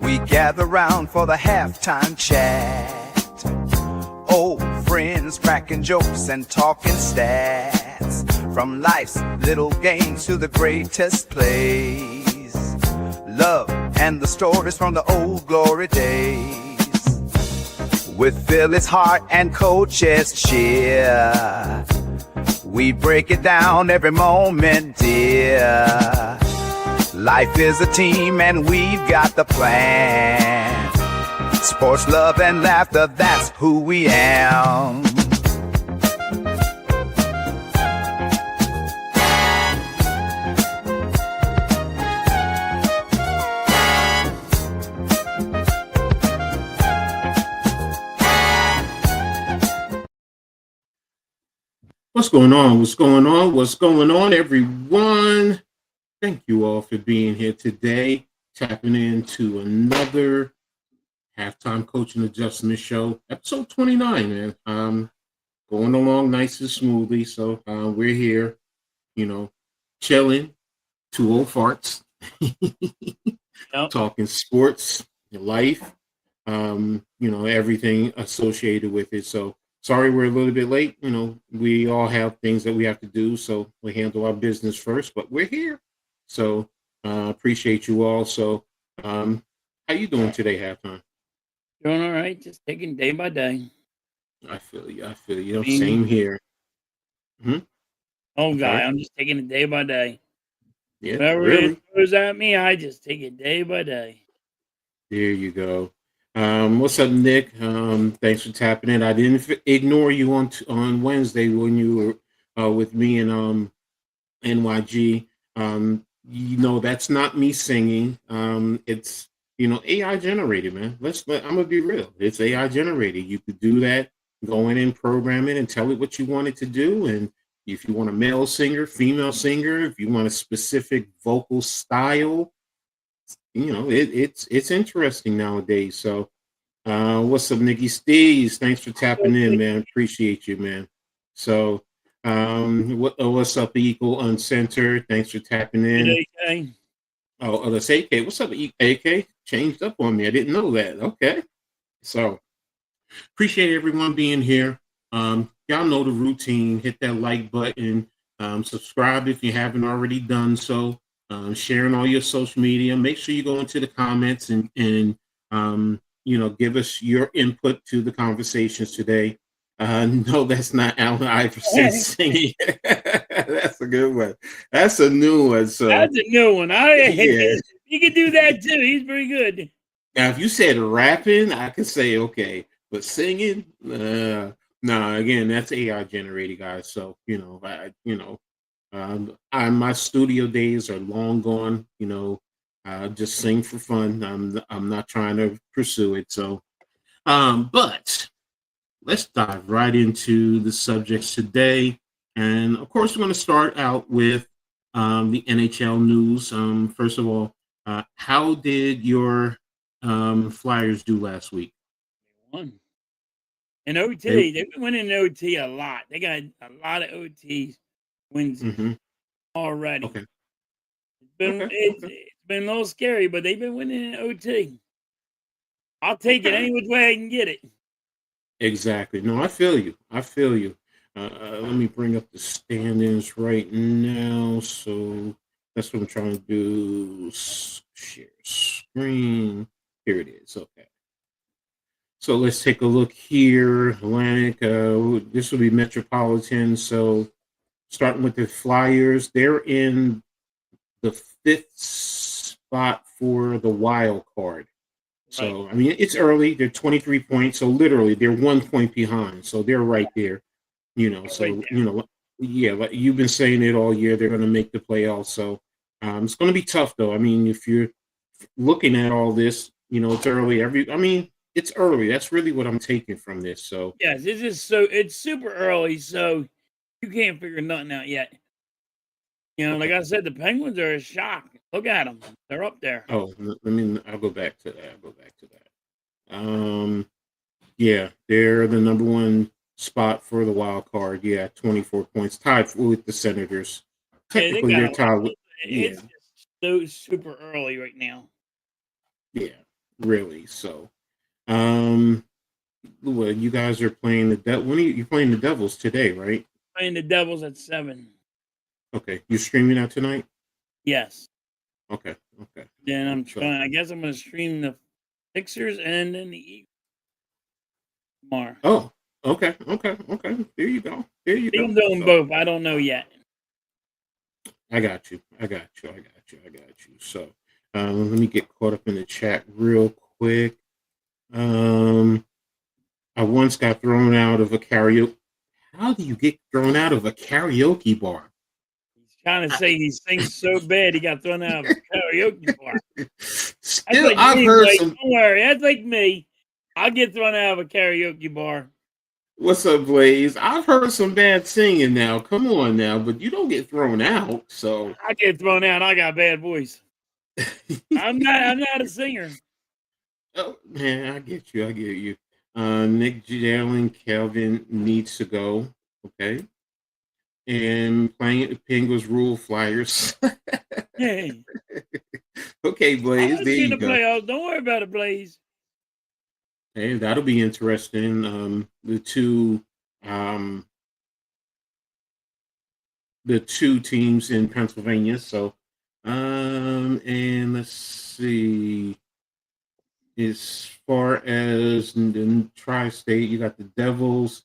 We gather round for the halftime chat. Old friends cracking jokes and talking stats. From life's little games to the greatest plays. Love and the stories from the old glory days. With Philly's heart and Coach Edd's cheer, we break it down every moment, dear. Life is a team and we've got the plan. Sports, love, and laughter, that's who we am. What's going on? What's going on? What's going on, everyone? Thank you all for being here today, tapping into another Halftime Coaching Adjustment Show, episode 29, man. Going along nice and smoothly, so we're here, chilling, two old farts, talking sports, life, everything associated with it, so sorry we're a little bit late. We all have things that we have to do, so we handle our business first, but we're here. So appreciate you all. So how you doing today, Halftime? Doing all right, just taking day by day. I feel you. Same here. Oh, God, I'm just taking it day by day. Yeah, whatever really? It throws at me, I just take it day by day. There you go. What's up, Nick? Thanks for tapping in. I didn't ignore you on Wednesday when you were with me and NYG. That's not me singing. It's AI generated, man. I'm gonna be real. It's AI generated. You could do that, go in and program it and tell it what you want it to do. And if you want a male singer, female singer, if you want a specific vocal style, it's interesting nowadays. So what's up, Nikki Steves? Thanks for tapping in, man. Appreciate you, man. So what's up, Equal Uncensored? Thanks for tapping in. AK. Oh, that's AK. What's up, AK? Changed up on me. I didn't know that. Okay. So appreciate everyone being here. Y'all know the routine. Hit that like button. Subscribe if you haven't already done so. Sharing all your social media. Make sure you go into the comments and give us your input to the conversations today. No, that's not Allen Iverson singing. That's a good one. That's a new one. So that's a new one. He could do that too. He's pretty good. Now, if you said rapping, I could say okay, but singing, no. Again, that's AI generated, guys. So my studio days are long gone. Just sing for fun. I'm not trying to pursue it. So, but let's dive right into the subjects today. And of course, we're going to start out with the NHL news. First of all, how did your Flyers do last week? They won. In OT, they've been winning in OT a lot. They got a lot of OT wins already. Okay. It's been a little scary, but they've been winning in OT. I'll take it any which way I can get it. Exactly. No, I feel you. Let me bring up the stand-ins right now. So that's what I'm trying to do. Share screen. Here it is. Okay. So let's take a look here. Atlantic. This will be Metropolitan. So starting with the Flyers, they're in the 5th spot for the wild card. So, I mean, it's early. They're 23 points. So, literally, they're 1 point behind. So, they're right there. Like you've been saying it all year. They're going to make the playoffs. So, it's going to be tough, though. I mean, if you're looking at all this, it's early. It's early. That's really what I'm taking from this. So, yes, it's super early. So, you can't figure nothing out yet. Like I said, the Penguins are a shock. Look at them; they're up there. Oh, I'll go back to that. Yeah, they're the number one spot for the wild card. Yeah, 24 points, tied with the Senators. Technically, they're tied with. It's just so super early right now. Yeah, really. So, um, well, you guys are playing when are you playing the Devils today, right? Playing the Devils at 7. Okay, you're streaming that tonight. Yes. Okay, okay. Then I'm So, trying. I guess I'm going to stream the Sixers and then the Eagles tomorrow. oh, okay, okay, okay. There you go. There you I think go. I'm doing So, both. I don't know yet. I got you. I got you. I got you. I got you. So, let me get caught up in the chat real quick. I once got thrown out of a karaoke. How do you get thrown out of a karaoke bar? He's trying to say he sings so bad he got thrown out of a karaoke bar. That's Still, like I've me, heard Blake. some. Don't worry. That's like me. I'll get thrown out of a karaoke bar. What's up, Blaze? I've heard some bad singing now. Come on now, but you don't get thrown out. So, I get thrown out. I got a bad voice. I'm not a singer. oh man, I get you. I get you. Nick Jalen Kelvin needs to go. Okay, and playing the Penguins rule Flyers. Hey, Okay, Blaze. I'll There see in you the go. playoffs. Don't worry about it, Blaze. Hey, that'll be interesting. Um, the two teams in Pennsylvania. So, and let's see. As far as the tri-state, you got the Devils,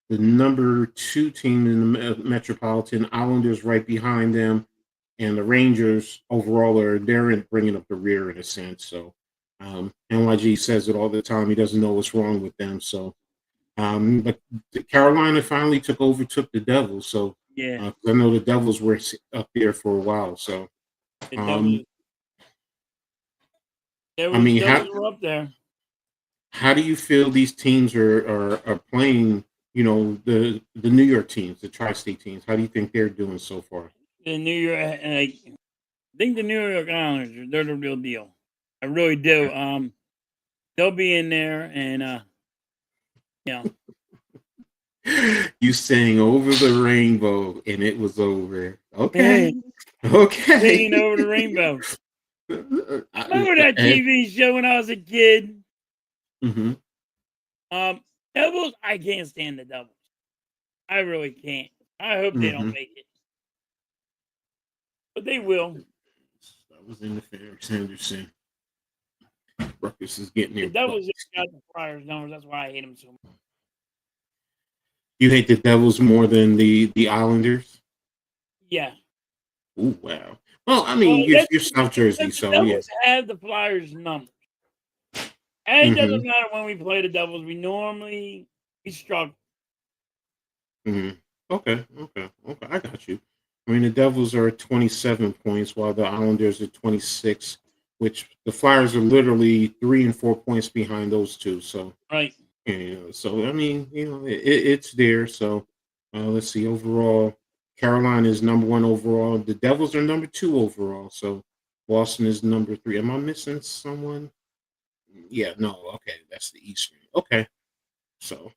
the number 2 team in the Metropolitan, Islanders right behind them, and the Rangers overall they're bringing up the rear in a sense. So, NYG says it all the time. He doesn't know what's wrong with them. So, but Carolina finally took the Devils. So, Yeah, 'cause I know the Devils were up there for a while. So, the um, I Devils, mean, Devils were up there. how do you feel these teams are playing? You know, the New York teams, the tri-state teams. How do you think they're doing so far? The New York, I think the New York Islanders, they're the real deal. I really do. They'll be in there, and you know, You sang over the rainbow and it was over. Okay. hey, singing Okay. over the rainbow. I- Remember that TV show when I was a kid? Mhm. Um, Devils, I can't stand the Devils. I really can't. I hope they don't Mhm. make it, but they will. That was in the fair. Sanderson. Ruckus is getting The their butt. Devils just got the Flyers numbers. That's why I hate them so much. You hate the Devils more than the Islanders? Yeah. Oh wow. Well, I Well, mean, that's you're South Jersey, because the so yeah. Devils have the Flyers numbers. And it Mm-hmm. doesn't matter when we play the Devils. We struggle. Mm-hmm. Okay. I got you. I mean, the Devils are at 27 points, while the Islanders are 26, which the Flyers are literally 3 and 4 points behind those two. So, Right. so I mean, it's there. So, let's see. Overall, Carolina is number 1 overall. The Devils are number 2 overall. So, Boston is number 3. Am I missing someone? Yeah. No. Okay. That's the Eastern. Okay. So,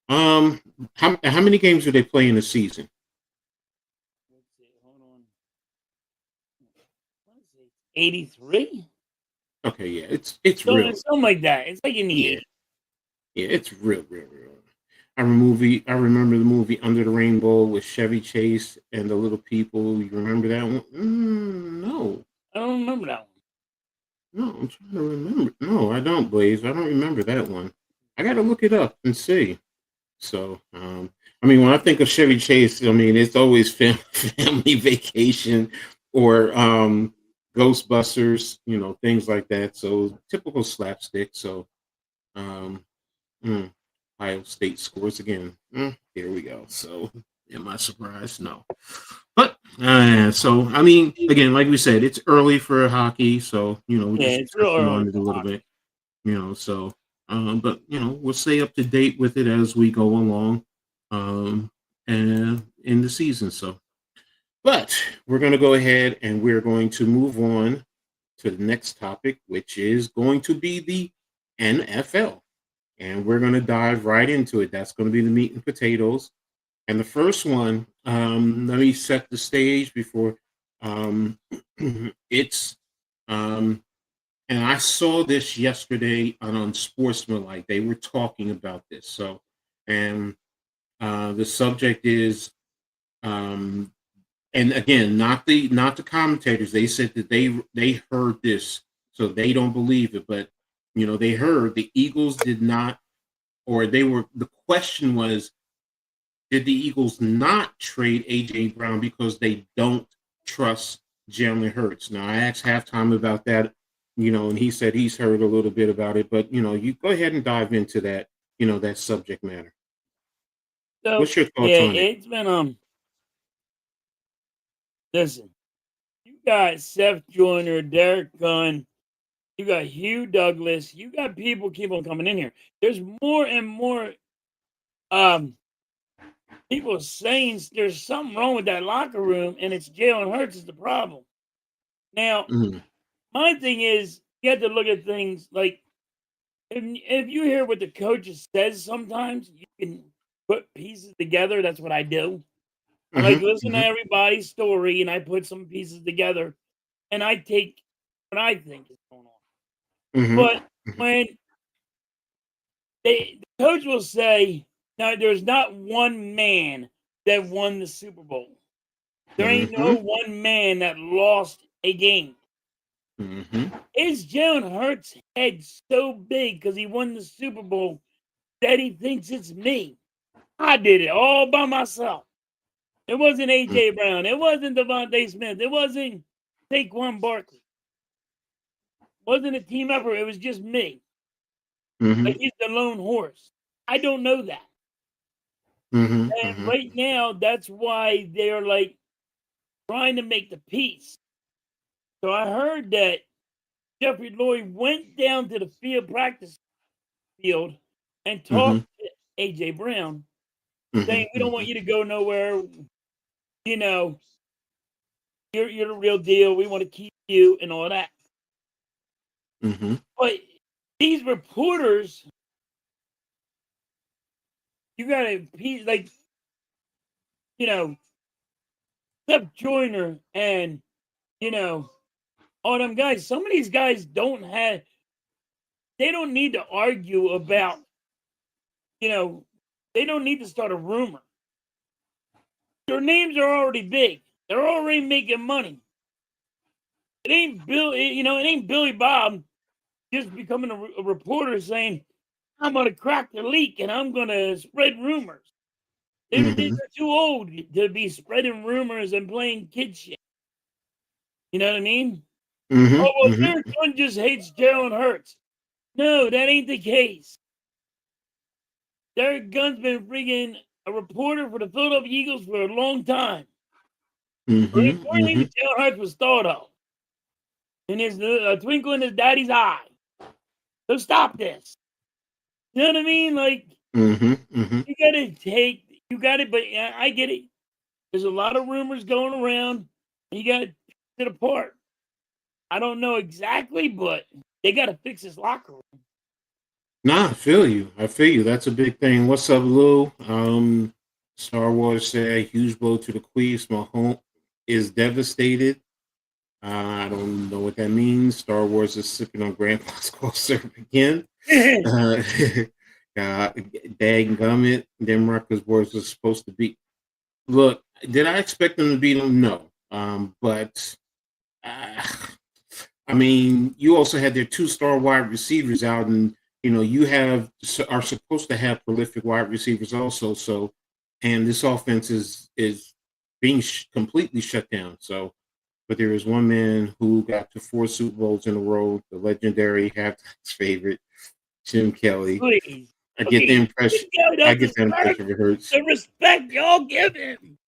how many games do they play in a season? Let's see. Hold on. What is it? 83? Okay, yeah, it's real. Something like that. It's like in the Yeah, 80s. yeah, it's real. I remember the movie Under the Rainbow with Chevy Chase and the Little People. You remember that one? No, I don't remember that one. no, I'm trying to remember. No, I don't, Blaze. I don't remember that one. I got to look it up and see. So, I mean, when I think of Chevy Chase, I mean, it's always family vacation or Ghostbusters, things like that. So typical slapstick. So, um, mm, Ohio State scores again. Here we go. So, am I surprised? No. But so I mean, again, like we said, it's early for hockey, so we're Yeah, just it's real touching early on it a for little hockey. bit, So, but we'll stay up to date with it as we go along, um, and in the season. So, but we're going to go ahead and we're going to move on to the next topic, which is going to be the NFL, and we're going to dive right into it. That's going to be the meat and potatoes. And the first one, let me set the stage before. Um, it's And I saw this yesterday on Sportsmanlike. They were talking about this. So, and the subject is, um, and again, not the commentators. They said that they heard this, so they don't believe it. But they heard the Eagles did not, or they were. The question was, did the Eagles not trade AJ Brown because they don't trust Jalen Hurts? Now I asked Halftime about that, and he said he's heard a little bit about it, but you go ahead and dive into that, that subject matter. So What's your thoughts yeah, on it? it's been listen, you got Seth Joyner, Derek Gunn, you got Hugh Douglas, you got people keep on coming in here. There's more and more um people saying there's something wrong with that locker room, and it's Jalen Hurts is the problem. Now, Mhm, my thing is you have to look at things like if you hear what the coach says, sometimes you can put pieces together. That's what I do. I like mhm, listen to mhm, everybody's story, and I put some pieces together, and I take what I think is going on. mhm, But mhm, when the coach will say, "Now, there's not one man that won the Super Bowl. There ain't no mhm, one man that lost a game." mhm, Is Jalen Hurts' head so big because he won the Super Bowl that he thinks it's me? I did it all by myself. It wasn't mhm, AJ Brown. It wasn't Devontae Smith. It wasn't Saquon Barkley. It wasn't a team effort. It was just me. Like mhm, he's the lone horse. I don't know that. mhm, And mhm. right now, that's why they're like trying to make the peace. So I heard that Jeffrey Lloyd went down to the field practice field and talked Mhm, to AJ Brown, saying, mhm, "We don't want mhm, you to go nowhere. You know, you're the real deal. We want to keep you and all that." mhm, But these reporters, you got to like you know Steph Joyner and you know all them guys. Some of these guys don't have. They don't need to argue about. You know, they don't need to start a rumor. Their names are already big. They're already making money. It ain't Bill. It ain't Billy Bob just becoming a reporter saying, "I'm gonna crack the leak and I'm gonna spread rumors." They're mhm, too old to be spreading rumors and playing kid shit. You know what I mean? mhm, Oh well, mhm. Derek Gunn just hates Jalen Hurts. No, that ain't the case. Derek Gunn's been freaking a reporter for the Philadelphia Eagles for a long time. Mhm, According to mhm, Jalen Hurts was thought of in his twinkle in his daddy's eye. So stop this. You know what I mean? Like mhm, mhm. you gotta take, you got it, but yeah, I get it. There's a lot of rumors going around. You got to pick it apart. I don't know exactly, but they got to fix this locker room. Nah, I feel you. I feel you. That's a big thing. What's up, Lou? Star Wars said huge blow to the Queefs. My home is devastated. I don't know what that means. Star Wars is sipping on Grandpa's cough syrup again. Uh, Dag gummit. Denmark's words was supposed to be. Look, did I expect them to beat them? No. But uh, I mean, you also had their two-star wide receivers out, and you are supposed to have prolific wide receivers also. So, and this offense is being completely shut down. So, but there is one man who got to 4 Super Bowls in a row, the legendary halftime's favorite, Jim Kelly. Please. I get the Okay. impression. Yo, I don't get that deserve impression it hurts. the respect y'all give him.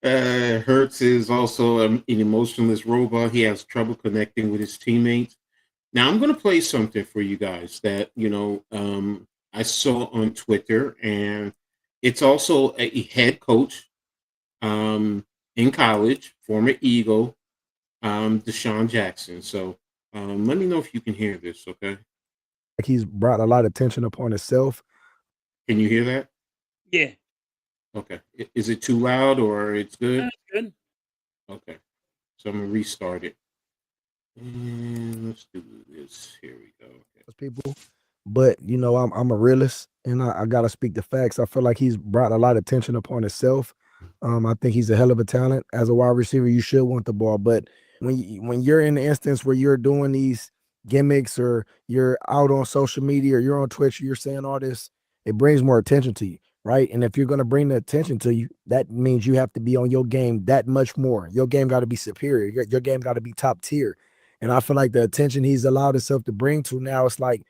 Hurts is also an emotionless robot. He has trouble connecting with his teammates. Now I'm going to play something for you guys that I saw on Twitter, and it's also a head coach um, in college, former Eagle, Deshaun Jackson. So let me know if you can hear this. Okay, Like he's brought a lot of attention upon himself. can you hear that? Yeah. Okay, is it too loud or it's good? That's good. Okay, so I'm gonna restart it. And let's do this. Here we go. Okay. People. But you know, I'm a realist, and I gotta speak the facts. I feel like he's brought a lot of attention upon himself. I think he's a hell of a talent. As a wide receiver, you should want the ball. But when you're in the instance where you're doing these gimmicks, or you're out on social media, or you're on Twitch, you're saying all this, it brings more attention to you, right? And if you're gonna bring the attention to you, that means you have to be on your game that much more. Your game got to be superior. Your game got to be top tier. And I feel like the attention he's allowed himself to bring to now, it's like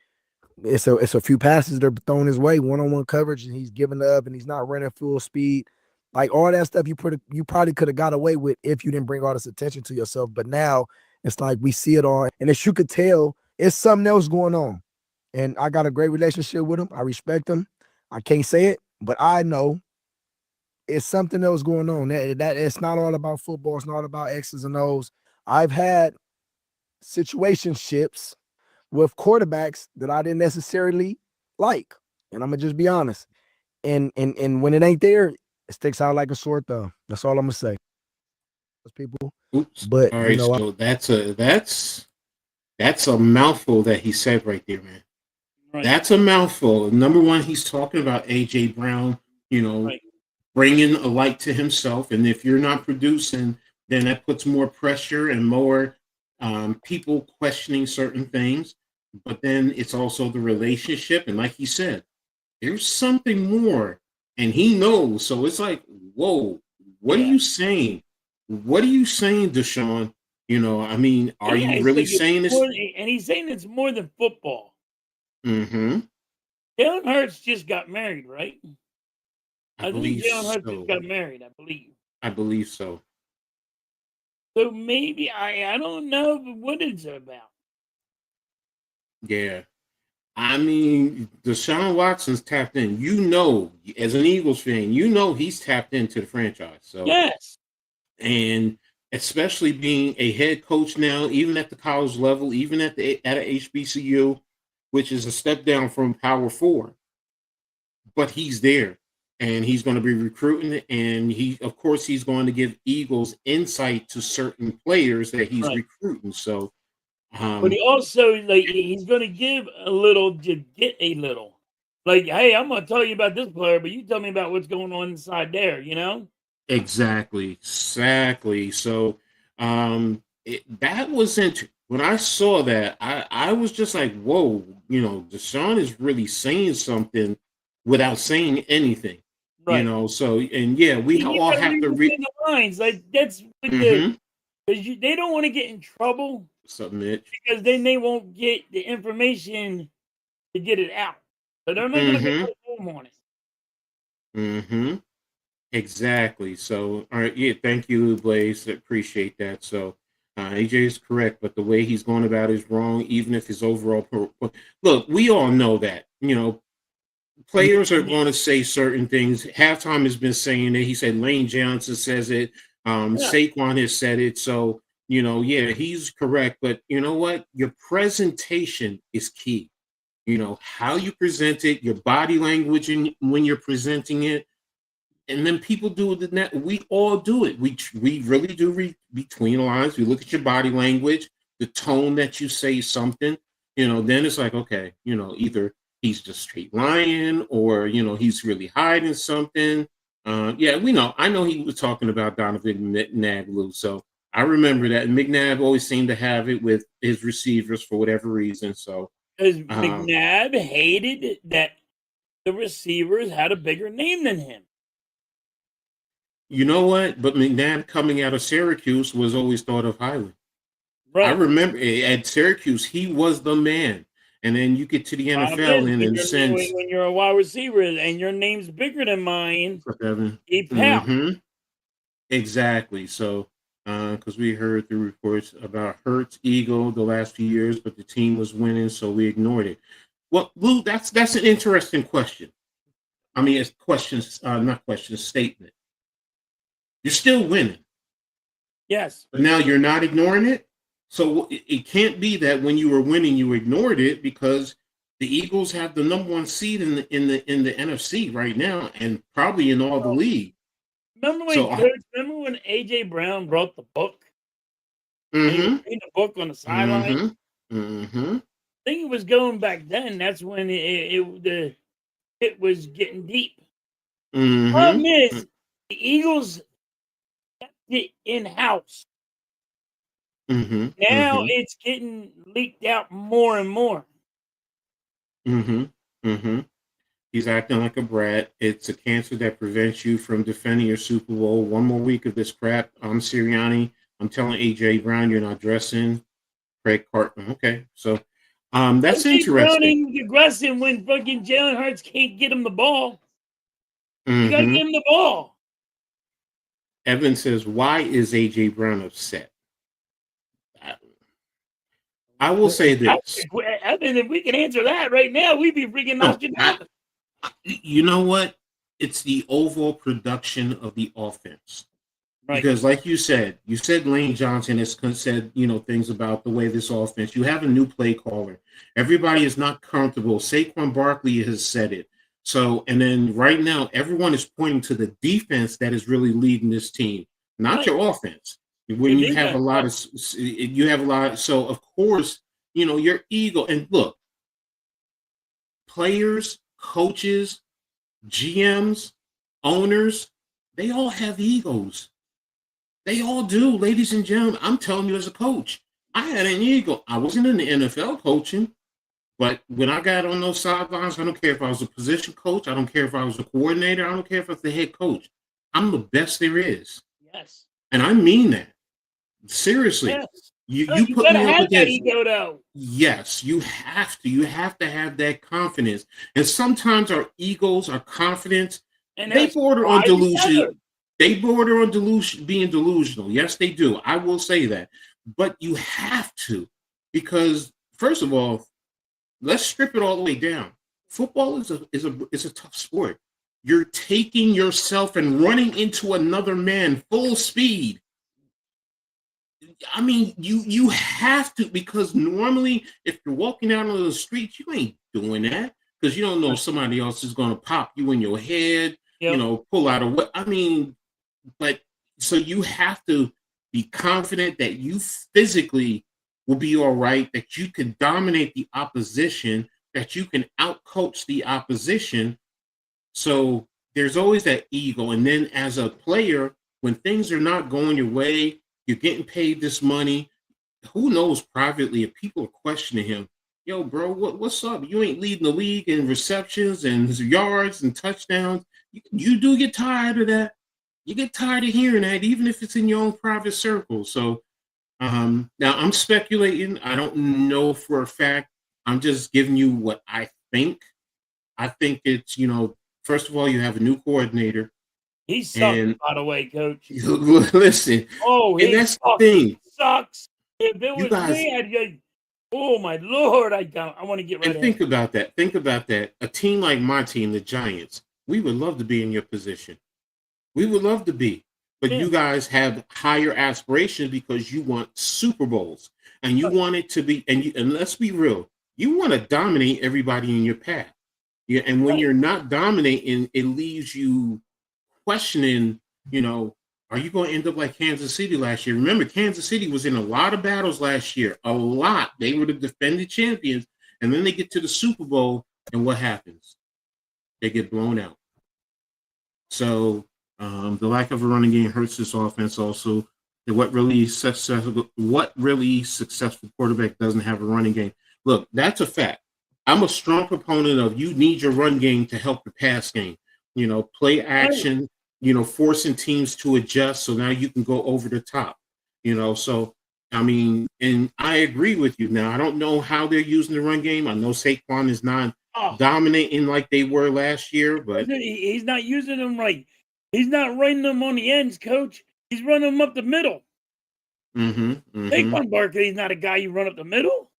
it's a few passes that are thrown his way, one-on-one coverage, and he's giving up, and he's not running full speed. Like all that stuff you probably could have got away with if you didn't bring all this attention to yourself. But now it's like we see it all. And as you could tell, it's something else going on. And I got a great relationship with him. I respect him. I can't say it, but I know it's something else going on. That it's not all about football. It's not about X's and O's. I've had situationships with quarterbacks that I didn't necessarily like. And I'm gonna just be honest. And when it ain't there, it sticks out like a sore thumb. That's all I'm gonna say. Those people. Oops. But all right, so that's a mouthful that he said right there, man. Right. That's a mouthful. Number one, he's talking about AJ Brown, right, bringing a light to himself, and if you're not producing, then that puts more pressure and more people questioning certain things. But then it's also the relationship, and like he said, there's something more, and he knows. So it's like, whoa, what are you saying? What are you saying, Deshaun? I mean, are you really saying this? And he's saying it's more than football. Mm-hmm. Jalen Hurts just got married, right? I believe Jalen Hurts just got married, I believe so. So maybe, I don't know what it's about. Yeah. I mean, Deshaun Watson's tapped in. As an Eagles fan, he's tapped into the franchise. So yes. And especially being a head coach now, even at the college level, even at a HBCU, which is a step down from Power 4. But he's there, and he's going to be recruiting, and of course, he's going to give Eagles insight to certain players that he's recruiting. So, but he also, he's going to give a little to get a little. Like, hey, I'm going to tell you about this player, but you tell me about what's going on inside there, Exactly. So, that wasn't when I saw that. I was just like, whoa, Deshaun is really saying something without saying anything. Right. So, and yeah, we all have to read the lines. Like, that's because they don't want to get in trouble. Submit, because then they won't get the information to get it out. So they're not going to go home on it. Mm-hmm. Exactly. So, all right. Yeah. Thank you, Blaze. Appreciate that. So, AJ is correct, but the way he's going about it is wrong, even if his overall. Look, we all know that, players are going to say certain things. Halftime has been saying it. He said Lane Johnson says it. Saquon has said it. So, yeah, he's correct. But you know what? Your presentation is key. How you present it, your body language when you're presenting it. And then people do it. We all do it. We really do read between the lines. We look at your body language, the tone that you say something. Then it's like, okay, either he's just straight lying, or he's really hiding something. Yeah, we know. I know he was talking about Donovan McNabb, so I remember that. McNabb always seemed to have it with his receivers for whatever reason. So because McNabb hated that the receivers had a bigger name than him. You know what? But McNabb coming out of Syracuse was always thought of highly. Right. I remember at Syracuse, he was the man. And then you get to the NFL, and in a sense, when you're a wide receiver and your name's bigger than mine, exactly. So, because we heard the reports about Hurts, Eagle the last few years, but the team was winning, so we ignored it. Well, Lou, that's an interesting question. I mean, it's questions, not questions, statement. You're still winning. Yes. But now you're not ignoring it. So it can't be that when you were winning, you ignored it, because the Eagles have the number one seed in the NFC right now, and probably in all the league. Remember when AJ Brown brought the book? And he was Mm-hmm. reading a book on the sideline. Mm-hmm. Mm-hmm. I think it was going back then. That's when it was getting deep. Problem Mm-hmm. is, the Eagles kept it in house. Mm-hmm. Now Mm-hmm. it's getting leaked out more and more. Mm-hmm. Mm-hmm. He's acting like a brat. It's a cancer that prevents you from defending your Super Bowl. One more week of this crap. I'm Sirianni. I'm telling AJ Brown you're not dressing. Craig Carton. Okay, so that's AJ interesting. Browning aggressive when fucking Jalen Hurts can't get him the ball. You got to Mm-hmm. get him the ball. Evan says, "Why is AJ Brown upset?" I will say this. Evan, if we can answer that right now, we'd be freaking No, Nostradamus. you know what? It's the overall production of the offense. Right. Because, like you said Lane Johnson has said, things about the way this offense. You have a new play caller. Everybody is not comfortable. Saquon Barkley has said it. So, and then right now, everyone is pointing to the defense that is really leading this team, not Right. your offense. When you have a lot of, so of course, your ego. And look, players, coaches, GMs, owners, they all have egos. They all do, ladies and gentlemen. I'm telling you as a coach, I had an ego. I wasn't in the NFL coaching, but when I got on those sidelines, I don't care if I was a position coach. I don't care if I was a coordinator. I don't care if I was the head coach. I'm the best there is. Yes. And I mean that. Seriously. Yes. You put me up have against that ego, though. Yes, you have to. You have to have that confidence. And sometimes our egos, our confidence, And they border on delusion. together. They border on being delusional. Yes, they do. I will say that. But you have to, because first of all, let's strip it all the way down. Football is a tough sport. You're taking yourself and running into another man full speed. I mean, you have to, because normally if you're walking out on the street, you ain't doing that because you don't know if somebody else is going to pop you in your head, pull out a what. I mean, but so you have to be confident that you physically will be all right, that you can dominate the opposition, that you can outcoach the opposition. So there's always that ego. And then as a player, when things are not going your way, you're getting paid this money. Who knows privately if people are questioning him, yo, bro, what's up? You ain't leading the league in receptions and yards and touchdowns. You do get tired of that. You get tired of hearing that, even if it's in your own private circle. So now I'm speculating. I don't know for a fact. I'm just giving you what I think. I think it's, first of all, you have a new coordinator. He sucks, by the way, Coach. Listen. Oh, and that's the thing. He sucks. If it was me, I'd go, oh, my Lord, I want to get right. And think about that. Think about that. A team like my team, the Giants, we would love to be in your position. We would love to be. But you guys have higher aspirations because you want Super Bowls. And you want it to be, and let's be real, you want to dominate everybody in your path. Yeah, and when you're not dominating, it leaves you questioning, are you going to end up like Kansas City last year? Remember, Kansas City was in a lot of battles last year, a lot. They were the defending champions, and then they get to the Super Bowl, and what happens? They get blown out. So the lack of a running game hurts this offense also. What really successful quarterback doesn't have a running game? Look, that's a fact. I'm a strong proponent of you need your run game to help the pass game. Play action, forcing teams to adjust so now you can go over the top. So, I mean, and I agree with you. Now, I don't know how they're using the run game. I know Saquon is not dominating like they were last year, but he's not using them right. He's not running them on the ends, Coach. He's running them up the middle. Saquon Barkley's not a guy you run up the middle.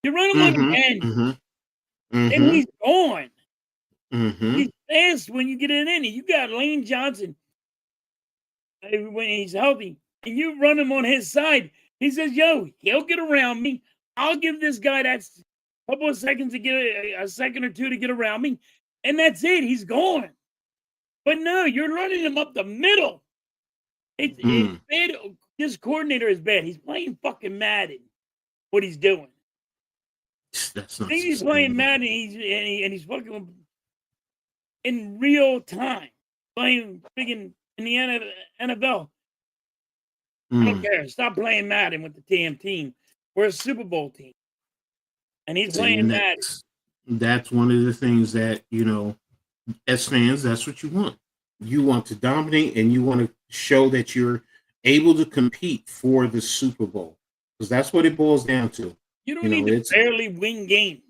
You run him on the end, and he's gone. He's fast when you get it in. You got Lane Johnson when he's healthy, and you run him on his side. He says, "Yo, he'll get around me. I'll give this guy that couple of seconds to get a second or two to get around me, and that's it. He's gone." But no, you're running him up the middle. It's bad. this coordinator is bad. He's playing fucking Madden. What he's doing. That's I not think he's playing sustainable. Madden. He's fucking in real time playing freaking in the NFL. I don't care. Stop playing Madden with the damn team. We're a Super Bowl team, and he's See, playing and Madden. that's one of the things that, as fans, that's what you want. You want to dominate, and you want to show that you're able to compete for the Super Bowl, because that's what it boils down to. You don't need to It's barely win games.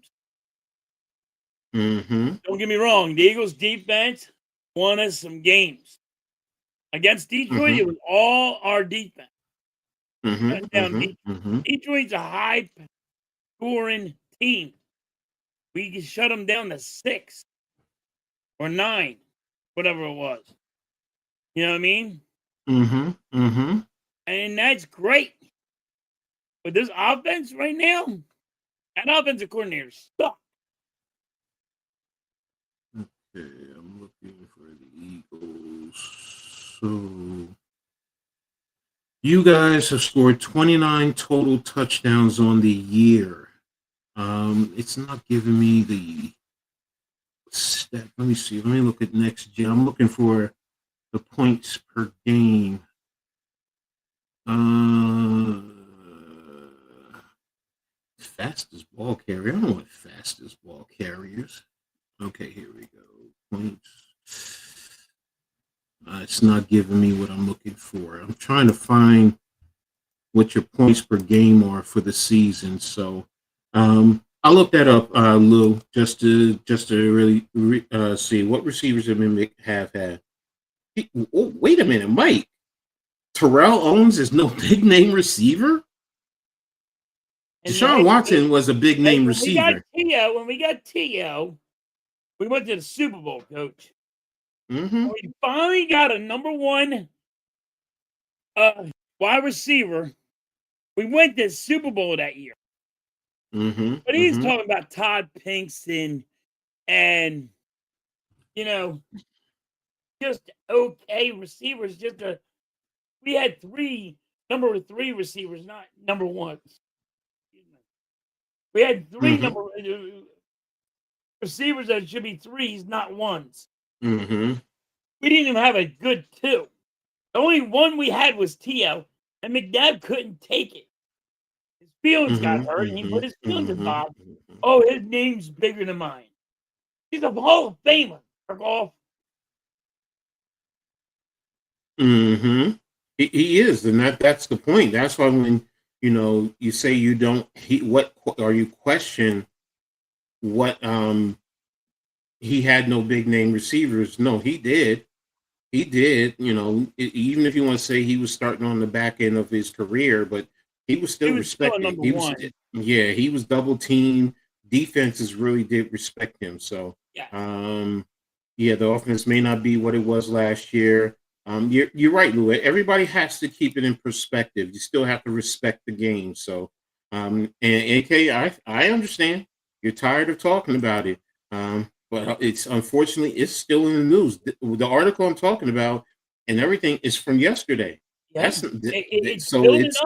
mm-hmm. Don't get me wrong. The Eagles' defense won us some games. Against Detroit, it was all our defense. Shutting down Detroit. Detroit's a high-scoring team. We can shut them down to 6 or 9, whatever it was. You know what I mean? And that's great. But this offense right now, that offensive coordinator sucks. Okay, I'm looking for the Eagles. So you guys have scored 29 total touchdowns on the year. It's not giving me the step. Let me see. Let me look at next gen. I'm looking for the points per game. Fastest ball carrier. I don't want fastest ball carriers. Okay, here we go. Points. It's not giving me what I'm looking for. I'm trying to find what your points per game are for the season. So I'll look that up, Lou, just to really see what receivers have had. Wait a minute, Mike. Terrell Owens is no big name receiver? And Deshaun Watson was a big name receiver. When we got T.O., we went to the Super Bowl, Coach. We finally got a number one wide receiver. We went to the Super Bowl that year. But he's talking about Todd Pinkston and, just okay receivers. We had number 3 receivers, not number 1s. We had 3 number receivers that should be 3s, not 1s. We didn't even have a good 2. The only one we had was T.O., and McNabb couldn't take it. His feelings got hurt, and he put his feelings involved. Oh, his name's bigger than mine. He's a Hall of Famer, Off. He is, and that's the point. That's why when you say you don't, you question what he had no big name receivers. No, he did. He did. Even if you want to say he was starting on the back end of his career, but he was still respected. He was double teamed. Defenses really did respect him. So, the offense may not be what it was last year. You're right, Lou. Everybody has to keep it in perspective. You still have to respect the game. So, and AK, I understand. You're tired of talking about it. But it's still in the news. The article I'm talking about and everything is from yesterday. Yeah. It's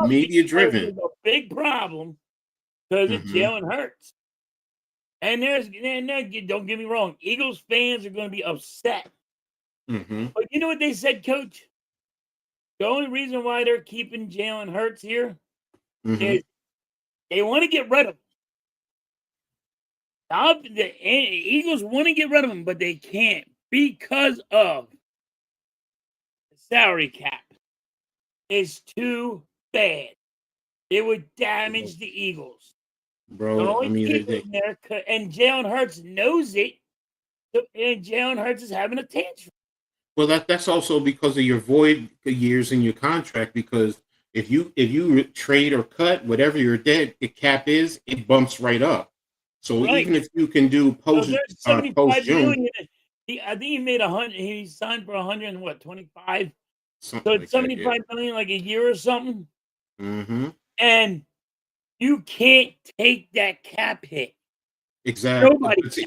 media driven. It's a big problem because of Jalen Hurts. And don't get me wrong, Eagles fans are going to be upset. But you know what they said, Coach? The only reason why they're keeping Jalen Hurts here is they want to get rid of him. The Eagles want to get rid of him, but they can't because of the salary cap. It's too bad. It would damage the Eagles. Bro, and Jalen Hurts knows it, and Jalen Hurts is having a tantrum. Well, that's also because of your void years in your contract. Because if you trade or cut whatever your dead cap is, it bumps right up. So even if you can do post June, I think he made 100. He signed for 125. So it's like 75 million, like a year or something. And you can't take that cap hit. Exactly. Nobody can.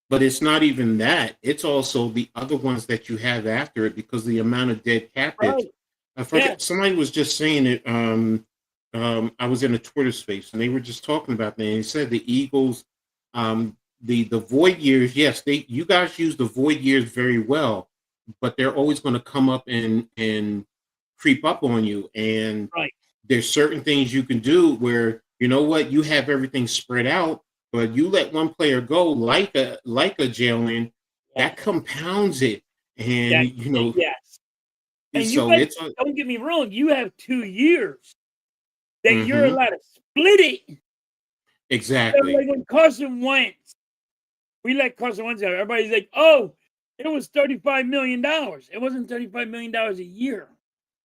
But it's not even that. It's also the other ones that you have after it because the amount of dead cap hits. I forget. Somebody was just saying it. I was in a Twitter space, and they were just talking about that. And they said the Eagles, the void years. Yes, you guys use the void years very well, but they're always going to come up and creep up on you. And Right. there's certain things you can do where you know what, you have everything spread out, but you let one player go like a Jalen, that compounds it, and Yes. And you so guys, it's don't get me wrong, you have 2 years that you're mhm, allowed to split it. So, exactly. like, when Carson Wentz, we let Carson Wentz out, everybody's like, "Oh, it was $35 million." It wasn't $35 million a year.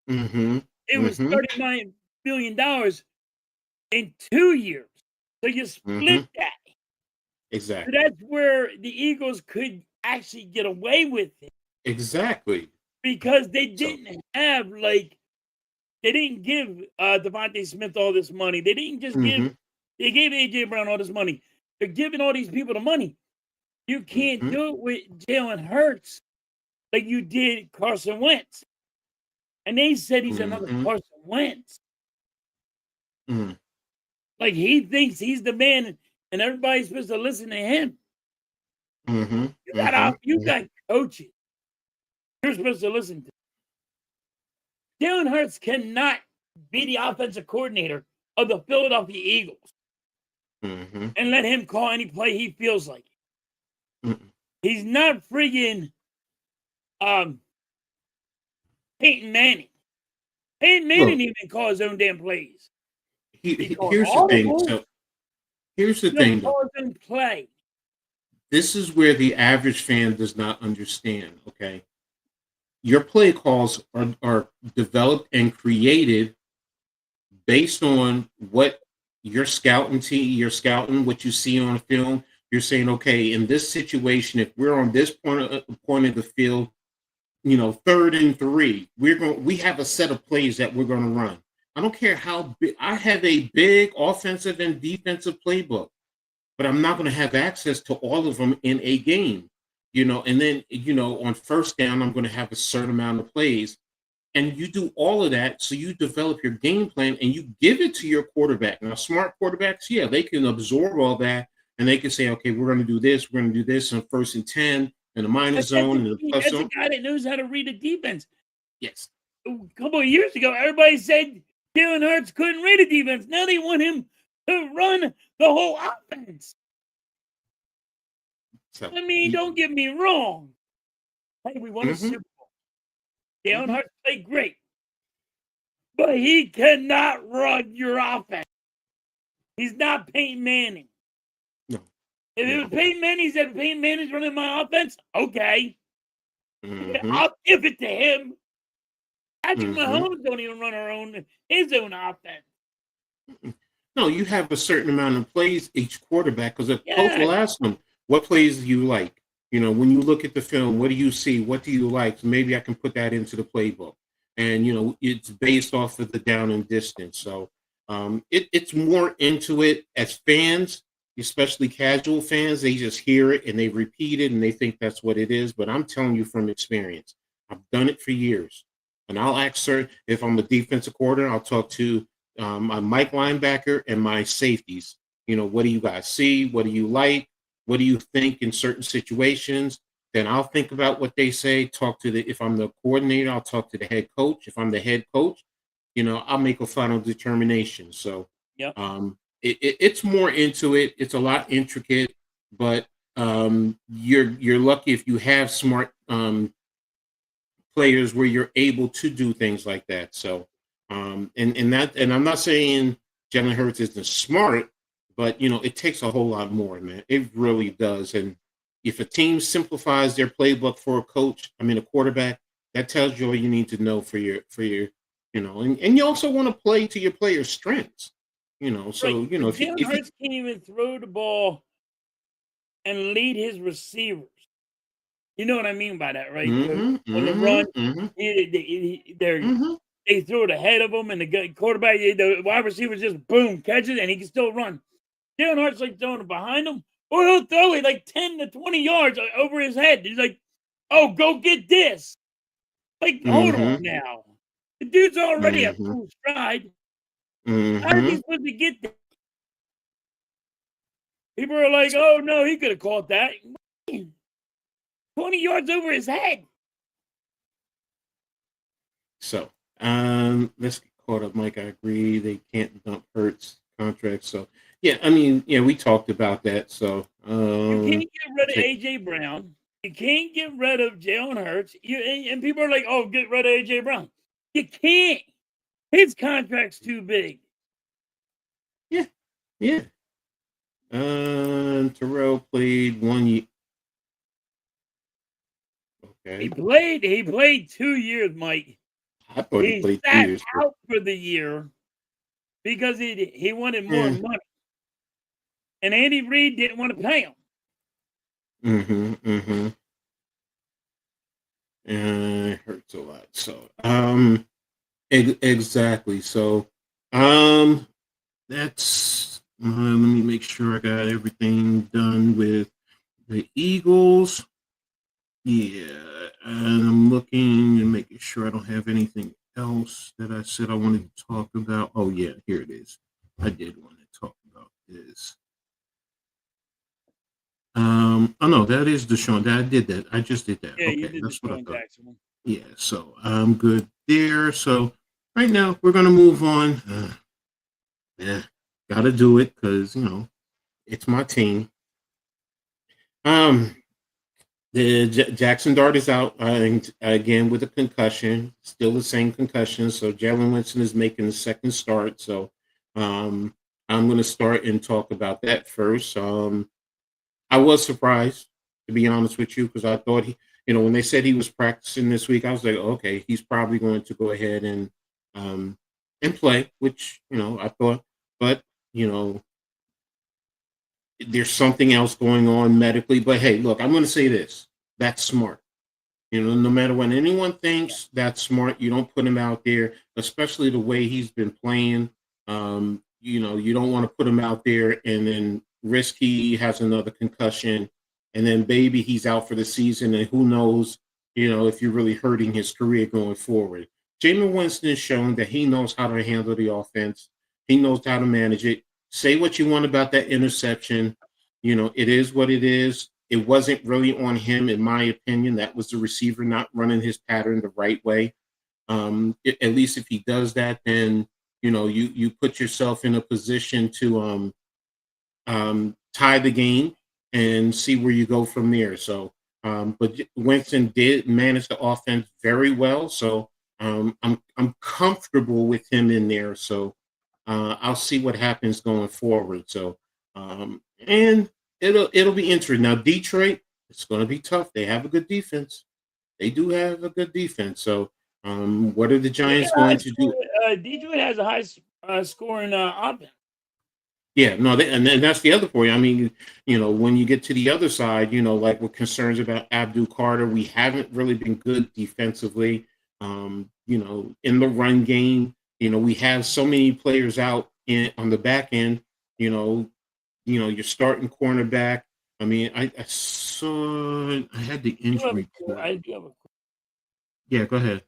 Mhm, It was mhm, $39 million in 2 years. So you split mhm, that. So exactly, that's where the Eagles could actually get away with it exactly. because they So didn't have, like, they didn't give Devontae Smith all this money. They didn't just give. mhm, They gave AJ Brown all this money. They're giving all these people the money. You can't mhm, do it with Jalen Hurts like you did Carson Wentz. And they said he's another mhm, Carson Wentz. mhm, Like he thinks he's the man, and everybody's supposed to listen to him. mhm, You mhm. got coaches. You're supposed to listen to. Jalen Hurts cannot be the offensive coordinator of the Philadelphia Eagles Mhm. and let him call any play he feels like. Mm. He's not friggin' um Peyton Manning. Peyton Manning Look, didn't even call his own damn plays. He called here's the thing. audibles. So here's the He don't thing, though. call his own play. This is where the average fan does not understand. Okay, your play calls are developed and created based on what you're scouting, what you see on film. You're saying, okay, in this situation, if we're on this point of the field, 3rd and 3, we have a set of plays that we're going to run. I don't care how big. I have a big offensive and defensive playbook, but I'm not going to have access to all of them in a game. And then on first down, I'm going to have a certain amount of plays, and you do all of that, so you develop your game plan and you give it to your quarterback. Now, smart quarterbacks, yeah, they can absorb all that, and they can say, okay, we're going to do this, we're going to do this on 1st and 10, in the minus But that's zone, and the plus that's a zone. guy that knows how to read a defense. Yes. A couple of years ago, everybody said Jalen Hurts couldn't read a defense. Now they want him to run the whole offense. So, I mean, don't get me wrong. Hey, we won a mm-hmm, Super Bowl. Jalen mm-hmm, Hurts played great, but he cannot run your offense. He's not Peyton Manning. no, If it no, was Peyton Manning said Peyton Manning's running my offense, okay, mm-hmm, I'll give it to him. Patrick mm-hmm. Mahomes don't even run his own offense. No, you have a certain amount of plays each quarterback, because a coach Yeah, will ask them, what plays do you like? When you look at the film, what do you see? What do you like? So maybe I can put that into the playbook. And, it's based off of the down and distance. So it's more into it as fans, especially casual fans. They just hear it and they repeat it and they think that's what it is. But I'm telling you from experience, I've done it for years. And I'll ask certain, if I'm a defensive coordinator, I'll talk to my Mike linebacker and my safeties. What do you guys see? What do you like? What do you think in certain situations? Then I'll think about what they say. If I'm the coordinator, I'll talk to the head coach. If I'm the head coach, I'll make a final determination. So yep. it's more into it. It's a lot intricate, but you're lucky if you have smart players where you're able to do things like that. So, and I'm not saying Jalen Hurts isn't smart, but it takes a whole lot more, man. It really does. And if a team simplifies their playbook for a quarterback, that tells you all you need to know and you also want to play to your players' strengths. Right. So But if you, Jalen if you Hurts can't even throw the ball and lead his receivers. You know what I mean by that, right? mm-hmm, On the mm-hmm, run, mm-hmm, they throw it ahead of him, and the quarterback, the wide receiver just boom catches, and he can still run. Jalen Hurts like throwing it behind him, or he'll throw it like 10 to 20 yards over his head. He's like, "Oh, go get this!" Like, hold on mm-hmm, now. The dude's already at Mhm. full stride. How is he Mhm. supposed to get there? People are like, "Oh no, he could have caught that 20 yards over his head." So, let's get caught up, Mike. I agree. They can't dump Hurts contract. So, yeah, I mean, yeah, we talked about that. So, You can't get rid of take, AJ Brown. You can't get rid of Jalen Hurts. And people are like, "Oh, get rid of AJ Brown." You can't. His contract's too big. yeah, yeah. Terrell played 1 year. He Okay, played. He played 2 years, Mike. I thought he He played sat 2 years. But out for the year because he wanted more yeah, money, and Andy Reid didn't want to pay him. mm-hmm. And it hurts a lot. So, exactly. So, that's. Let me make sure I got everything done with the Eagles. Yeah, and I'm looking and making sure I don't have anything else that I said I wanted to talk about. Oh yeah, here it is. I did want to talk about this. Oh no, that is Deshaun. I did that. I just did that. Yeah, you Okay, did the that's what I Sean thought. Jackson one. Yeah, so I'm good there. So right now we're gonna move on. Yeah, gotta do it because it's my team. Um, the Jackson Dart is out again with a concussion, still the same concussion. So Jalen Winston is making the second start. So um, I'm going to start and talk about that first. I was surprised, to be honest with you, because I thought when they said he was practicing this week, I was like, okay, he's probably going to go ahead um, and play, which I thought, but you know there's something else going on medically. But hey, look, I'm going to say this: that's smart. No matter what anyone thinks, that's smart. You don't put him out there, especially the way he's been playing. You don't want to put him out there and then risk he has another concussion, and then maybe he's out for the season, and who knows, if you're really hurting his career going forward. Jameis Winston has shown that he knows how to handle the offense. He knows how to manage it. Say what you want about that interception. It is what it is. It wasn't really on him, in my opinion. That was the receiver not running his pattern the right way. At least if he does that, then you put yourself in a position to tie the game and see where you go from there. So, but Winston did manage the offense very well. So I'm comfortable with him in there. So I'll see what happens going forward. So and it'll be interesting. Now Detroit, it's going to be tough. They have a good defense. They do have a good defense. So what are the Giants going to do? Detroit has a high scoring offense. Yeah, no, and then that's the other point. I mean, when you get to the other side, like we're concerns about Abdul Carter, we haven't really been good defensively. In the run game, we have so many players out on the back end. You're starting cornerback. I mean, I saw I had the injury report. I do have a Yeah, go ahead.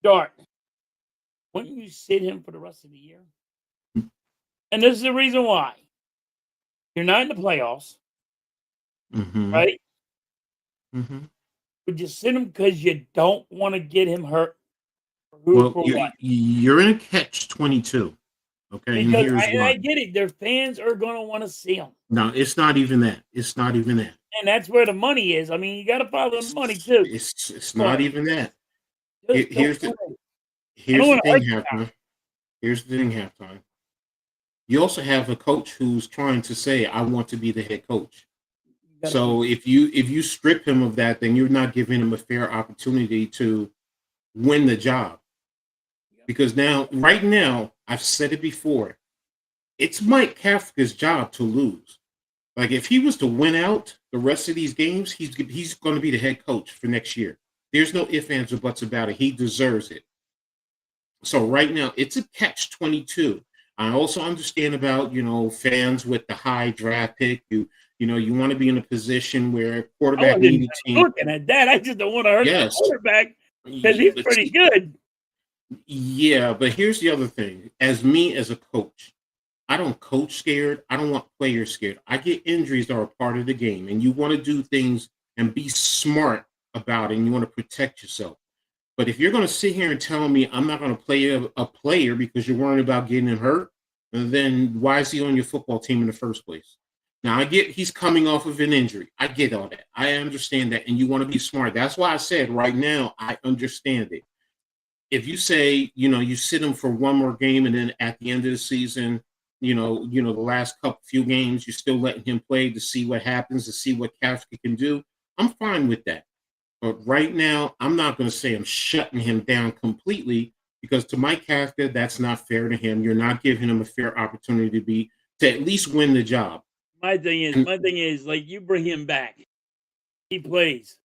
Dart. Wouldn't you sit him for the rest of the year? And this is the reason why. You're not in the playoffs, Mm-hmm. right? Mm-hmm. Would you sit him because you don't want to get him hurt? Well, For what? you're in a catch-22. Okay, and Because here's I why. get it. Their fans are going to want to see him. No, it's not even that. It's not even that. And that's where the money is. I mean, you got to follow the money too. It's not even that. Just Here's don't the wanna- I here's don't the want to hurt thing, the guy. halftime. Here's the thing, halftime. You also have a coach who's trying to say, "I want to be the head coach." You gotta So if you strip him of that, then you're not giving him a fair opportunity to win the job. Because right now, I've said it before, it's Mike Kafka's job to lose. Like if he was to win out the rest of these games, he's going to be the head coach for next year. There's no ifs, ands, or buts about it. He deserves it. So right now, it's a catch-22. I also understand about fans with the high draft pick. You want to be in a position where I quarterback wasn't even needed team. looking at that. I just don't want to hurt the Yes, quarterback because he's but pretty good. Yeah, but here's the other thing. As me as a coach, I don't coach scared. I don't want players scared. I get injuries that are a part of the game, and you want to do things and be smart about it, and you want to protect yourself. But if you're going to sit here and tell me I'm not going to play a player because you're worried about getting him hurt, then why is he on your football team in the first place? Now, I get he's coming off of an injury. I get all that. I understand that. And you want to be smart. That's why I said right now, I understand it. If you say, you sit him for one more game and then at the end of the season, the last few games, you're still letting him play to see what happens, to see what Kafka can do, I'm fine with that. But right now, I'm not going to say I'm shutting him down completely because to Mike Kafka, that's not fair to him. You're not giving him a fair opportunity to at least win the job. My thing is, like, you bring him back, he plays,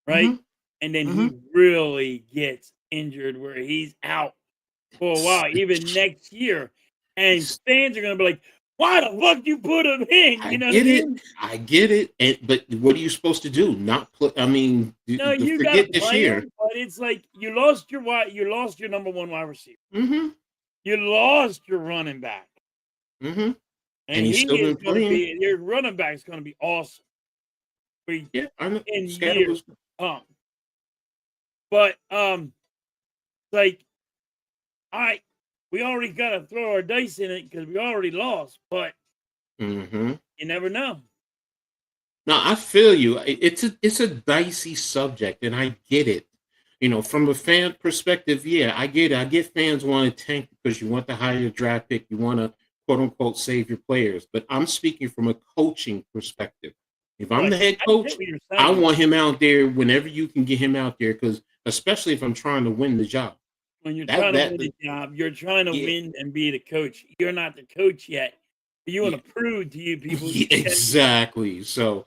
right? Mhm. And then he really gets injured where he's out for a while, even next year. And fans are going to be like, why the fuck you put him in? You know what I mean? I get it. But what are you supposed to do? Not play? I mean, No, you got to forget this play year. him, but it's like you lost your number one wide receiver. Mm-hmm. You lost your running back. Mm-hmm. And he's he still is been going to playing. be, your running back is going to be awesome. Yeah, I know. In Scatter years to come. But, like, we already got to throw our dice in it because we already lost, but you never know. No, I feel you. It's a dicey subject, and I get it. From a fan perspective, yeah, I get it. I get fans want to tank because you want the higher draft pick, you want to quote unquote save your players. But I'm speaking from a coaching perspective. If I'm the head I coach, get what you're I saying. want him out there whenever you can get him out there, because especially if I'm trying to win the job. When you're trying to win a job, you're trying to Yeah. win and be the coach. You're not the coach yet. You want to prove to you people. Yeah, exactly. So,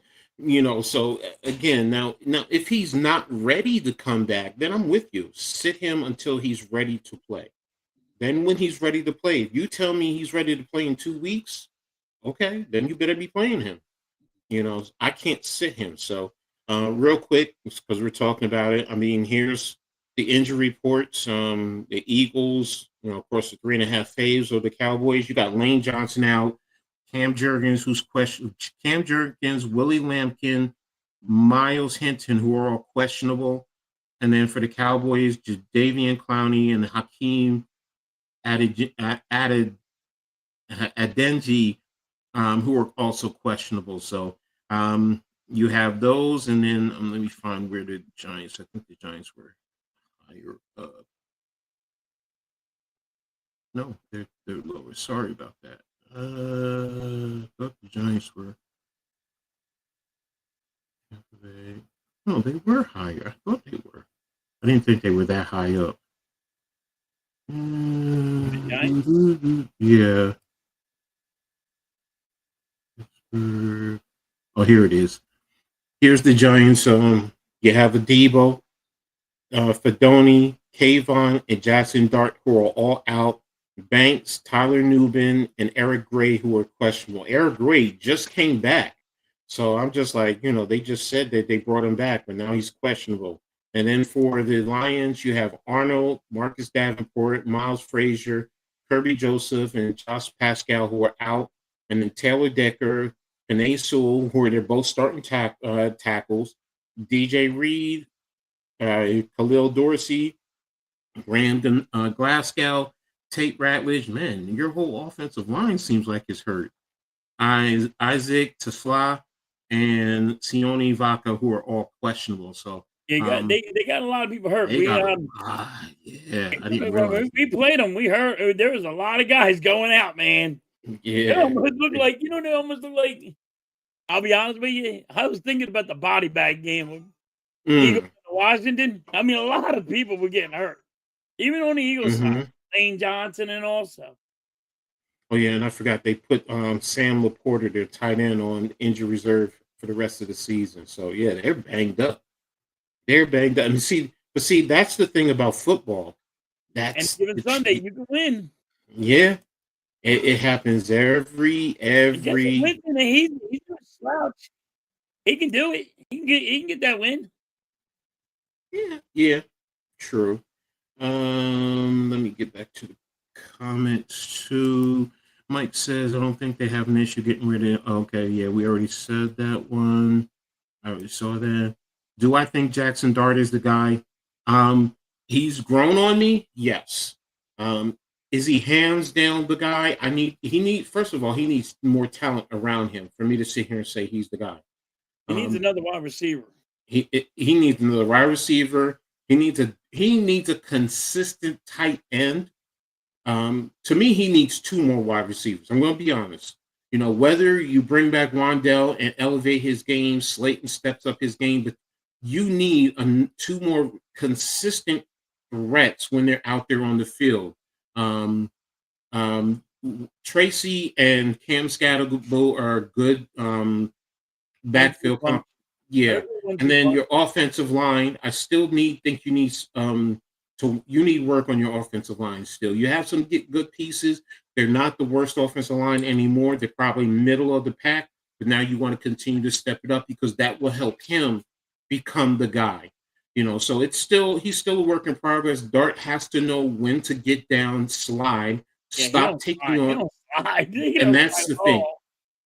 again, now if he's not ready to come back, then I'm with you. Sit him until he's ready to play. Then when he's ready to play, if you tell me he's ready to play in 2 weeks, okay, then you better be playing him. I can't sit him. So, real quick, because we're talking about it. I mean, here's the injury reports. The Eagles, of course, the 3.5 phase of the Cowboys. You got Lane Johnson out, Cam Jurgens, Cam Jurgens, Willie Lampkin, Miles Hinton, who are all questionable. And then for the Cowboys, Jadeveon Clowney and Hakeem Adeniji, who are also questionable. So you have those, and then let me find where the Giants. I think the Giants were higher up. No, they're lower. Sorry about that. I thought the Giants were. No, they were higher. I thought they were. I didn't think they were that high up. Yeah. Oh, here it is. Here's the Giants. You have a Debo, Fedoni, Kayvon, and Jackson Dart, who are all out. Banks, Tyler Nubin, and Eric Gray, who are questionable. Eric Gray just came back. So I'm just like, they just said that they brought him back, but now he's questionable. And then for the Lions, you have Arnold, Marcus Davenport, Miles Frazier, Kirby Joseph, and Josh Pascal, who are out. And then Taylor Decker, Panay Sewell, who are they're both starting tackles. DJ Reed, Khalil Dorsey, Brandon Glasgow, Tate Ratledge. Man, your whole offensive line seems like it's hurt. Isaac Tesla and Sione Vaca, who are all questionable. So they got a lot of people hurt. Yeah, I didn't realize. We played them. We heard there was a lot of guys going out, man. Yeah, They almost look like, they almost look like, I'll be honest with you, I was thinking about the body bag game with Eagles and Washington. I mean, a lot of people were getting hurt, even on the Eagles side. Lane Johnson and also. Oh yeah, and I forgot they put Sam Laporta, their tight end, on injury reserve for the rest of the season. So yeah, they're banged up. And see, that's the thing about football. And given Sunday, you can win. Yeah, it happens every. Winston, he's no slouch. He can do it. He can get that win. Yeah, true. Let me get back to the comments too. Mike says, I don't think they have an issue getting rid of. Okay, yeah, we already said that one. I already saw that. Do I think Jackson Dart is the guy? He's grown on me. Yes. Is he hands down the guy? First of all, he needs more talent around him for me to sit here and say he's the guy. He needs another wide receiver. He needs another wide receiver. He needs a consistent tight end. To me, he needs 2 more wide receivers. I'm going to be honest. Whether you bring back Wandell and elevate his game, Slayton steps up his game, but you need 2 more consistent threats when they're out there on the field. Tracy and Cam Scatterbo are good backfield. Yeah, and then your offensive line. I still think you need you need work on your offensive line still. You have some good pieces. They're not the worst offensive line anymore. They're probably middle of the pack, but now you want to continue to step it up because that will help him become the guy. So he's still a work in progress. Dart has to know when to get down, slide, stop taking on. And that's the thing.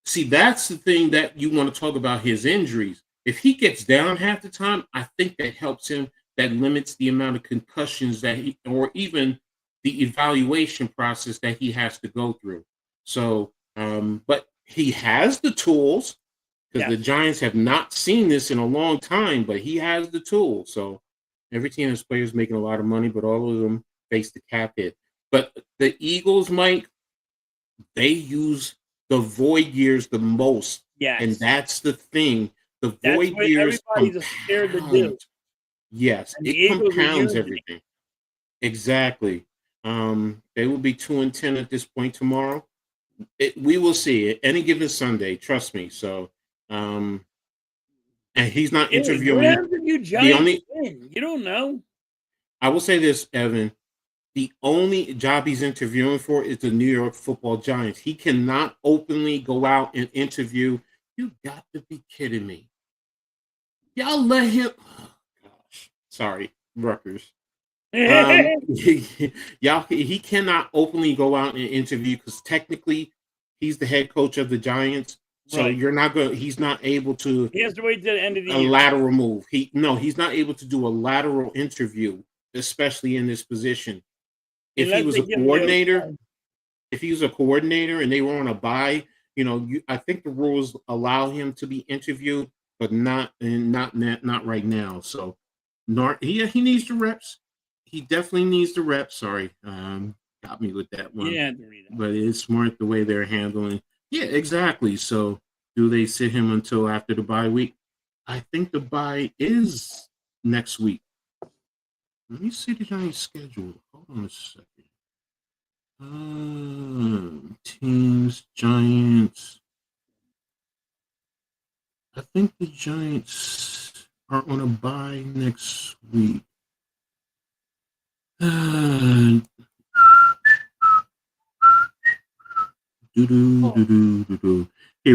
See, that's the thing that you want to talk about his injuries. If he gets down half the time, I think that helps him. That limits the amount of concussions or even the evaluation process that he has to go through. So, but he has the tools because the Giants have not seen this in a long time, but he has the tools. So every team has players making a lot of money, but all of them face the cap hit. But the Eagles, Mike, they use the void years the most. Yes. And that's the thing. The void years everybody's scared to do. Yes, it compounds everything. Exactly. They will be 2-10 at this point tomorrow. We will see it any given Sunday. Trust me. So, and he's not interviewing. You don't know. I will say this, Evan. The only job he's interviewing for is the New York Football Giants. He cannot openly go out and interview. You got to be kidding me. Y'all let him. Sorry, Rutgers. He cannot openly go out and interview because technically he's the head coach of the Giants. So he's not able to. He has to wait till the end of the year. A lateral move. He's not able to do a lateral interview, especially in this position. If he was a coordinator and they were on a bye, I think the rules allow him to be interviewed, but not right now. So. He needs the reps. He definitely needs the reps. Sorry, got me with that one. Yeah, but it's smart the way they're handling. Yeah, exactly. So, do they sit him until after the bye week? I think the bye is next week. Let me see the Giants' schedule. Hold on a second. Teams, Giants. I think the Giants are on a bye next week. Here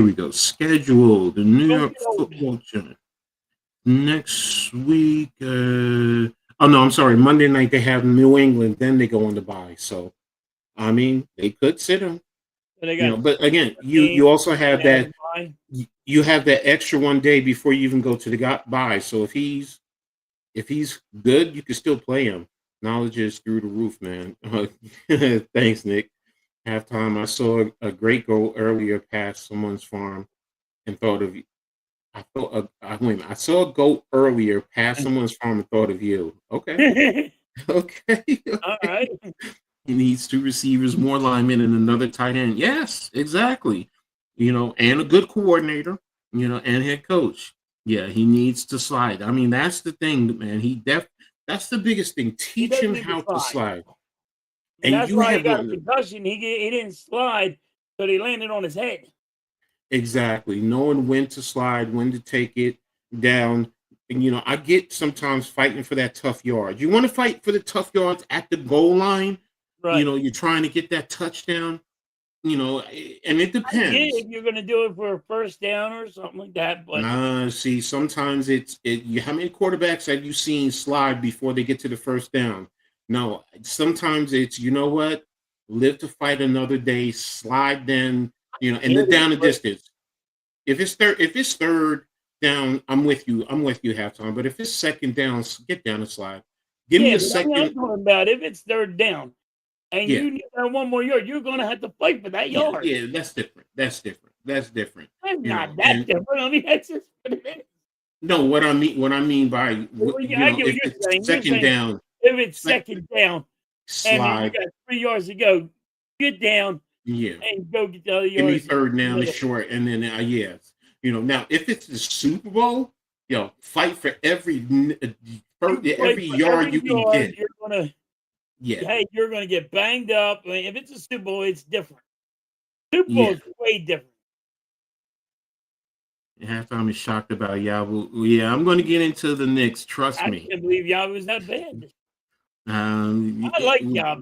we go. Schedule. The New York Football Giants. Next week. Oh, no, I'm sorry. Monday night they have New England. Then they go on the bye. So, I mean, they could sit them. But again, you also have that. You have that extra one day before you even go to the bye. So if he's good, you can still play him. Knowledge is through the roof, man. Thanks, Nick. Halftime, I saw a great goal earlier past someone's farm and thought of you. I saw a goat earlier past someone's farm and thought of you. Okay. Okay. All right. He needs 2 receivers, more linemen, and another tight end. Yes, exactly. And a good coordinator, and head coach. Yeah, he needs to slide. I mean, that's the thing, man. That's the biggest thing. Teach him how to slide. And that's why he got a concussion. He didn't slide, but he landed on his head. Exactly. Knowing when to slide, when to take it down. And, I get sometimes fighting for that tough yard. You want to fight for the tough yards at the goal line. Right. You're trying to get that touchdown. And it depends. If you're going to do it for a first down or something like that. But see, sometimes how many quarterbacks have you seen slide before they get to the first down? No, sometimes it's, you know what, live to fight another day, slide then, and the down the distance. If it's third down, I'm with you. I'm with you halftime. But if it's second down, get down and slide. Give me Yeah, a but I'm second. talking about if it's third down and Yeah, you need that one more yard, you're gonna have to fight for that yeah, yard. yeah. That's different. That's different. That's different. It's not that And different. I mean, that's just what it is. no, what I mean by Well, yeah, I get what if you're it's saying. You're second saying down, if it's sec- second down and you slide. got 3 yards to go, get down Yeah, and go get the other give me yards. third down is short, and then yes, now if it's the Super Bowl, fight for every You fight every for yard every you can yard. get. Yeah, You're gonna get banged up. I mean, if it's a Super Bowl, it's different. Super Bowl yeah. is way different. Halftime is shocked about Yahoo. Yeah, I'm going to get into the Knicks. Trust I me. can't believe Yahoo that bad. Um, I like Yahoo.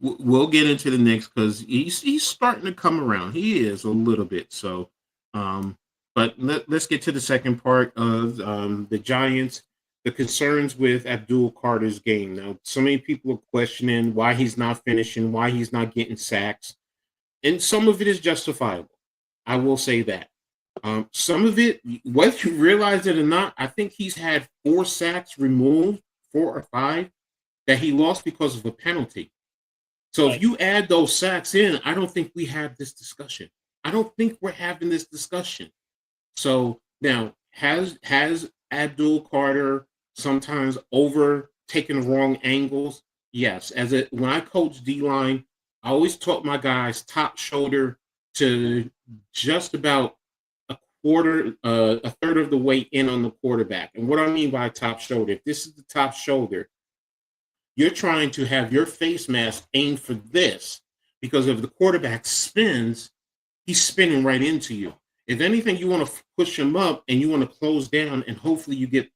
we'll get into the Knicks because he's starting to come around. He is a little bit. So, but let's get to the second part of the Giants. The concerns with Abdul Carter's game. Now, so many people are questioning why he's not finishing, why he's not getting sacks, and some of it is justifiable. I will say that. Some of it, whether you realize it or not, I think he's had 4 sacks removed, 4 or 5, that he lost because of a penalty. So if you add those sacks in, I don't think we have this discussion. I don't think we're having this discussion. So now, has Abdul Carter sometimes overtaken the wrong angles? Yes. When I coach D-line, I always taught my guys top shoulder to just about a third of the way in on the quarterback. And what I mean by top shoulder, if this is the top shoulder, you're trying to have your face mask aimed for this, because if the quarterback spins, he's spinning right into you. If anything, you want to push him up and you want to close down, and hopefully you get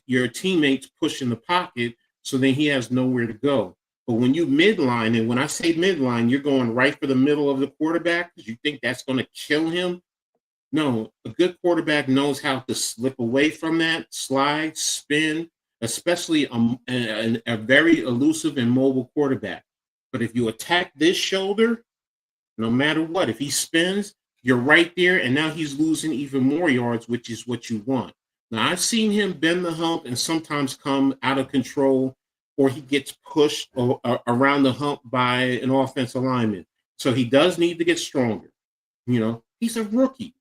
your teammates pushing the pocket so then he has nowhere to go. But when you midline, and when I say midline, you're going right for the middle of the quarterback because you think that's going to kill him. No, a good quarterback knows how to slip away from that, slide, spin, especially a very elusive and mobile quarterback. But if you attack this shoulder, no matter what, if he spins, you're right there, and now he's losing even more yards, which is what you want. Now, I've seen him bend the hump and sometimes come out of control, or he gets pushed around the hump by an offensive lineman. So he does need to get stronger. He's a rookie.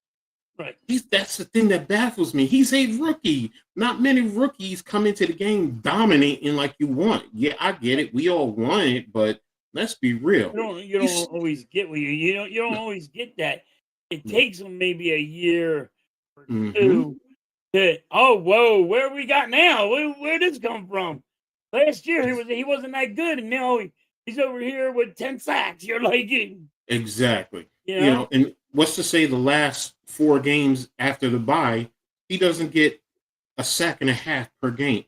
Right. That's the thing that baffles me. He's a rookie. Not many rookies come into the game dominating like you want. Yeah, I get it. We all want it, but let's be real. You don't always get what you don't always get that. It takes them maybe a year or two to whoa, where we got now? Where this come from? Last year he wasn't that good, and now he's over here with 10 sacks. You're like, exactly. And what's to say the last 4 games after the bye, he doesn't get a sack and a half per game.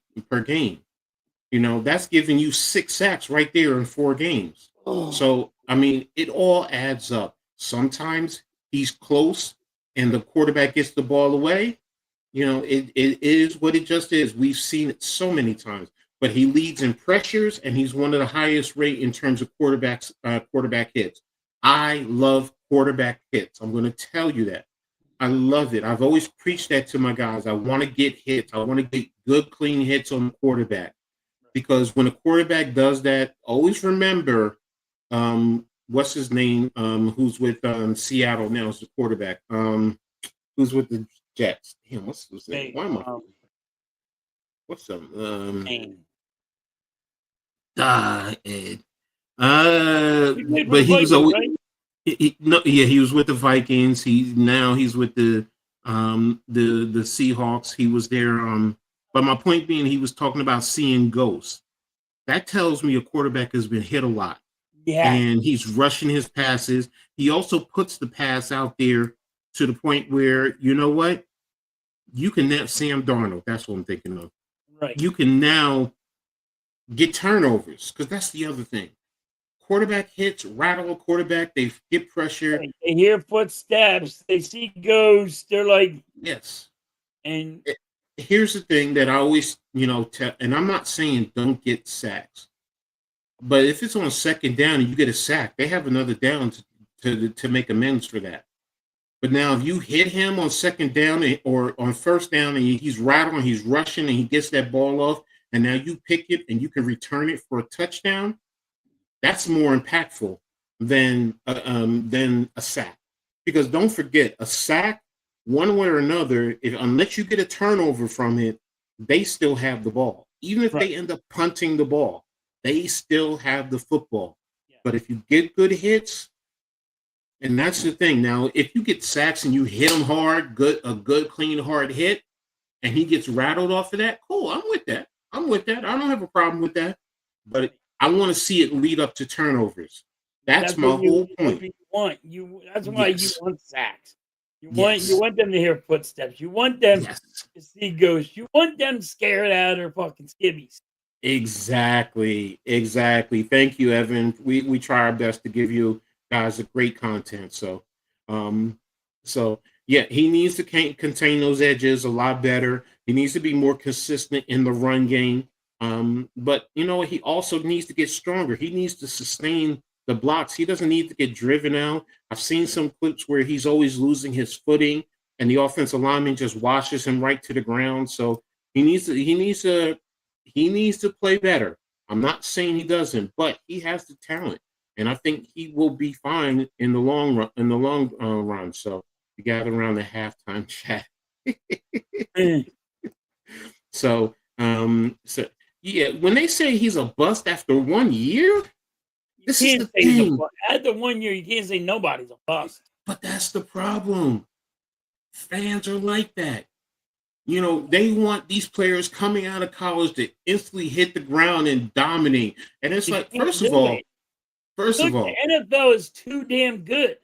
That's giving you 6 sacks right there in 4 games. Oh. So, I mean, it all adds up. Sometimes he's close and the quarterback gets the ball away. It is what it just is. We've seen it so many times. But he leads in pressures, and he's one of the highest rate in terms of quarterback hits. I love quarterback hits. I'm going to tell you that. I love it. I've always preached that to my guys. I want to get hits. I want to get good, clean hits on the quarterback. Because when a quarterback does that, always remember, what's his name, who's with Seattle now is the quarterback, who's with the Jets. Damn, what's his name? Why am I? What's up? Ed. But he was always, right? He was with the Vikings. He's with the Seahawks. He was there. But my point being, he was talking about seeing ghosts. That tells me a quarterback has been hit a lot. Yeah. And he's rushing his passes. He also puts the pass out there to the point where, you know what? You can now, Sam Darnold, that's what I'm thinking of. Right. You can now get turnovers, because that's the other thing. Quarterback hits, rattle a quarterback, they get pressure. They hear footsteps, they see ghosts, they're like, yes. And here's the thing that I always, tell, and I'm not saying don't get sacks. But if it's on second down and you get a sack, they have another down to make amends for that. But now if you hit him on second down or on first down and he's rattling, he's rushing, and he gets that ball off, and now you pick it and you can return it for a touchdown, that's more impactful than a sack. Because don't forget, a sack, one way or another, unless you get a turnover from it, they still have the ball. Even if they end up punting the ball, they still have the football. Yeah. But if you get good hits, and that's the thing. Now, if you get sacks and you hit him hard, a good, clean, hard hit, and he gets rattled off of that, cool, I'm with that. I don't have a problem with that. But I want to see it lead up to turnovers. That's my whole point. That's why you want sacks. You want them to hear footsteps. You want them to see ghosts. You want them scared out of their fucking skivvies. Exactly. Thank you, Evan. We try our best to give you guys a great content. So he needs to contain those edges a lot better. He needs to be more consistent in the run game. But he also needs to get stronger. He needs to sustain the blocks. He doesn't need to get driven out. I've seen some clips where he's always losing his footing and the offensive lineman just washes him right to the ground. So he needs to play better. I'm not saying he doesn't, but he has the talent. And I think he will be fine in the long run. So we gather around the halftime chat. So when they say he's a bust after 1 year, this is the thing. After 1 year, you can't say nobody's a bust. But that's the problem. Fans are like that. They want these players coming out of college to instantly hit the ground and dominate. And it's like, first of all, the NFL is too damn good.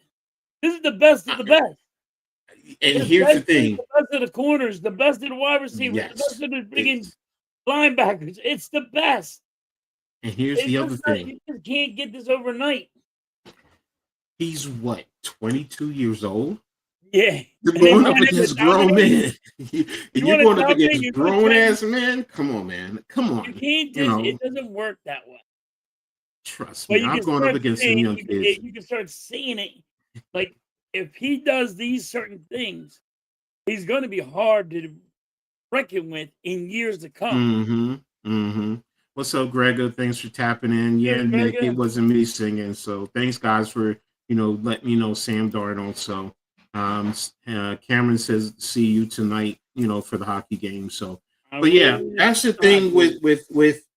This is the best of the best. And here's the thing. The best of the corners, the best of the wide receivers, the best of the friggin' linebackers. It's the best. And here's the other thing. You just can't get this overnight. He's what, 22 years old? Yeah. You're going up against grown men. You're going up against grown-ass men? Come on, man. Come on. You can't it doesn't work that way. Trust me, I'm going up against some young kids. You can start seeing it. Like, if he does these certain things, he's going to be hard to reckon with in years to come. What's up, Gregor? Thanks for tapping in. Yeah, Nick, it wasn't me singing. So thanks, guys, for letting me know Sam Darnold. So Cameron says see you tonight, for the hockey game. So, but yeah, that's the thing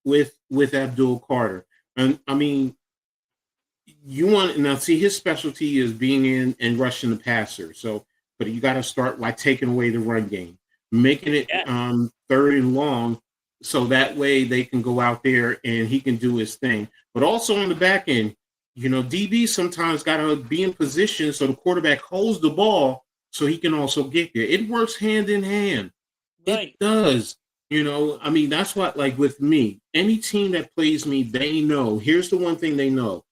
with Abdul Carter. And I mean, you want now see his specialty is being in and rushing the passer. So, but you got to start by taking away the run game, making it third and long, so that way they can go out there and he can do his thing. But also on the back end, DB sometimes got to be in position so the quarterback holds the ball so he can also get there. It works hand in hand. Right. It does. I mean, that's what, like with me, any team that plays me, they know. Here's the one thing they know.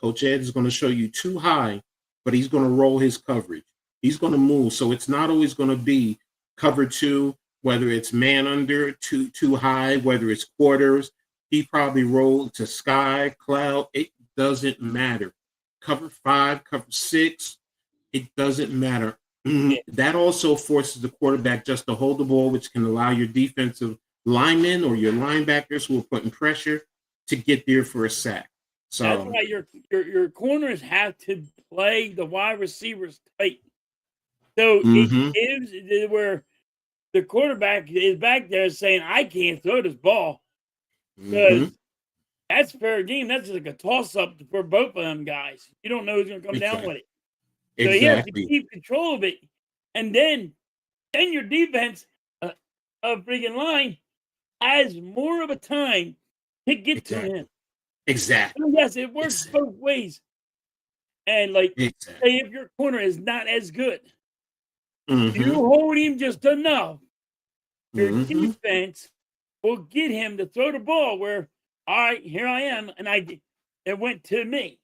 Coach Ed is going to show you too high, but he's going to roll his coverage. He's going to move. So it's not always going to be cover two, whether it's man under, too high, whether it's quarters. He probably rolled to sky, cloud. It doesn't matter. Cover 5, cover 6, it doesn't matter. That also forces the quarterback just to hold the ball, which can allow your defensive linemen or your linebackers who are putting pressure to get there for a sack. So that's why your corners have to play the wide receivers tight. So it gives where the quarterback is back there saying, I can't throw this ball. Because that's fair game. That's like a toss-up for both of them guys. You don't know who's going to come down with it. So he has to keep control of it. And then your defense, a freaking line, has more of a time to get to him. Exactly. So yes, it works both ways. And say if your corner is not as good, you hold him just enough, your defense will get him to throw the ball where, all right, here I am, and it went to me.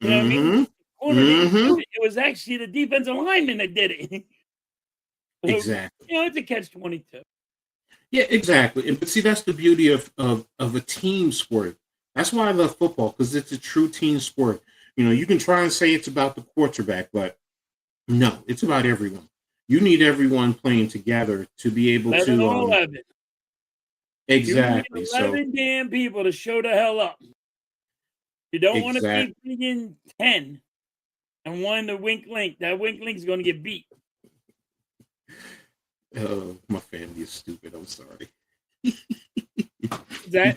You know what I mean? It was actually the defensive lineman that did it. So, exactly. It's a catch-22. Yeah, exactly. But see, that's the beauty of a team sport. That's why I love football, because it's a true team sport. You can try and say it's about the quarterback, but no, it's about everyone. You need everyone playing together to be able 11 to on 11. You need exactly. So 11 damn people to show the hell up. You don't want to exactly. keep thinking 10 and one to wink link. That wink link is going to get beat. My family is stupid. I'm sorry. I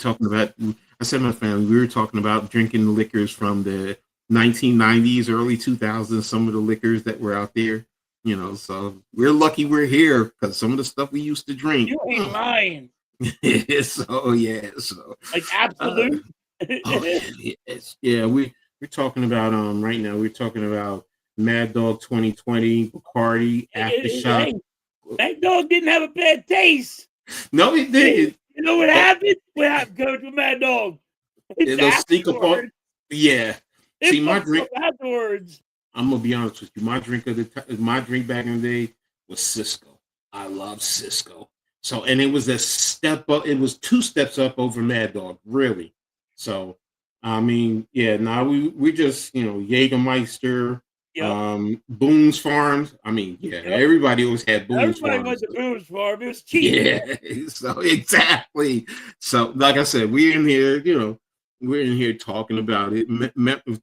said my family. We were talking about drinking the liquors from the 1990s, early 2000s. Some of the liquors that were out there. So we're lucky we're here, because some of the stuff we used to drink. You ain't lying. So yeah. So like absolute. Yeah. We're talking about right now. We're talking about Mad Dog 2020, Bacardi, Aftershock. That dog didn't have a bad taste. No, it didn't. You know what happened? What happened, Coach, with Mad Dog? It'll sneak upon. Yeah. See, my drink afterwards. I'm gonna be honest with you. My drink back in the day was Cisco. I love Cisco. So, and it was a step up. It was 2 steps up over Mad Dog, really. So, I mean, yeah. Now we just Jägermeister, Boone's Farms. I mean, yeah. Everybody always had Boone's Farms. Everybody went to Boone's Farm. It was cheap. Yeah. So exactly. So, like I said, we're in here talking about it.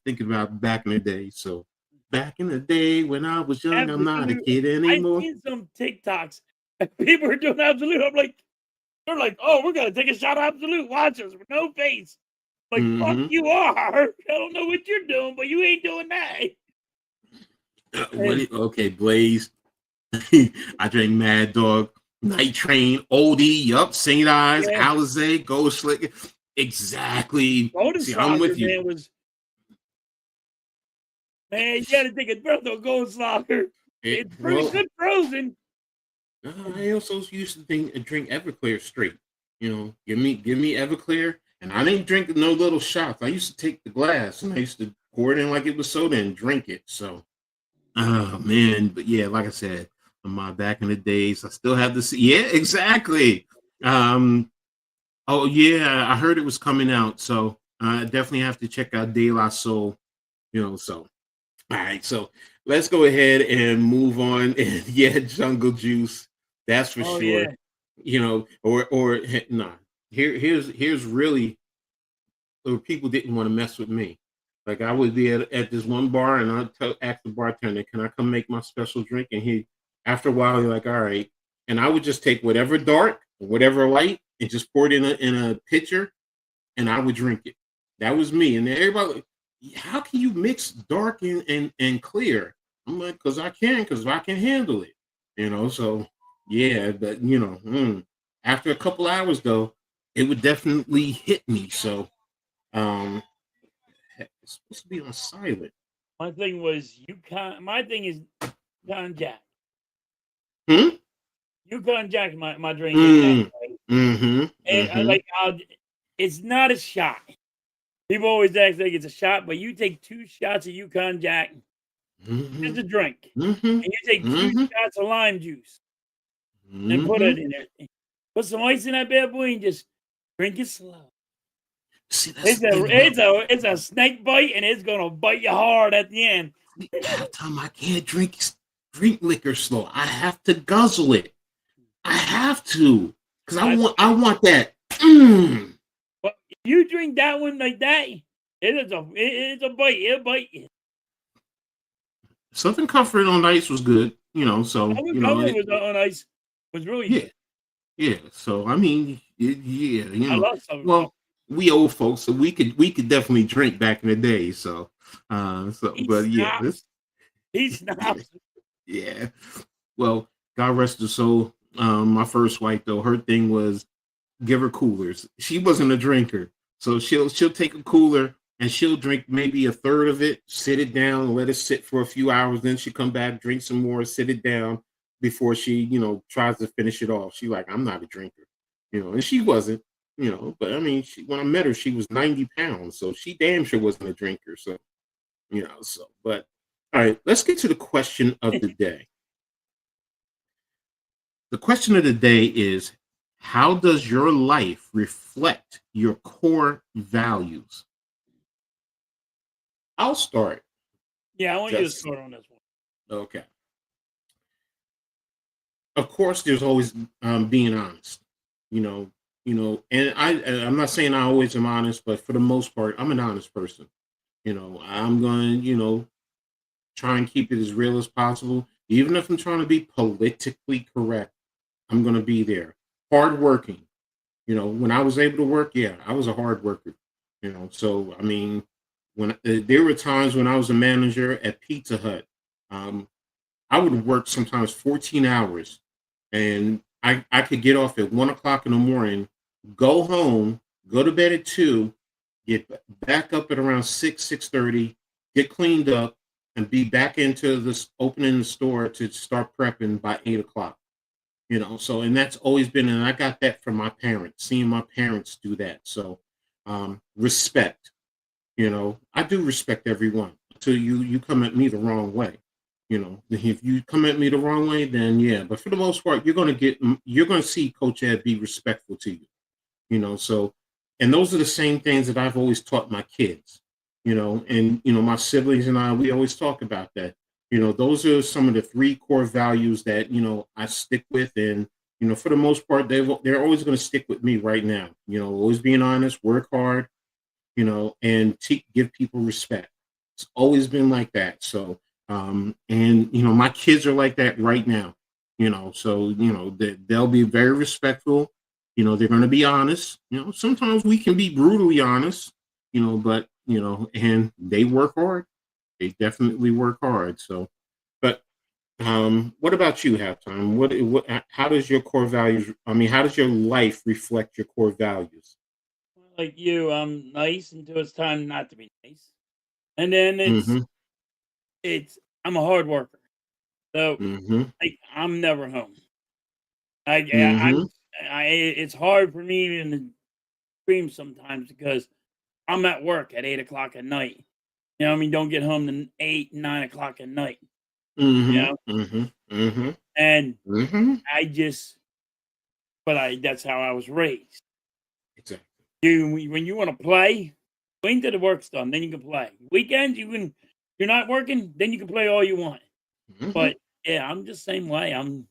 Thinking about back in the day. So. Back in the day when I was young, I'm not a kid anymore. I've seen some TikToks and people are doing Absolute. I'm like, they're like, oh, we're gonna take a shot of Absolute. Watch us with no face. Like, fuck you are. I don't know what you're doing, but you ain't doing that. Okay, Blaze. I drank Mad Dog, Night Train, Oldie, St. Ives, Alizé, Gold Slick. Exactly. See, I'm with you. Man, you gotta take a breath on Goldslager. It's pretty good frozen. I also used to drink Everclear straight. Give me Everclear, and I didn't drink no little shots. I used to take the glass and I used to pour it in like it was soda and drink it. So, oh man, but yeah, like I said, my back in the days, I still have this. Yeah, exactly. Oh yeah, I heard it was coming out, so I definitely have to check out De La Soul. So. All right, so let's go ahead and move on. And yeah, Jungle Juice, that's for sure. Yeah. Here's really where people didn't want to mess with me. Like I would be at this one bar and I'd ask the bartender, "Can I come make my special drink?" And after a while, he's like, "All right." And I would just take whatever dark, or whatever light, and just pour it in a pitcher, and I would drink it. That was me. And everybody. How can you mix dark and clear? I'm like, because I can handle it, so yeah, but after a couple hours though, it would definitely hit me. So it's supposed to be on silent. My thing was my thing is Yukon Jack. Yukon Jack, my drink. It's not a shot. People always act like it's a shot, but you take 2 shots of Yukon Jack, just a drink, and you take 2 shots of lime juice, and put it in there. Put some ice in that bad boy and just drink it slow. See, it's a snake bite, and it's gonna bite you hard at the end. Half the time I can't drink liquor slow. I have to guzzle it. I have to, because I want that. But if you drink that one like that, it's a bite. It'll bite you. Something comforting on ice was good, So was on ice was really good. Yeah. So I mean, I love something. Well, we old folks, so we could definitely drink back in the day. So, He's not. Yeah. Well, God rest her soul. My first wife though, her thing was give her coolers. She wasn't a drinker, so she'll take a cooler and she'll drink maybe a third of it, sit it down, let it sit for a few hours. Then she come back, drink some more, sit it down before she, tries to finish it off. She like, I'm not a drinker, and she wasn't, But I mean, when I met her, she was 90 pounds, so she damn sure wasn't a drinker. So, But all right, let's get to the question of the day. The question of the day is, how does your life reflect your core values? I'll start. Yeah, I want you to Just start on this one. okay. Of course, there's always being honest. You know, and I'm not saying I always am honest, but for the most part, I'm an honest person. I'm going to try and keep it as real as possible, even if I'm trying to be politically correct. I'm going to be there, hardworking. When I was able to work, yeah, I was a hard worker. So I mean, when there were times when I was a manager at Pizza Hut, um, I would work sometimes 14 hours, and I could get off at 1 o'clock in the morning, go home, go to bed at 2, get back up at around 6:30, get cleaned up, and be back into this opening the store to start prepping by 8 o'clock. So and that's always been, and I got that from my parents, seeing my parents do that. So respect. I do respect everyone until you come at me the wrong way. If you come at me the wrong way, then yeah. But for the most part, you're gonna see Coach Ed be respectful to you. So, and those are the same things that I've always taught my kids. And my siblings and I, we always talk about that. Those are some of the 3 core values that I stick with, and for the most part, they're always going to stick with me right now. Always being honest, work hard, and give people respect. It's always been like that. So, and my kids are like that right now. So they'll be very respectful. They're going to be honest. Sometimes we can be brutally honest. But and they work hard. They definitely work hard. So, but what about you, Halftime? How does your core values? I mean, how does your life reflect your core values? Like you, I'm nice until it's time not to be nice, and then Mm-hmm. it's I'm a hard worker, so Mm-hmm. I'm never home. I'm Mm-hmm. it's hard for me even to scream sometimes because I'm at work at 8 o'clock at night. You know what I mean? Don't get home to 8, 9 o'clock at night. You Mm-hmm. know, Mm-hmm. Mm-hmm. and Mm-hmm. I just, but that's how I was raised. Exactly. When you want to play, wait till the work's done, then you can play. Weekends, you're not working, then you can play all you want. Mm-hmm. But yeah, I'm just the same way. I'm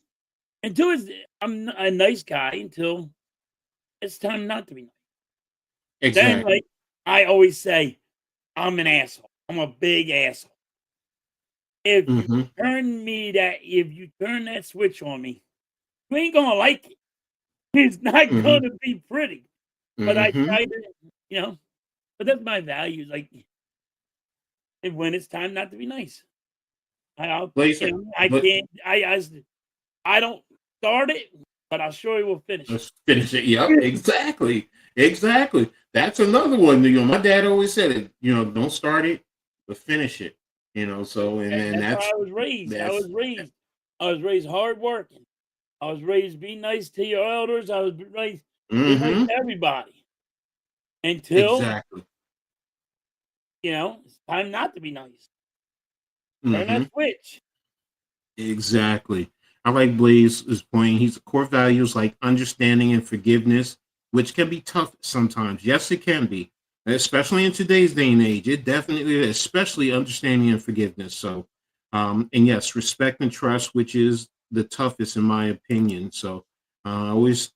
a nice guy until it's time not to be nice. Then, Exactly. like I always say, I'm an asshole. I'm a big asshole. Mm-hmm. If you turn that switch on me, you ain't gonna like it. It's not Mm-hmm. gonna be pretty. But I Mm-hmm. try to, you know, but that's my values. Like, and when it's time not to be nice, I'll, Blazer, I but can't, I don't start it, but I sure will finish let's finish it. Yep, exactly. Exactly. That's another one. My dad always said it, don't start it, but finish it. So and And then that's how I was raised. that's I was raised hardworking. I was raised be nice to your elders. I was raised be nice mm-hmm. to everybody until Exactly. it's time not to be nice. Turn Mm-hmm. that switch. Exactly. I like Blaze's point. He's core values like understanding and forgiveness, which can be tough sometimes. Yes, it can be, especially in today's day and age. It definitely is, especially understanding and forgiveness. So, and yes, respect and trust, which is the toughest in my opinion. So, always,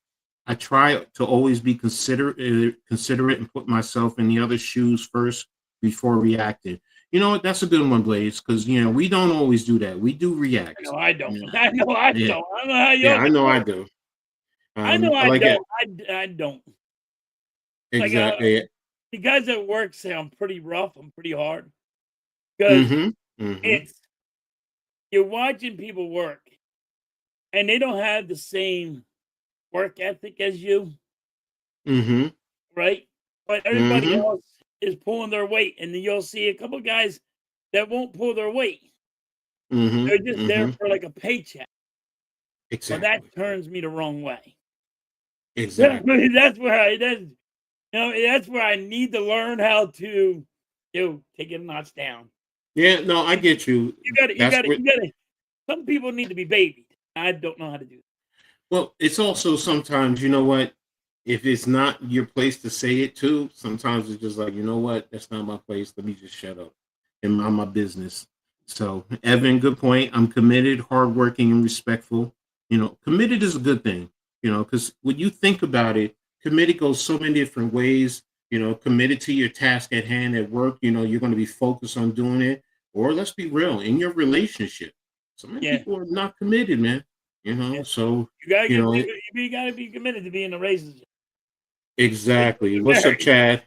I try to always be considerate, and put myself in the other shoes first before reacting. You know what? That's a good one, Blaze, because we don't always do that. We do I react. know I don't. Yeah, I know I yeah, don't. I don't know how yeah. y'all I can know do I it. do. I know I I like it don't. I don't. Like exactly. the guys at work say I'm pretty rough. I'm pretty hard because Mm-hmm. Mm-hmm. it's you're watching people work and they don't have the same work ethic as you, Mm-hmm. right? But everybody Mm-hmm. else is pulling their weight, and then you'll see a couple guys that won't pull their weight. Mm-hmm. They're just there Mm-hmm. for like a paycheck. Well, that Exactly. turns me the wrong way. Exactly. That's where I need to learn how to take it a notch down. Yeah. No, I get you. You got to, you That's got to, what. you got to. Some people need to be babied. I don't know how to do that. Well, it's also sometimes, you know what, if it's not your place to say it too, sometimes it's just like, you know what, that's not my place. Let me just shut up and mind my business. So, Evan, good point. I'm committed, hardworking, and respectful. Committed is a good thing, because when you think about it, committed goes so many different ways. Committed to your task at hand at work, you're going to be focused on doing it. Or let's be real, in your relationship, so many Yeah. people are not committed, man. Yeah. So You gotta you get know, you gotta be committed to being a racist. exactly. What's up, Chad?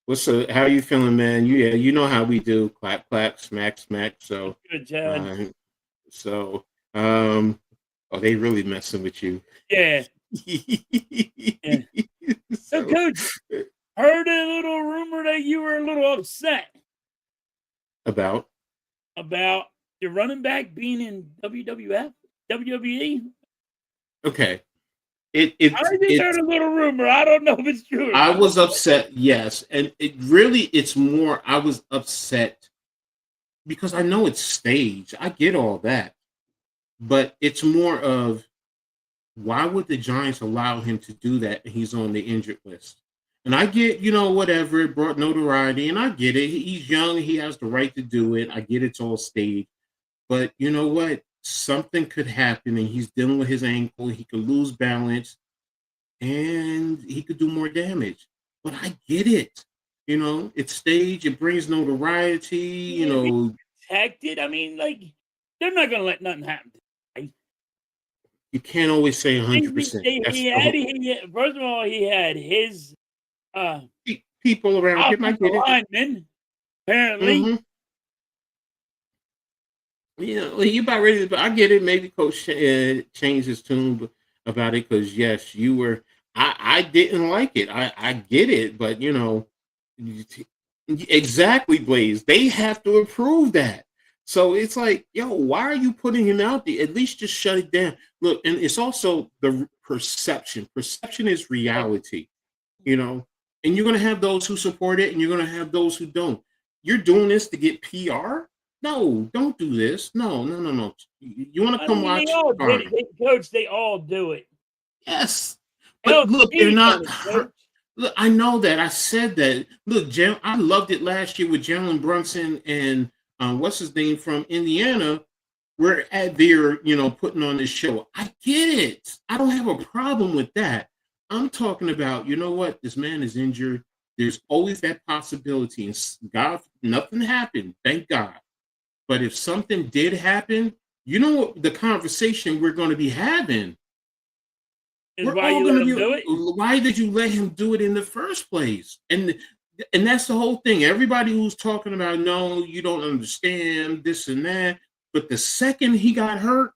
What's up? How you feeling, man? Yeah, you know how we do. Clap, clap, smack, smack. So, Good, Chad. uh, so, um, oh, they really messing with you. Yeah. Yeah. So, So, Coach, heard a little rumor that you were a little upset about about your running back being in WWF, WWE. okay, I just heard a little rumor. I don't know if it's true or I not. was upset, yes, and it's more. I was upset because I know it's staged. I get all that, but it's more of, why would the Giants allow him to do that? And he's on the injured list. And I get, whatever, it brought notoriety, and I get it. He's young, he has the right to do it. I get it's all staged. But you know what? Something could happen, and he's dealing with his ankle. He could lose balance, and he could do more damage. But I get it. It's staged, it brings notoriety, Yeah, be protected. I mean, like, they're not gonna let nothing happen. you can't always say 100%. That's First of all, he had his people around him. I offensive get it. lineman, apparently. Mhm. You about ready to. I get it. Maybe Coach changed his tune about it, because yes, you were. I didn't like it. I get it, but exactly, Blaze. They have to approve that. So it's like, yo, why are you putting him out there? At least just shut it down. Look, and it's also the perception. Perception is reality. you know, and you're going to have those who support it, and you're going to have those who don't. You're doing this to get PR? No, don't do this. No, no, no, no. You want to I come mean, they watch? all did Fine. it. Coach, they all do it. Yes, but Hell, look, they're Speed done not. it, Coach. Look, I know that. I said that. Look, I loved it last year with Jalen Brunson and what's his name from Indiana. We're at there, putting on this show. I get it. I don't have a problem with that. I'm talking about, you know what? This man is injured. There's always that possibility. And God, nothing happened. Thank God. But if something did happen, you know what the conversation we're going to be having? Is We're why all you going let to them be, do it? why did you let him do it in the first place? And that's the whole thing. Everybody who's talking about, no, you don't understand this and that. But the second he got hurt,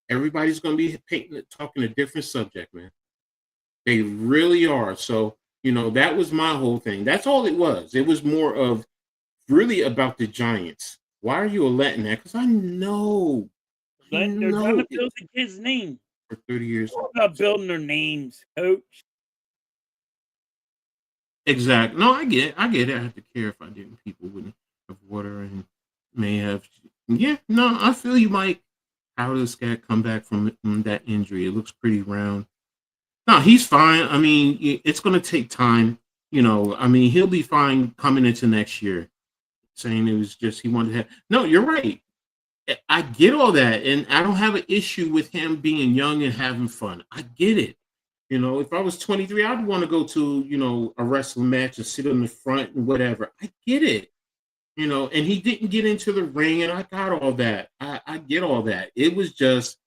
everybody's going to be talking a different subject, man. They really are. So, that was my whole thing. That's all it was. It was more of really about the Giants. Why are you letting that? Because I know. They're trying to build the kid's name. For 30 years. What about building their names, Coach? Exactly. No, I get it. I have to care if I didn't. People wouldn't have water and may have. Yeah, no, I feel you, Mike. How does this guy come back from that injury? It looks pretty round. No, he's fine. I mean, it's going to take time. I mean, he'll be fine coming into next year. Saying it was just he wanted to have. No, you're right. I get all that, and I don't have an issue with him being young and having fun. I get it. If I was 23, I'd want to go to, a wrestling match and sit in the front and whatever. I get it. And he didn't get into the ring, and I got all that. I get all that. It was just,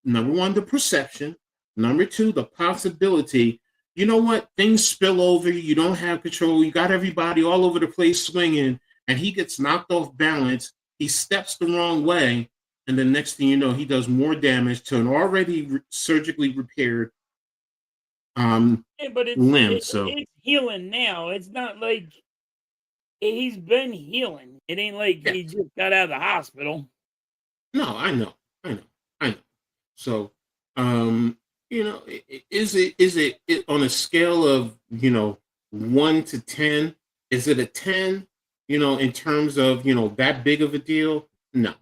number one, the perception. Number two, the possibility. You know what? Things spill over. You don't have control. You got everybody all over the place swinging, and he gets knocked off balance. He steps the wrong way, and the next thing you know, he does more damage to an already surgically repaired Yeah, but limb. it's healing now. It's not like he's been healing. It ain't like he just got out of the hospital. No, I know. So, is it on a scale of 1 to 10? Is it a 10? In terms of that big of a deal? No.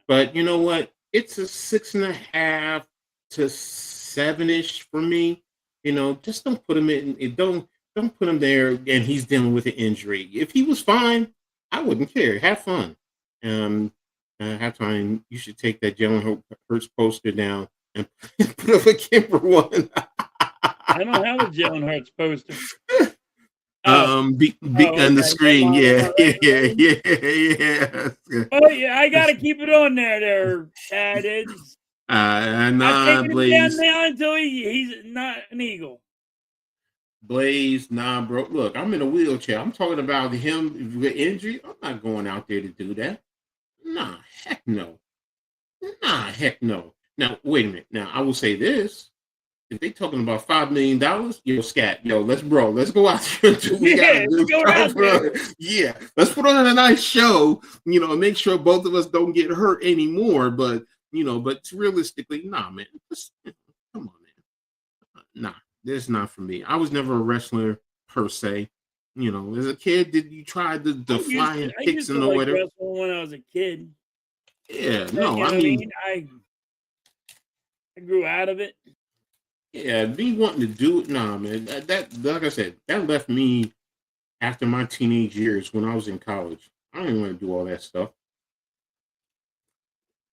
But you know what? It's a 6.5 to 7-ish for me. Just don't put him in. Don't put him there, and he's dealing with an injury. If he was fine, I wouldn't care. Have fun. Halftime, you should take that Jalen Hurts poster down and put up a Kimber one. I don't have a Jalen Hurts poster. On the screen, yeah. Oh yeah, I gotta keep it on there, Edd. I'm taking him down now until he's not an Eagle. Blaze, nah, bro. Look, I'm in a wheelchair. I'm talking about him with injury. I'm not going out there to do that. Nah, heck no. Now, wait a minute. Now, I will say this. If they talking about $5 million, Scat, let's go out there and do what we gotta do. Yeah, let's put on a nice show, and make sure both of us don't get hurt anymore. But realistically, nah, man. Come on, man. Nah, this is not for me. I was never a wrestler per se. As a kid, did you try the flying kicks and the whatever? Wrestling when I was a kid. Yeah, no, I mean, I grew out of it. Yeah, me wanting to do it, nah, man. That like I said, that left me after my teenage years when I was in college. I didn't want to do all that stuff.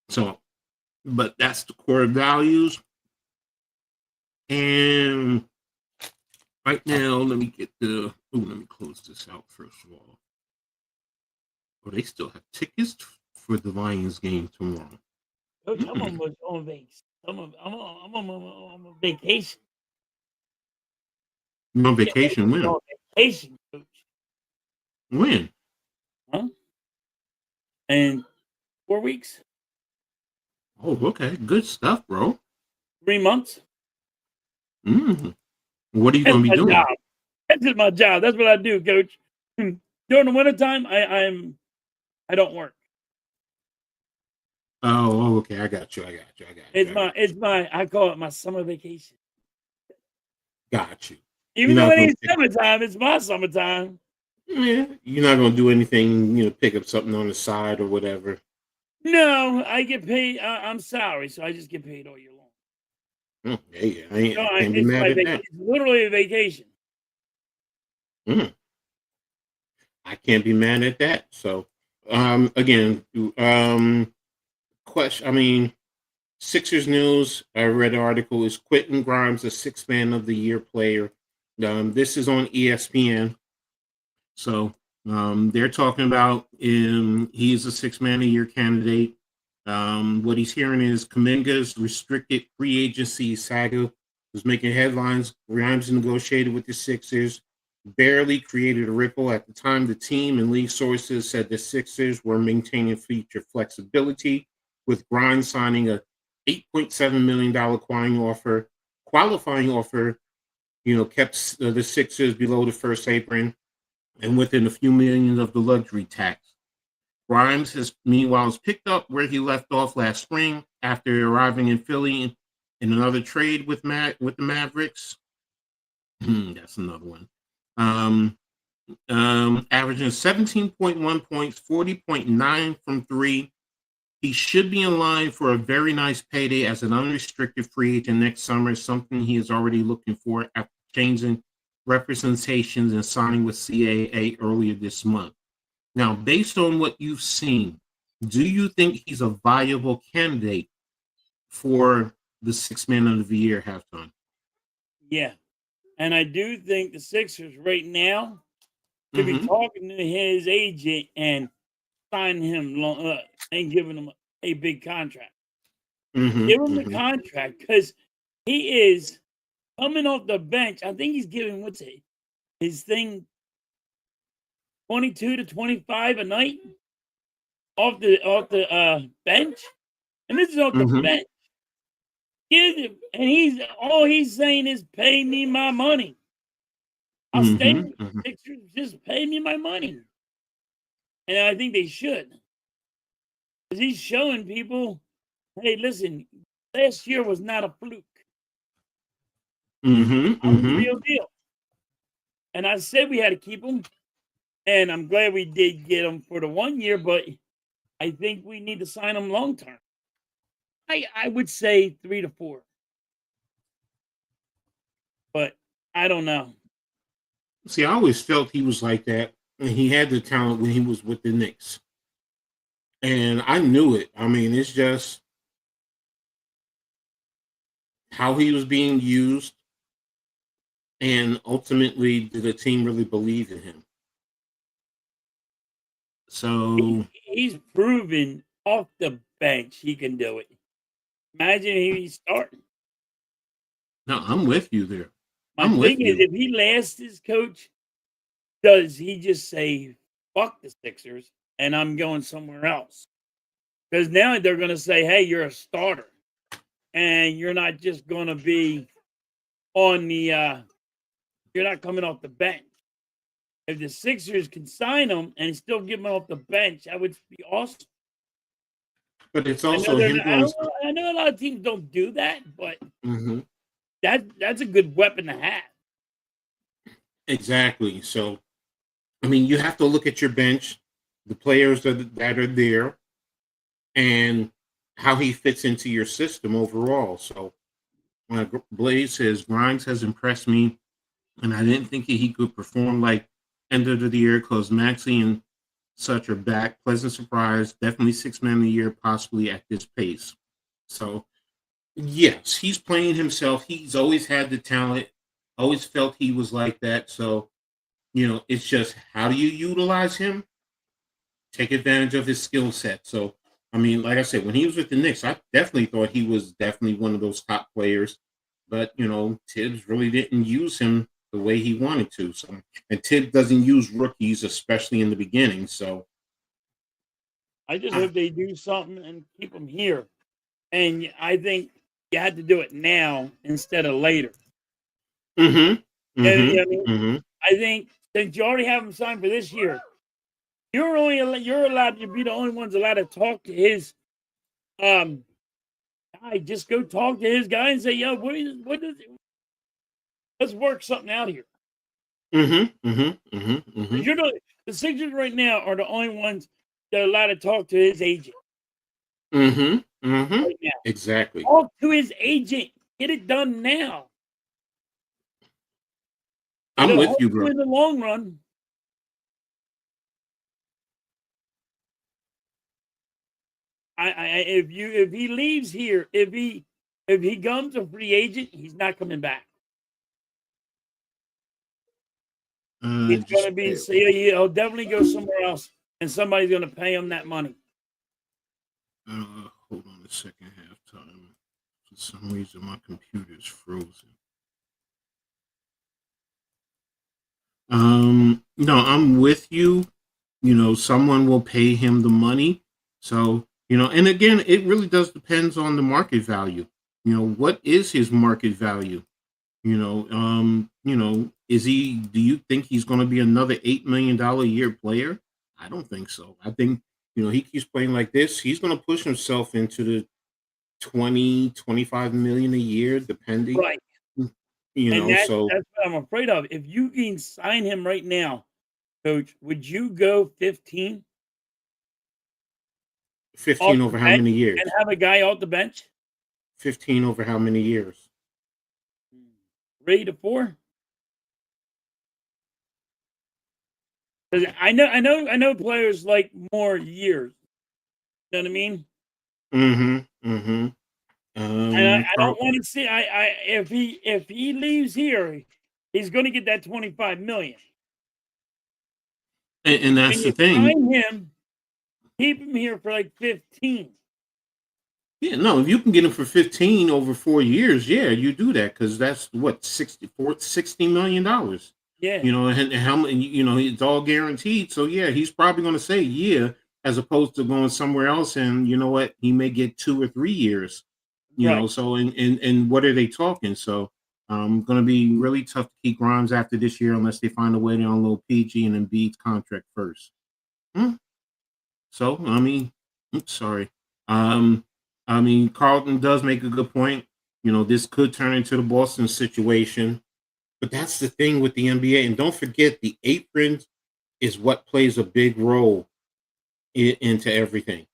So, but that's the core values. And right now, let me close this out first of all. Oh, they still have tickets for the Lions game tomorrow. Coach, I'm almost on base. I'm on vacation. You're on vacation when? On vacation, Coach. When? Huh? And 4 weeks. Oh, okay. Good stuff, bro. 3 months. What are you going to be doing? Job. That's just my job. That's what I do, Coach. During the wintertime, I don't work. Oh, okay. I got you. I call it my summer vacation. Got you. Even though it ain't summertime, it's my summertime. Yeah, you're not going to do anything, pick up something on the side or whatever. No, I get paid. I'm salary, so I just get paid all year long. Yeah, I can't be mad at that. It's literally a vacation. I can't be mad at that. So, again, Sixers news. I read an article. Is Quentin Grimes a Sixth Man of the Year player? This is on ESPN. So they're talking about he's a Sixth Man of the Year candidate. What he's hearing is Kuminga's restricted free agency saga was making headlines. Grimes negotiated with the Sixers, barely created a ripple. At the time, the team and league sources said the Sixers were maintaining feature flexibility, with Grimes signing a $8.7 million qualifying offer, kept the Sixers below the first apron and within a few million of the luxury tax. Grimes has picked up where he left off last spring after arriving in Philly in another trade with the Mavericks. That's another one. Averaging 17.1 points, 40.9 from three. He should be in line for a very nice payday as an unrestricted free agent next summer, something he is already looking for after changing representations and signing with CAA earlier this month. Now, based on what you've seen, do you think he's a viable candidate for the Sixth Man of the Year halftime? Yeah. And I do think the Sixers right now could be talking to his agent and signing him and giving him a big contract. Give him the contract because he is coming off the bench. I think he's giving his thing 22 to 25 a night off the bench, and this is off the bench. And he's saying is pay me my money. I'll stay with the Sixers, just pay me my money. And I think they should. Because he's showing people, hey, listen, last year was not a fluke. I'm the real deal. And I said we had to keep him. And I'm glad we did get him for the 1 year, but I think we need to sign him long term. I would say 3 to 4. I don't know. See, I always felt he was like that, and he had the talent when he was with the Knicks, and I knew it. I mean, it's just how he was being used, and ultimately, did the team really believe in him? So, He's proven off the bench he can do it. Imagine he's starting. no, I'm with you there. My I'm with thing is, you. if he lasts as coach, does he just say, fuck the Sixers and I'm going somewhere else? Because now they're going to say, hey, you're a starter and you're not just going to be on the, you're not coming off the bench. If the Sixers can sign him and still give him off the bench, that would be awesome. But it's I know, also him doing. I know a lot of teams don't do that, but Mhm. that's a good weapon to have. Exactly. So, I mean, you have to look at your bench, the players that are there, and how he fits into your system overall. So, Blaze says Grimes has impressed me, and I didn't think he could perform like end of the year because Maxey and such are back. Pleasant surprise, definitely 6 man of the year, possibly at this pace. So, yes, he's playing himself. He's always had the talent, always felt he was like that. So, it's just how do you utilize him? Take advantage of his skill set. So, I mean, like I said, when he was with the Knicks, I definitely thought he was definitely one of those top players. But, Tibbs really didn't use him the way he wanted to. So, and Tibbs doesn't use rookies, especially in the beginning. So, I just hope they do something and keep him here. And I think you had to do it now instead of later. mm-hmm, And, mm-hmm, I mean, mm-hmm. I think since you already have him signed for this year, you're allowed to be the only ones allowed to talk to his guy. Just go talk to his guy and say, yo, let's work something out here. Mm-hmm. Mm-hmm. Mm-hmm. Mm-hmm. You're the Sixers right now are the only ones that are allowed to talk to his agent Mm-hmm. Mm-hmm. right now. Exactly. Talk to his agent. Get it done now. I'm It'll with help you, you bro. in the long run. If he leaves here, if he becomes a free agent, he's not coming back. He's going to be he'll definitely go somewhere else, and somebody's going to pay him that money. Hold on a second. Halftime. For some reason, my computer's frozen. No, I'm with you. Someone will pay him the money. So, and again, it really does depends on the market value. What is his market value? Do you think he's going to be another $8 million a year player? I don't think so. I think, he keeps playing like this. He's going to push himself into the 20-25 million a year, depending, Right. And so that's what I'm afraid of. If you can sign him right now, Coach, would you go 15 off 15 the over how bench many years? and have a guy off the bench? 15 over how many years? 3 to 4. I know players like more years. You know what I mean? Mm-hmm. Mm-hmm. And I don't want to see. If he leaves here, he's going to get that 25 million. And When that's the you thing. sign him, keep him here for like 15. Yeah, no, if you can get him for 15 over 4 years, yeah, you do that because that's what $60 million. Yeah, And how many, it's all guaranteed. So yeah, he's probably going to say yeah, as opposed to going somewhere else. And you know what, he may get 2 or 3 years. right. So and what are they talking? So going to be really tough to keep Grimes after this year unless they find a way to unload PG and Embiid's contract first. So I mean, sorry. Carlton does make a good point. This could turn into the Boston situation, but that's the thing with the NBA. And don't forget, the apron is what plays a big role into everything.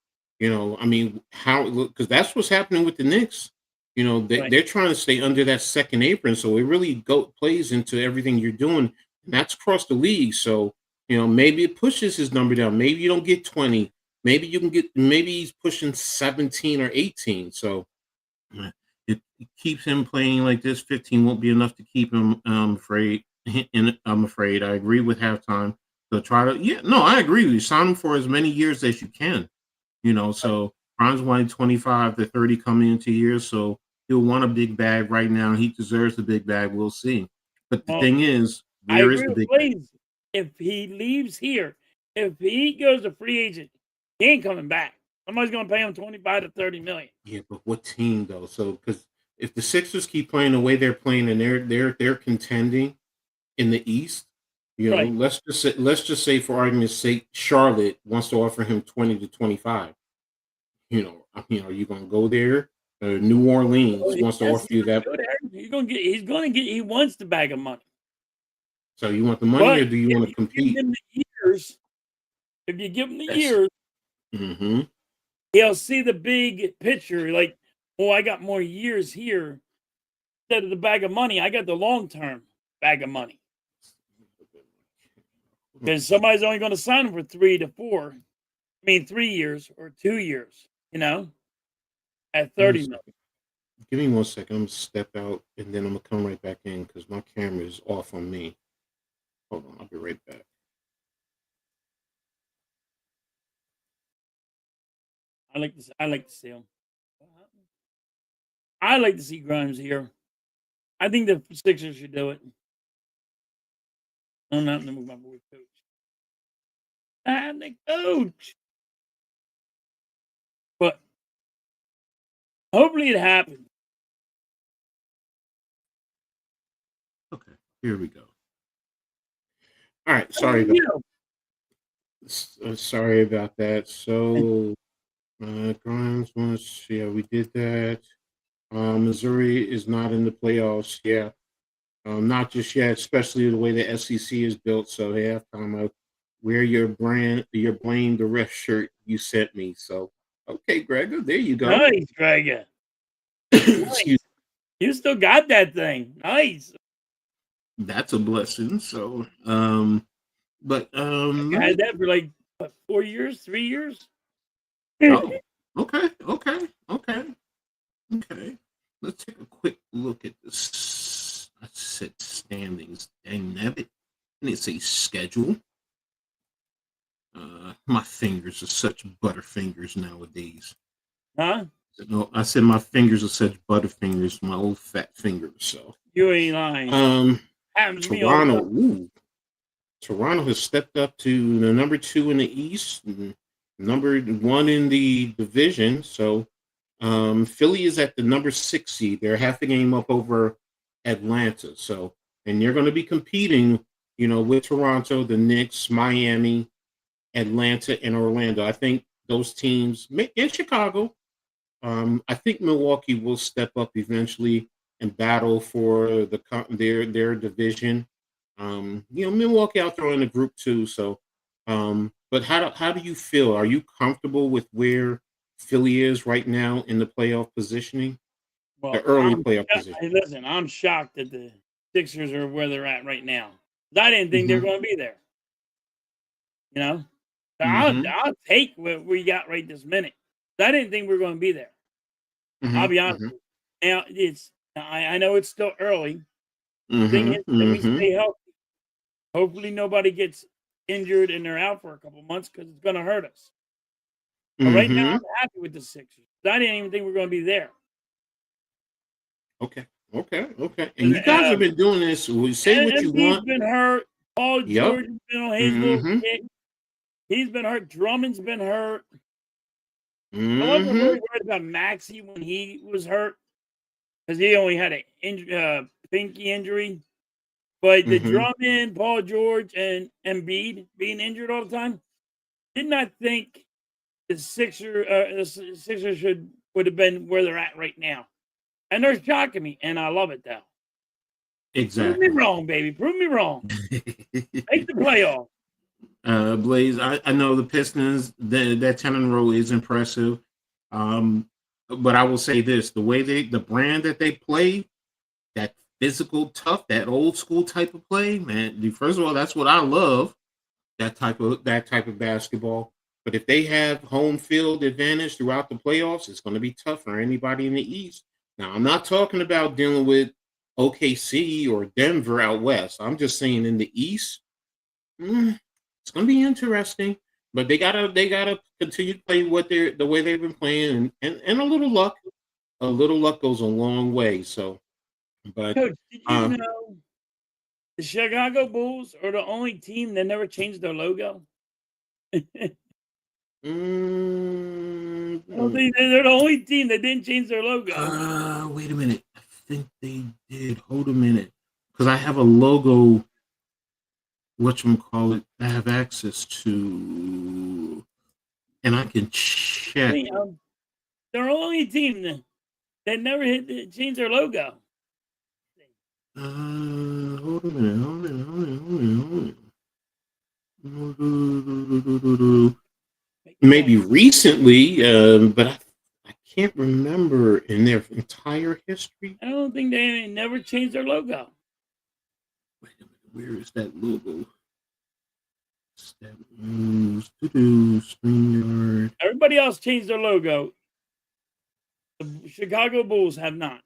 How because that's what's happening with the Knicks. You know, they're trying to stay under that second apron, so it really plays into everything you're doing, and that's across the league. So, you know, maybe it pushes his number down. Maybe you don't get 20. Maybe you can get. Maybe he's pushing 17 or 18. So it keeps him playing like this. 15 won't be enough to keep him. I'm afraid. And I'm afraid. I agree with halftime. So try to. Yeah, no, I agree with you. Sign him for as many years as you can. You know, so Brian's wanting 25 to 30 coming into years, so he'll want a big bag right now. He deserves the big bag. We'll see. But the thing is, where is the big bag? If he leaves here, if he goes a free agent, he ain't coming back. Somebody's going to pay him 25 to 30 million. Yeah, but what team though? So because if the Sixers keep playing the way they're playing and they're contending in the East, you know, let's just say for argument's sake, Charlotte wants to offer him 20 to 25. You know, are you going to go there? New Orleans wants to offer you that. He wants the bag of money. So you want the money, or do you want to compete? If you give him the years, he'll see the big picture. Like, oh, I got more years here instead of the bag of money. I got the long-term bag of money. Because somebody's only going to sign him for 3 years or 2 years, you know, at 30 million. Give me 1 second. I'm going to step out, and then I'm going to come right back in because my camera is off on me. Hold on. I'll be right back. I like to see him. I like to see Grimes here. I think the Sixers should do it. I'm not going to move my boy Coach. I'm the coach. But hopefully it happens. Okay, here we go. All right, sorry about that. So Grimes wants, yeah, we did that. Missouri is not in the playoffs. Yeah. Not just yet, especially the way the SEC is built. So halftime, wear your blame the ref shirt you sent me. So okay, Gregor, there you go. Nice, Gregor. Nice. You still got that thing. Nice. That's a blessing. So but I had that for like 4 years, 3 years. Oh, okay. Let's take a quick look at this. I said standings. Dang nabbit. And it says schedule. My fingers are such butterfingers nowadays. Huh? No, I said my fingers are such butterfingers, my old fat fingers. So you ain't lying. Toronto. Toronto has stepped up to the number 2 in the East, and number 1 in the division. So Philly is at the number 6 seed. They're half a game up over Atlanta. So, and they're going to be competing, you know, with Toronto, the Knicks, Miami, Atlanta, and Orlando. I think those teams, in Chicago, I think Milwaukee will step up eventually and battle for their division. You know, Milwaukee out there in the group too. So, but how do you feel? Are you comfortable with where Philly is right now in the playoff positioning? Well, the early playoff position. Hey, listen, I'm shocked that the Sixers are where they're at right now. I didn't think they're going to be there. You know, I'll take what we got right this minute. I didn't think we were going to be there. I'll be honest. With you. Now I know it's still early. Thing is, we stay healthy. Hopefully, nobody gets injured and they're out for a couple months because it's going to hurt us. But right now, I'm happy with the Sixers. I didn't even think we were going to be there. Okay. And you guys have been doing this. Say what you want. Been hurt. Paul George has been on his little kick. He's been hurt. Drummond's been hurt. I wasn't really worried about Maxey when he was hurt because he only had a pinky injury. But the Drummond, Paul George, and Embiid being injured all the time, did not think the Sixers would have been where they're at right now. And they're shocking me, and I love it, though. Exactly. Prove me wrong, baby. Prove me wrong. Make the playoff. Blaze, I know the Pistons, that 10 in a row is impressive. but I will say this: the brand that they play, that physical, tough, that old school type of play, man. First of all, that's what I love. That type of basketball. But if they have home field advantage throughout the playoffs, it's going to be tough for anybody in the East. Now, I'm not talking about dealing with OKC or Denver out west. I'm just saying in the East, it's going to be interesting. But they gotta continue to play the way they've been playing, and a little luck. A little luck goes a long way. So, but Coach, did you know the Chicago Bulls are the only team that never changed their logo? I don't think they're the only team that didn't change their logo. Wait a minute. I think they did. Hold a minute, because I have a logo. Whatchamacallit, I have access to, and I can check. They're the only team that never changed their logo. Hold a minute. Maybe recently, but I can't remember in their entire history. I don't think they never changed their logo. Wait a minute, where is that logo? Step moves, StreamYard. Everybody else changed their logo. The Chicago Bulls have not.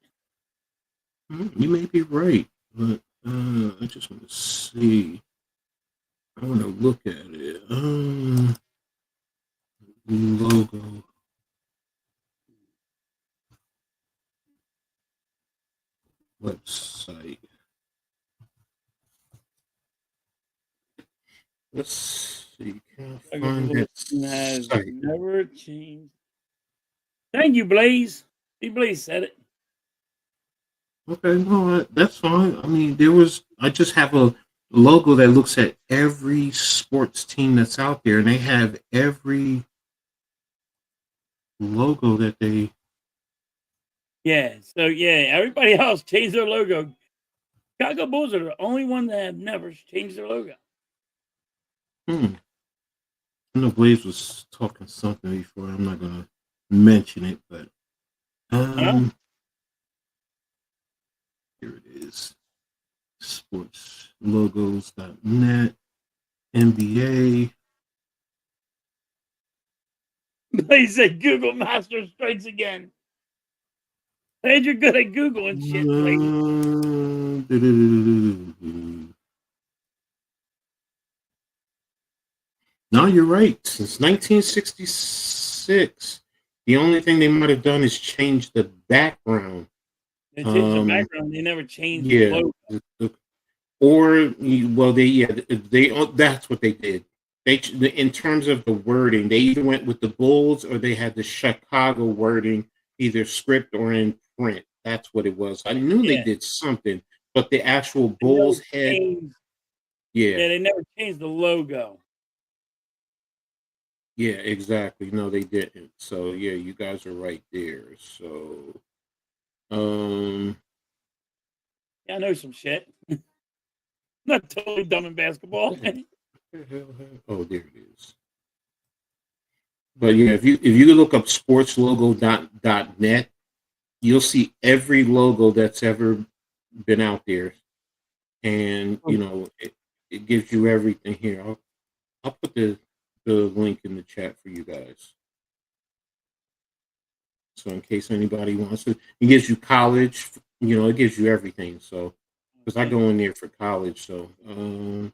You may be right, but I just want to see. I want to look at it. Logo. Website. Let's see. Can I find that has site? never changed. Thank you, Blaze. Blaze said it. Okay, no, that's fine. I mean, I just have a logo that looks at every sports team that's out there, and they have every logo that they. Yeah, so everybody else changed their logo. Chicago Bulls are the only one that have never changed their logo. I know Blaze was talking something before. I'm not gonna mention it, but here it is. Sportslogos.net, NBA. Blaze said Google Master strikes again. And you're good at Google and shit, Blaze. No, you're right. Since 1966, the only thing they might have done is change the background. They changed the background. They never changed the logo. That's what they did. In terms of the wording, they either went with the Bulls or they had the Chicago wording, either script or in print. That's what it was. I knew they did something, but the actual Bulls head. They never changed the logo. Yeah, exactly. No, they didn't. So yeah, you guys are right there. So, I know some shit. Not totally dumb in basketball. Oh, there it is. But yeah, if you look up sportslogo.net, you'll see every logo that's ever been out there, and it gives you everything here. I'll put the link in the chat for you guys. So in case anybody wants to, it gives you college, it gives you everything. So, because I go in there for college, so let me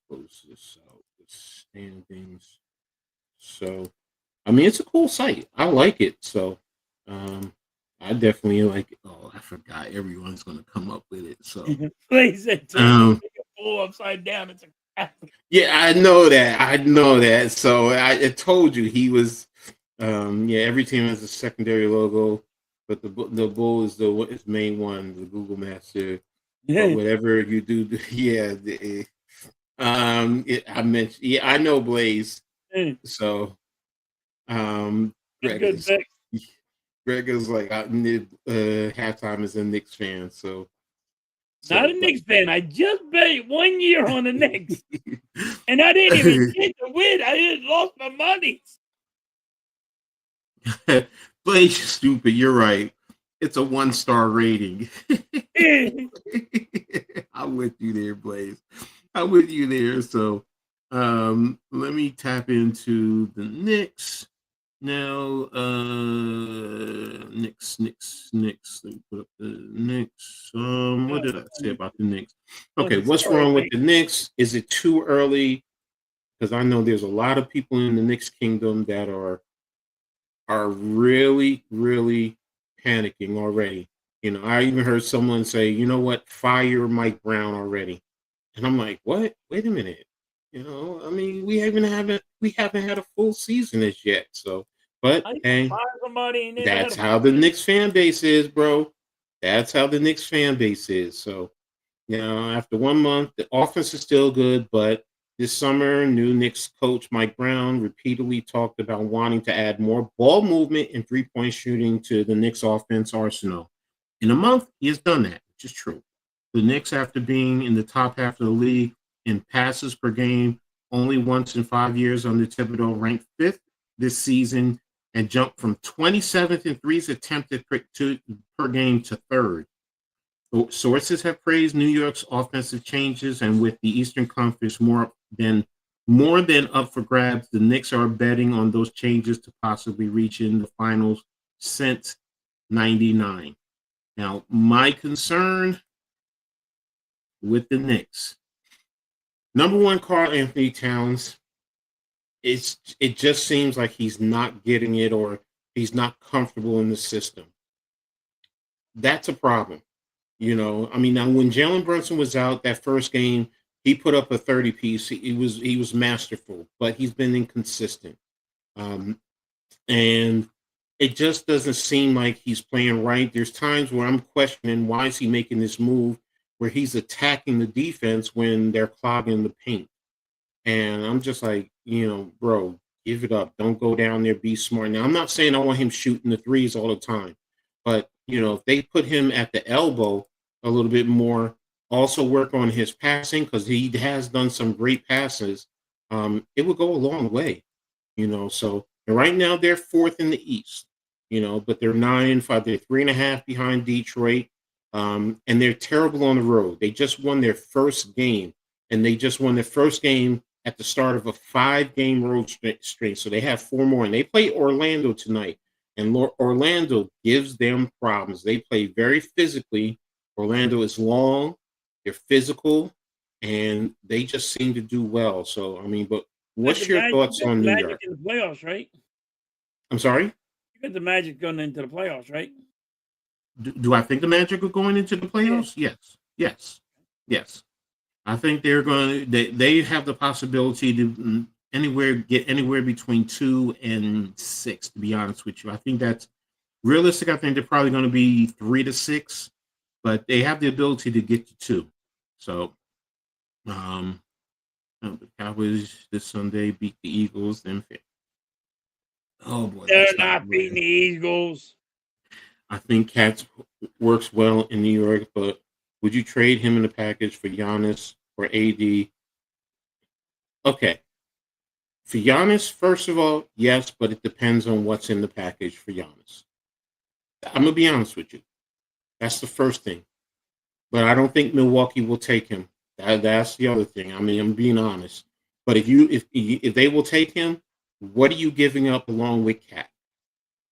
close this out. The standings. So, I mean, it's a cool site. I like it. So, I definitely like it. Oh, I forgot. Everyone's going to come up with it. So, Please, take a bull upside down. It's a yeah, I know that. So I told you he was. Every team has a secondary logo, but the bull is the main one, the Google Master. But whatever you do, I mentioned. Yeah, I know Blaze. So, Greg is like halftime is a Knicks fan, so. Not a Knicks fan. I just bet 1 year on the Knicks, and I didn't even get to win. I just lost my money. Blaze, stupid. You're right. It's a 1-star rating. I'm with you there, Blaze. I'm with you there. So let me tap into the Knicks now. Knicks. Let me put up the Knicks. What did I say about the Knicks? Okay, what's wrong with the Knicks? Is it too early? Because I know there's a lot of people in the Knicks kingdom that are really, really panicking already. You know, I even heard someone say, you know what, fire Mike Brown already. And I'm like, what? Wait a minute. You know, I mean, we haven't had a full season as yet. So, but hey, that's how the Knicks fan base is, bro. That's how the Knicks fan base is. So, you know, after 1 month, the offense is still good, but this summer, new Knicks coach Mike Brown repeatedly talked about wanting to add more ball movement and three-point shooting to the Knicks offense arsenal. In a month, he has done that, which is true. The Knicks, after being in the top half of the league in passes per game only once in 5 years under Thibodeau, ranked 5th this season and jumped from 27th in threes attempted per game to 3rd. Sources have praised New York's offensive changes, and with the Eastern Conference more than up for grabs, the Knicks are betting on those changes to possibly reach in the finals since '99. Now, my concern with the Knicks, number one, Karl Anthony Towns. It just seems like he's not getting it, or he's not comfortable in the system. That's a problem. You know, I mean, now when Jalen Brunson was out that first game, he put up a 30 piece. He was masterful, but he's been inconsistent. And it just doesn't seem like he's playing right. There's times where I'm questioning, why is he making this move where he's attacking the defense when they're clogging the paint? And I'm just like, you know, bro, give it up. Don't go down there, be smart. Now, I'm not saying I want him shooting the threes all the time, but, you know, if they put him at the elbow a little bit more, also work on his passing, because he has done some great passes, it would go a long way, you know. So right now they're 4th in the East, you know, but they're 9-5. They're 3.5 behind Detroit, and they're terrible on the road. They just won their first game, and they just won their first game at the start of a 5-game road streak. So they have 4 more, and they play Orlando tonight. And Orlando gives them problems. They play very physically. Orlando is long, they're physical, and they just seem to do well. So, I mean, but what's your thoughts on New York? In the playoffs, right? I'm sorry? You got the Magic going into the playoffs, right? Do I think the Magic are going into the playoffs? Yeah. Yes. I think they're going to. They have the possibility to get anywhere between 2 and 6. To be honest with you, I think that's realistic. I think they're probably going to be 3 to 6, but they have the ability to get to 2. So, the Cowboys this Sunday beat the Eagles. Then, oh boy, they're not beating the Eagles. I think Katz works well in New York, but would you trade him in the package for Giannis or AD? Okay. For Giannis, first of all, yes, but it depends on what's in the package for Giannis. I'm going to be honest with you. That's the first thing. But I don't think Milwaukee will take him. That's the other thing. I mean, I'm being honest. But if they will take him, what are you giving up along with Cat?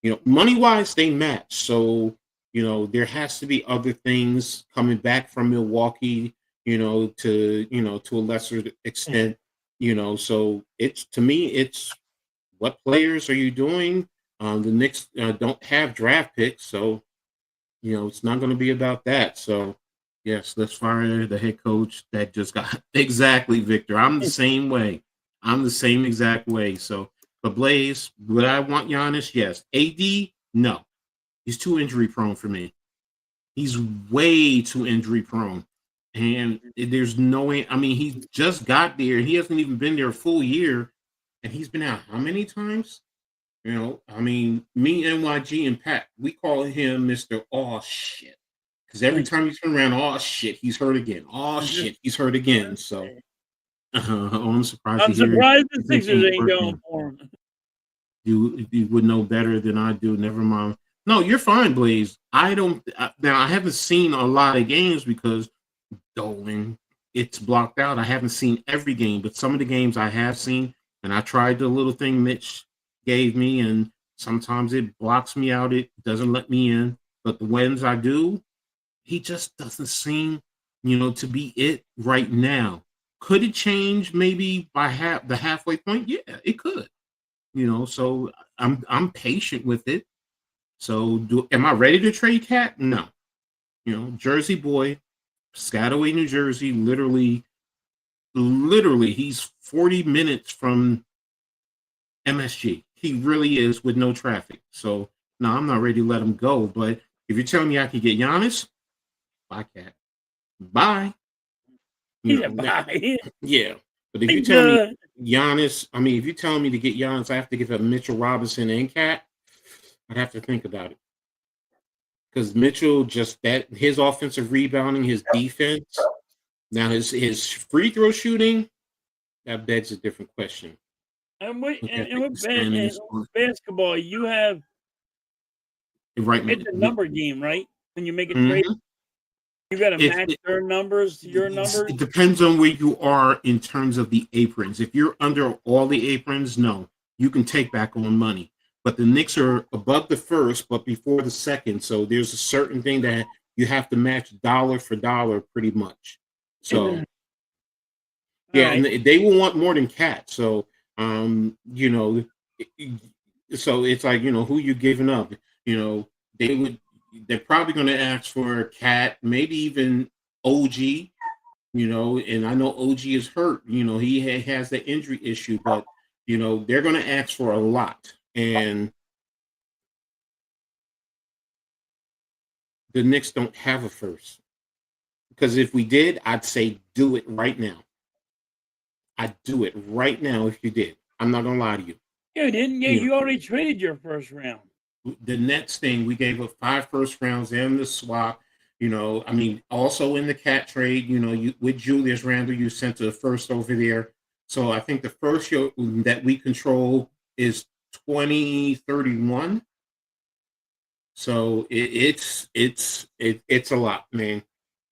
You know, money-wise, they match. So, you know, there has to be other things coming back from Milwaukee, to a lesser extent, so to me, it's what players are you doing? The Knicks don't have draft picks, so, it's not going to be about that. So, yes, let's fire the head coach that just got exactly, Victor. I'm the same way. I'm the same exact way. So, but Blaze, would I want Giannis? Yes. AD, no. He's too injury prone for me. He's way too injury prone. And there's no way. I mean, he just got there. He hasn't even been there a full year. And he's been out how many times? I mean, me, NYG, and Pat, we call him Mr. Aw Shit. Because every time he's been around, aw shit, he's hurt again. Aw shit, he's hurt again. So, I'm surprised. I'm surprised the Sixers ain't going for him. You would know better than I do. Never mind. No, you're fine, Blaze. Now I haven't seen a lot of games because Dolan, it's blocked out. I haven't seen every game, but some of the games I have seen, and I tried the little thing Mitch gave me, and sometimes it blocks me out. It doesn't let me in. But the ones I do, he just doesn't seem, to be it right now. Could it change maybe by the halfway point? Yeah, it could. So I'm patient with it. So am I ready to trade Cat? No. Jersey boy, Piscataway, New Jersey, literally he's 40 minutes from MSG. He really is with no traffic. So no, I'm not ready to let him go. But if you're telling me I could get Giannis, bye, Cat. Bye. Bye. Yeah. But if you tell me Giannis, if you're telling me to get Giannis, I have to give up Mitchell Robinson and Cat, I'd have to think about it. Because Mitchell, his offensive rebounding, his defense, now his free throw shooting, that begs a different question. And with basketball, you have it's a number game, right? When you make a trade, you got to match their numbers to your numbers. It depends on where you are in terms of the aprons. If you're under all the aprons, no, you can take back on money. But the Knicks are above the first, but before the second. So there's a certain thing that you have to match dollar for dollar pretty much. So, yeah, right. And they will want more than Cat. So, so it's like, who you giving up? They're probably going to ask for Cat, maybe even OG, and I know OG is hurt. He has the injury issue, but, they're going to ask for a lot. And the Knicks don't have a first. Because if we did, I'd say do it right now. I'd do it right now if you did. I'm not going to lie to you. You didn't. Yeah, you already traded your first round. The next thing, we gave up 5 first rounds and the swap. Also in the Cat trade, with Julius Randle, you sent the first over there. So I think the first year that we control is 2031. So it's a lot, man.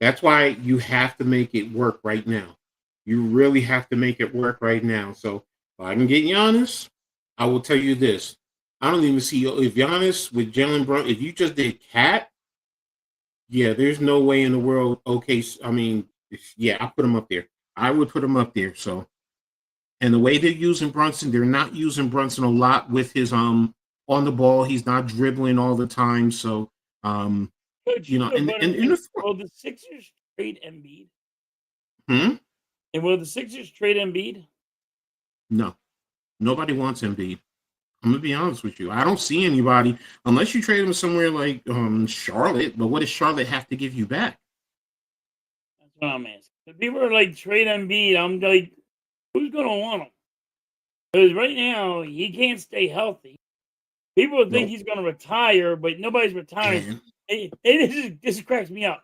That's why you have to make it work right now. You really have to make it work right now. So if I can get Giannis, I will tell you this. I don't even see if Giannis with Jalen Brown, if you just did Cat, yeah, there's no way in the world. Okay, I put him up there. I would put him up there. So, and the way they're using Brunson, they're not using Brunson a lot with his on the ball. He's not dribbling all the time. So, will the Sixers trade Embiid? And will the Sixers trade Embiid? No, nobody wants Embiid. I'm gonna be honest with you. I don't see anybody unless you trade him somewhere like Charlotte. But what does Charlotte have to give you back? That's what I'm asking. If people are like trade Embiid, I'm like, who's gonna want him? Because right now he can't stay healthy. People think he's gonna retire, but nobody's retiring. This cracks me up.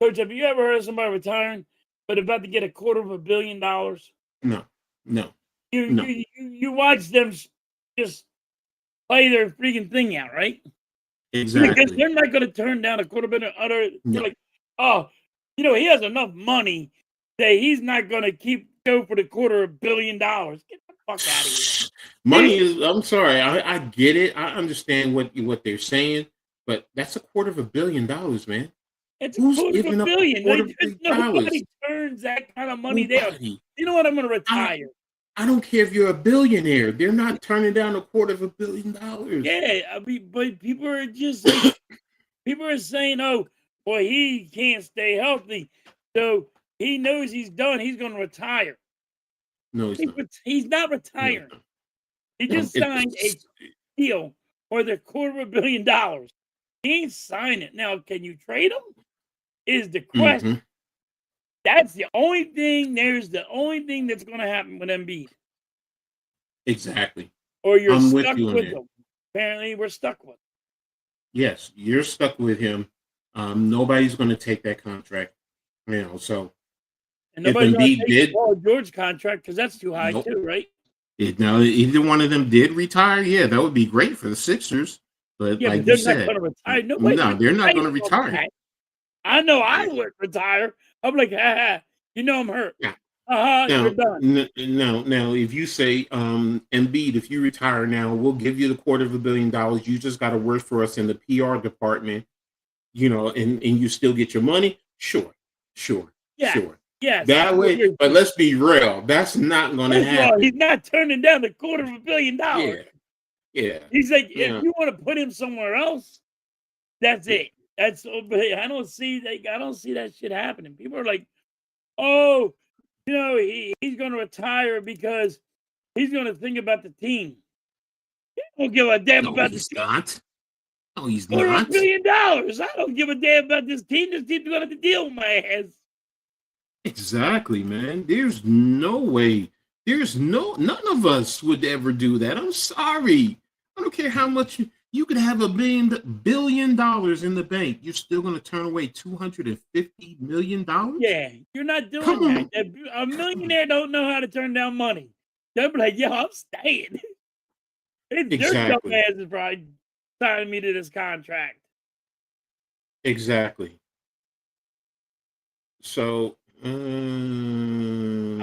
Coach, have you ever heard of somebody retiring but about to get $250 million? No. You watch them just play their freaking thing out, right? Exactly. Because they're not going to turn down $250 million. You're like, he has enough money that he's not going to go for the $250 million. Get the fuck out of here. Money is. I'm sorry. I get it. I understand what they're saying, but that's $250 million, man. It's $250 million. Nobody turns that kind of money down. You know what? I'm going to retire. I don't care if you're a billionaire. They're not turning down $250 million. Yeah, but people are just like, people are saying, "Oh, well, he can't stay healthy, so he knows he's done. He's going to retire." No, he's not. He's not retiring. No. He just signed a deal for the $250 million. He ain't signed it. Now, can you trade him? Is the question. Mm-hmm. That's the only thing. There's the only thing that's going to happen with Embiid. Exactly. Or you're stuck with him. Apparently, we're stuck with him. Yes, you're stuck with him. Nobody's going to take that contract. So. And nobody's going to take Paul George contract because that's too high too, right? Now, either one of them did retire, yeah, that would be great for the Sixers. But Yeah, but like you they're not said, going to retire. Nobody no, they're not going to retires off retire. that. I know I Yeah. would retire. I'm like, you know I'm hurt. Yeah. You're Now, done. now, if you say, Embiid, if you retire now, we'll give you the $250 million. You just got to work for us in the PR department, and you still get your money. Sure, sure, Yeah, sure. yes. That way, but let's be real. That's not going to First of all, he's happen. not turning down the $250 million. Yeah, yeah, He's like, if yeah. you want to put him somewhere else, that's Yeah. it. But I don't see that shit happening. People are like, oh, he's going to retire because he's going to think about the team. He don't give a damn No, about the he's team. not. No, he's $250 not. million. I don't give a damn about this team. This team's going to have to deal with my ass. Exactly, man. There's no way. None of us would ever do that. I'm sorry. I don't care how much you could have $1 billion in the bank. You're still going to turn away $250 million? Yeah, you're not doing Come that. on. A millionaire don't know how to turn down money. They'll be like, yo, I'm staying. It's their dumb Exactly. asses probably signing me to this contract. Exactly. So, I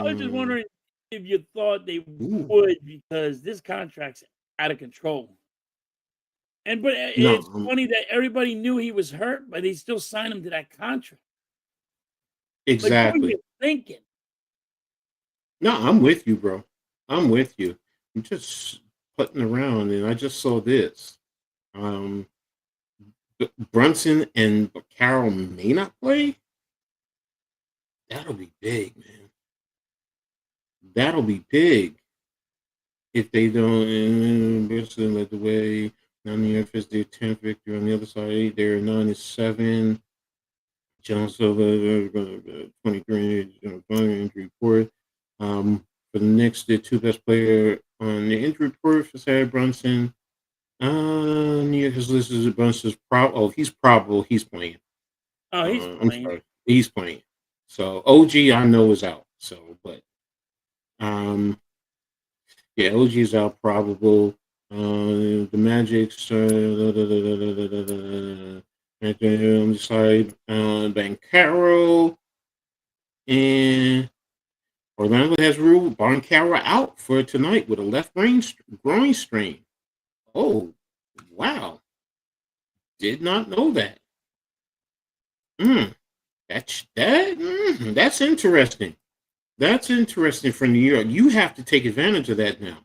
was just wondering if you thought they ooh, would, because this contract's out of control. But no, it's funny that everybody knew he was hurt, but they still signed him to that contract. Like, what were exactly. you thinking? No, I'm with you, bro. I'm with you. I'm just putting around, and I just saw this. Um, Brunson and Carroll may not play. That'll be big, man. That'll be big if they don't. Brunson led the way. Now New York is their 10th victory. On the other side, they're 9-7. Jones over 23 injury report. For the Knicks, the two best player on the injury report for Sarah Brunson. New York has listed as Brunson's he's probable. He's playing. Oh, he's I'm playing. sorry, he's playing. So OG, I know, is out. So, but yeah, OG is out, probable. The Magic's right there on the side. Bancaro and Orlando has ruled Bancaro out for tonight with a left groin strain. Oh, wow! Did not know that. That's interesting. That's interesting for New York. You have to take advantage of that now.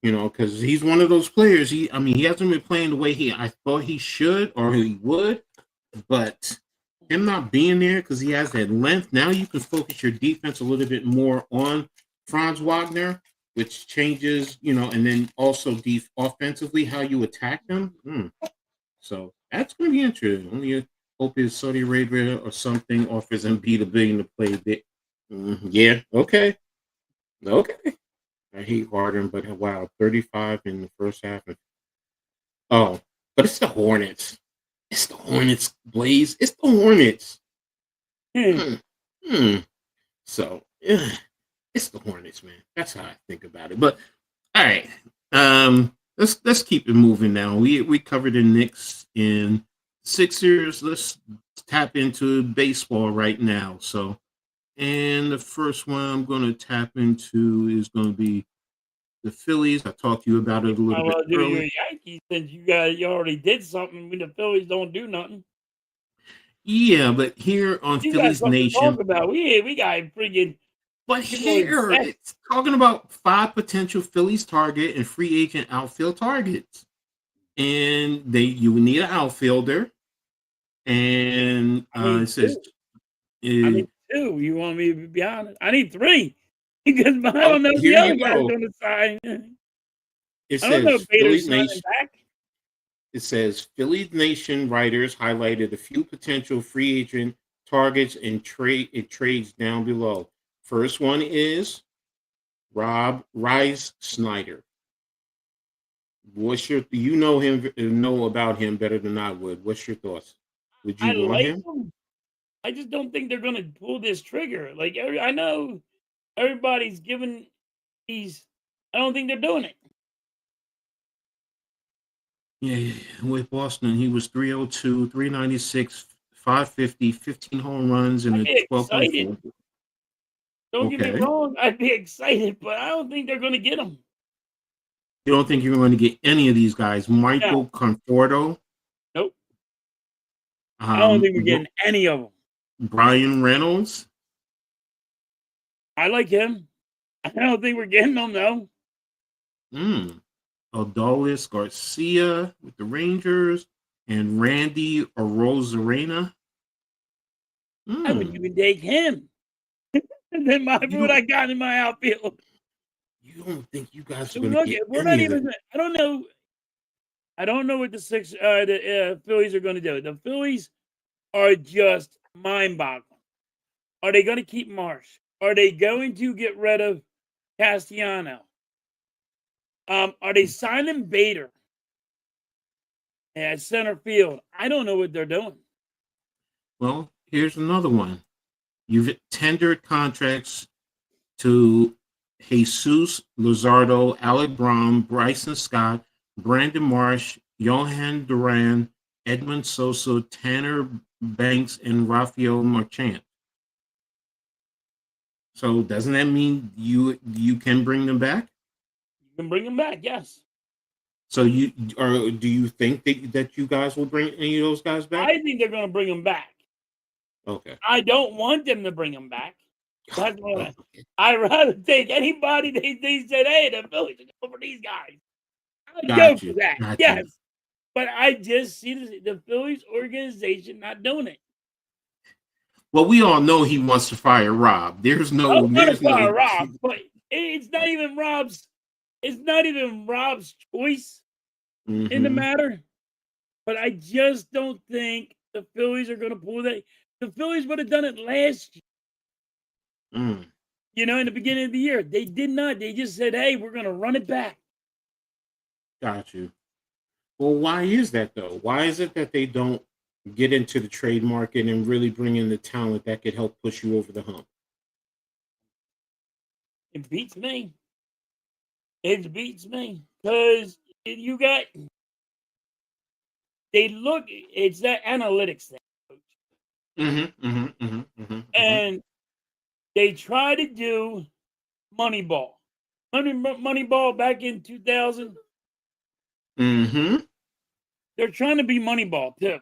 Because he's one of those players. He hasn't been playing the way I thought he should or he would, but him not being there because he has that length. Now you can focus your defense a little bit more on Franz Wagner, which changes, and then also offensively how you attack them. So that's going to be interesting. Only hope is Saudi Arabia or something offers Embiid $1 billion to play bit. Yeah, okay. I hate Harden, but wow, 35 in the first half. Oh, but it's the Hornets. It's the Hornets, Blaze. It's the Hornets. So, it's the Hornets, man. That's how I think about it. But all right, let's keep it moving now. We covered the Knicks and Sixers. Let's tap into baseball right now. So, and the first one I'm going to tap into is going to be the Phillies. I talked to you about it a little bit Do earlier. your Yankees, since you already did something when the Phillies don't do nothing. Yeah, but here on You got Phillies something to talk Nation, about. We got freaking. but here it's talking about 5 potential Phillies target and free agent outfield targets, and you need an outfielder, and it says, I need 2. You want me to be honest? I need 3 because I don't know here the other you guy's go. going to sign. It I don't know says Bader's Phillies signing Nation. back. It says Phillies Nation writers highlighted a few potential free agent targets and trades down below. First one is Rob Rice Snyder. You know about him better than I would. What's your thoughts? Would I you want like him? him. I just don't think they're going to pull this trigger. Like I know everybody's giving these I don't think they're doing it. Yeah, with Boston, he was 302, 396, 550, 15 home runs, and I'd a be 12.4. excited. Don't get me Okay. wrong. I'd be excited, but I don't think they're going to get him. You don't think you're going to get any of these guys? No. Michael Conforto, Nope. I don't think we're Br- getting any of them. Brian Reynolds. I like him. I don't think we're getting them, though. Adolis Garcia with the Rangers, and Randy Arozarena. I wouldn't even take him. And then what I got in my outfield. You don't think you guys are So going to look, get we're any not of them? even. I don't know. I don't know what the Phillies are going to do. The Phillies are just mind-boggling. Are they going to keep Marsh? Are they going to get rid of Castellanos? Are they signing Bader at center field? I don't know what they're doing. Well, here's another one. You've tendered contracts to Jesus Luzardo, Alec Brown, Bryson Scott, Brandon Marsh, Johan Duran, Edmund Sosa, Tanner Banks, and Rafael Marchand. So doesn't that mean you can bring them back? You can bring them back, yes. So do you think that you guys will bring any of those guys back? I think they're going to bring them back. Okay. I don't want them to bring them back. That's what I'd rather take anybody. They said, hey, the Phillies are going for these guys. I'd go for that. Yes. But I just see the Phillies organization not doing it. Well, we all know he wants to fire Rob. There's no Rob, but it's not even Rob's. It's not even Rob's choice in the matter. But I just don't think the Phillies are going to pull that. The Phillies would have done it last year. You know, in the beginning of the year, they did not. They just said, "Hey, we're going to run it back." Got you. Well, why is that though? Why is it that they don't get into the trade market and really bring in the talent that could help push you over the hump? It beats me. It beats me because you got. They look. It's that analytics thing, and they try to do Moneyball. Moneyball back in 2000. They're trying to be Moneyball too.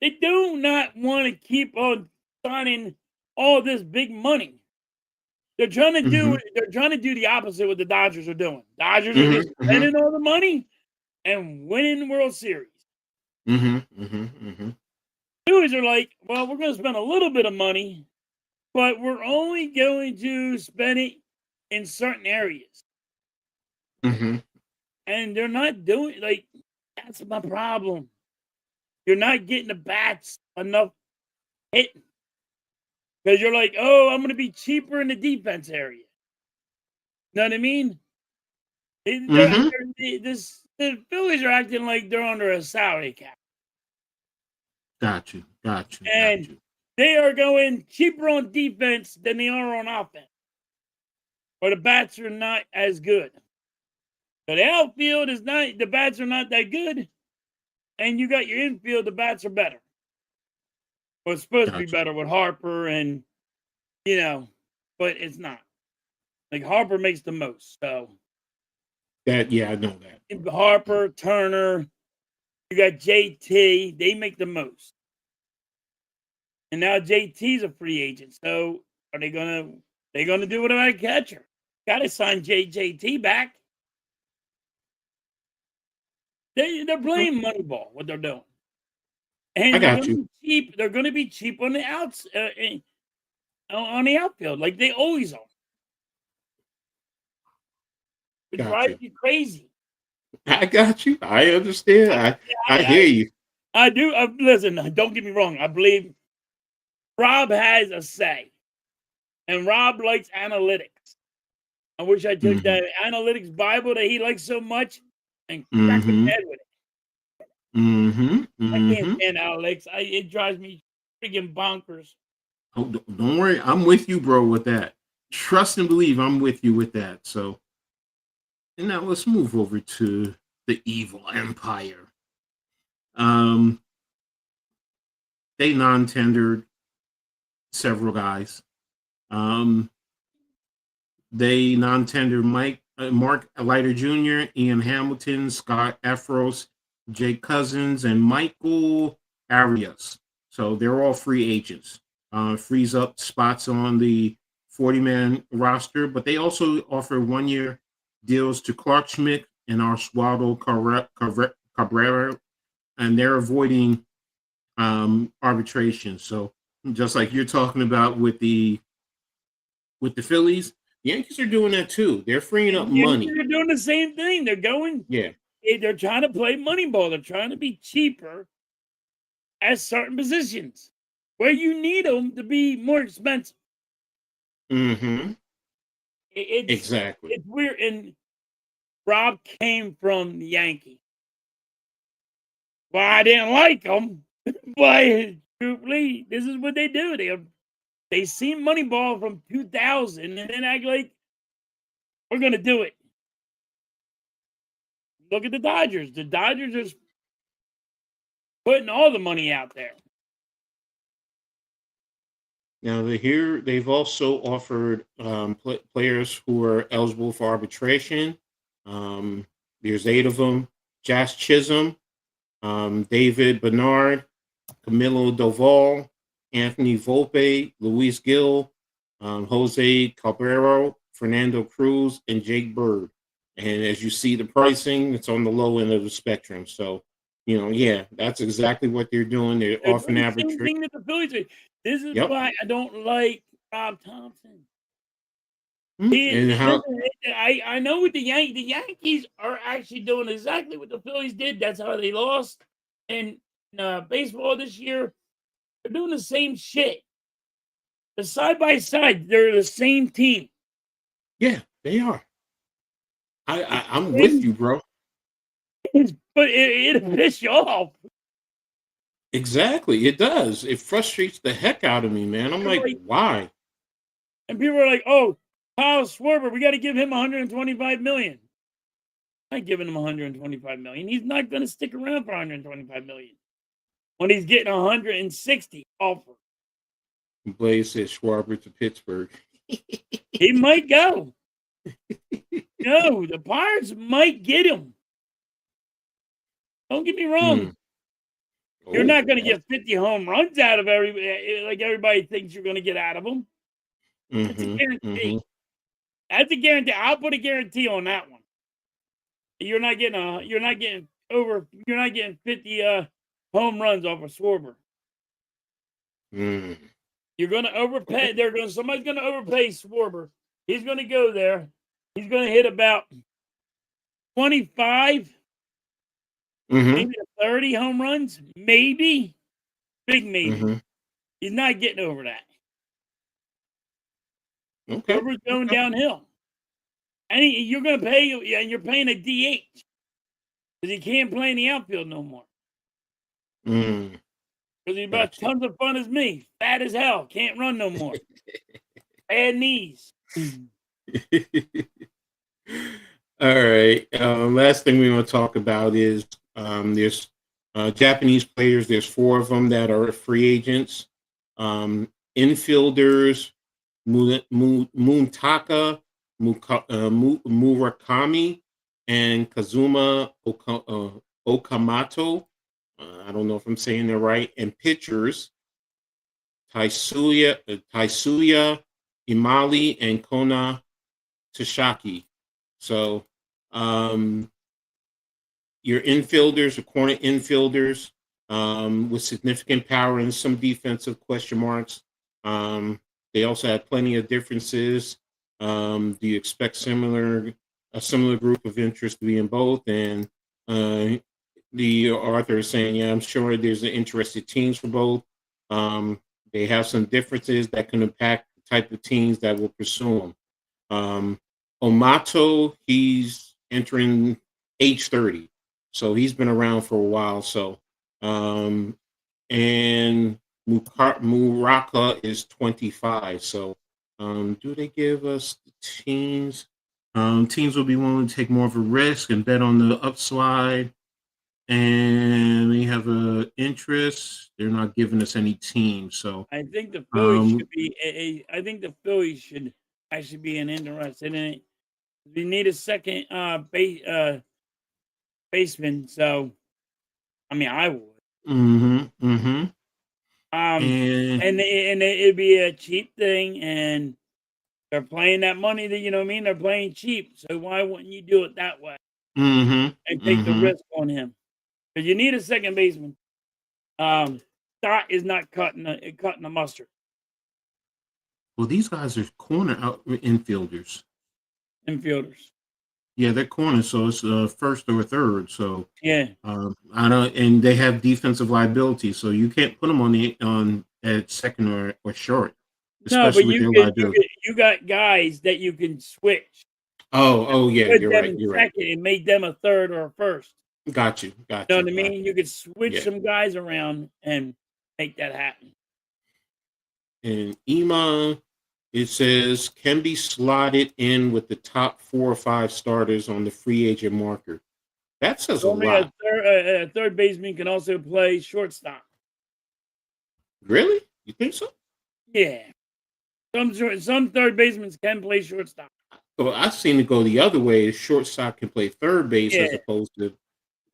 They do not want to keep on signing all this big money. They're trying to do. They're trying to do the opposite of what the Dodgers are doing. Dodgers are just spending all the money and winning the World Series. Phillies are like, well, we're going to spend a little bit of money, but we're only going to spend it in certain areas. And they're not doing, like, that's my problem. You're not getting the bats enough hitting. Because you're like, oh, I'm going to be cheaper in the defense area. Know what I mean? The Phillies are acting like they're under a salary cap. Got you. And they are going cheaper on defense than they are on offense. Or the bats are not as good. So the outfield is not, the bats are not that good. And you got your infield, the bats are better. Well, it's supposed to be better with Harper and, you know, but it's not. Like Harper makes the most. So I know that. Harper, Turner, you got JT, they make the most. And now JT's a free agent. So are they gonna do what about a catcher? Gotta sign JT back. They're playing Moneyball, what they're doing. And I got you. Cheap. They're gonna be cheap on the outs on the outfield, like they always are. It drives you crazy. I got you. I understand. I hear you. I do. Listen, don't get me wrong. I believe Rob has a say. And Rob likes analytics. I wish I took that analytics Bible that he likes so much and crack his head with it. I can't stand analytics. It drives me freaking bonkers. Oh, don't worry. I'm with you, bro, with that. Trust and believe I'm with you with that. So And now let's move over to the evil empire. Um, they non-tendered several guys. They non-tendered Mark Leiter Jr., Ian Hamilton, Scott Efros, Jake Cousins, and Michael Arias. So they're all free agents. Frees up spots on the 40-man roster, but they also offer one-year deals to Clark Schmidt and Oswaldo Cabrera, and they're avoiding arbitration. So just like you're talking about with the Phillies, the Yankees are doing that too. They're freeing up money. They're doing the same thing. They're going. Yeah. They're trying to play Moneyball. They're trying to be cheaper at certain positions where you need them to be more expensive. Mm-hmm. Exactly. It's weird. And Rob came from the Yankees. Well, I didn't like them, but truthfully, this is what they do. They see Moneyball from 2000 and then act like we're going to do it. Look at the Dodgers. The Dodgers are putting all the money out there. Now they've also offered players who are eligible for arbitration. There's 8 of them: Josh Chisholm, David Bernard, Camilo Doval, Anthony Volpe, Luis Gil, Jose Cabrera, Fernando Cruz, and Jake Bird. And as you see the pricing, it's on the low end of the spectrum. So, that's exactly what they're doing. They're offering arbitration. Thing that the Phillies are. This is why I don't like Rob Thompson. I know with the Yankees are actually doing exactly what the Phillies did. That's how they lost. And baseball this year, they're doing the same shit. The side by side, they're the same team. Yeah, they are. I'm with you, bro. But it pisses you off. Exactly, it does. It frustrates the heck out of me, man. I'm like, why? And people are like, "Oh, Kyle Schwarber, we got to give him $125 million." I'm not giving him $125 million. He's not going to stick around for $125 million when he's getting $160 offer. Blaze said Schwarber to Pittsburgh. He might go. No, the Pirates might get him. Don't get me wrong. You're not going to get 50 home runs out of everybody like everybody thinks you're going to get out of them. That's a guarantee. That's a guarantee. I'll put a guarantee on that one. You're not getting 50 home runs off of Schwarber. You're going to overpay. Somebody's going to overpay Schwarber. He's going to go there. He's going to hit about 25, maybe 30 home runs, maybe. Big maybe. He's not getting over that. Okay. Schwarber's going downhill. And you're going to pay, and you're paying a DH because he can't play in the outfield no more. Because he's about tons of fun as me, fat as hell, can't run no more, bad knees. All right. Last thing we want to talk about is there's Japanese players. There's 4 of them that are free agents. Infielders Muntaka Murakami and Kazuma Okamoto. I don't know if I'm saying that right. And pitchers Taisuya Imali and Kona Tashaki. So your infielders are corner infielders with significant power and some defensive question marks. They also have plenty of differences. Do you expect a similar group of interest to be in both? And the author is saying, yeah, I'm sure there's interested teams for both. They have some differences that can impact the type of teams that will pursue them. Omato, he's entering age 30, so he's been around for a while. So, and Muraka is 25. So, do they give us the teams? Teams will be willing to take more of a risk and bet on the upslide, and they have a interest. They're not giving us any teams, so I think the Phillies should be I think the Phillies should actually be interested in it. We need a second baseman, so I mean I would. and And it'd be a cheap thing, and they're playing that money that you know what I mean. They're playing cheap, so why wouldn't you do it that way and take the risk on him? Because you need a second baseman. Stott is not cutting the mustard. Well, these guys are corner infielders. Infielders. Yeah, they're corners, so it's first or third. So Yeah. I don't, and they have defensive liability, so you can't put them on at second or short, No, especially but with their liability. you got guys that you can switch. Oh yeah, Put you're them right. in You're right. second and make them a third or a first. Got you. You know what I mean? You could switch Yeah. some guys around and make that happen. And Iman, it says, can be slotted in with the top 4 or 5 starters on the free agent market. That says a lot. A third baseman can also play shortstop. Really? You think so? Yeah. Some third basemen can play shortstop. Well, I've seen it go the other way. Shortstop can play third base as opposed to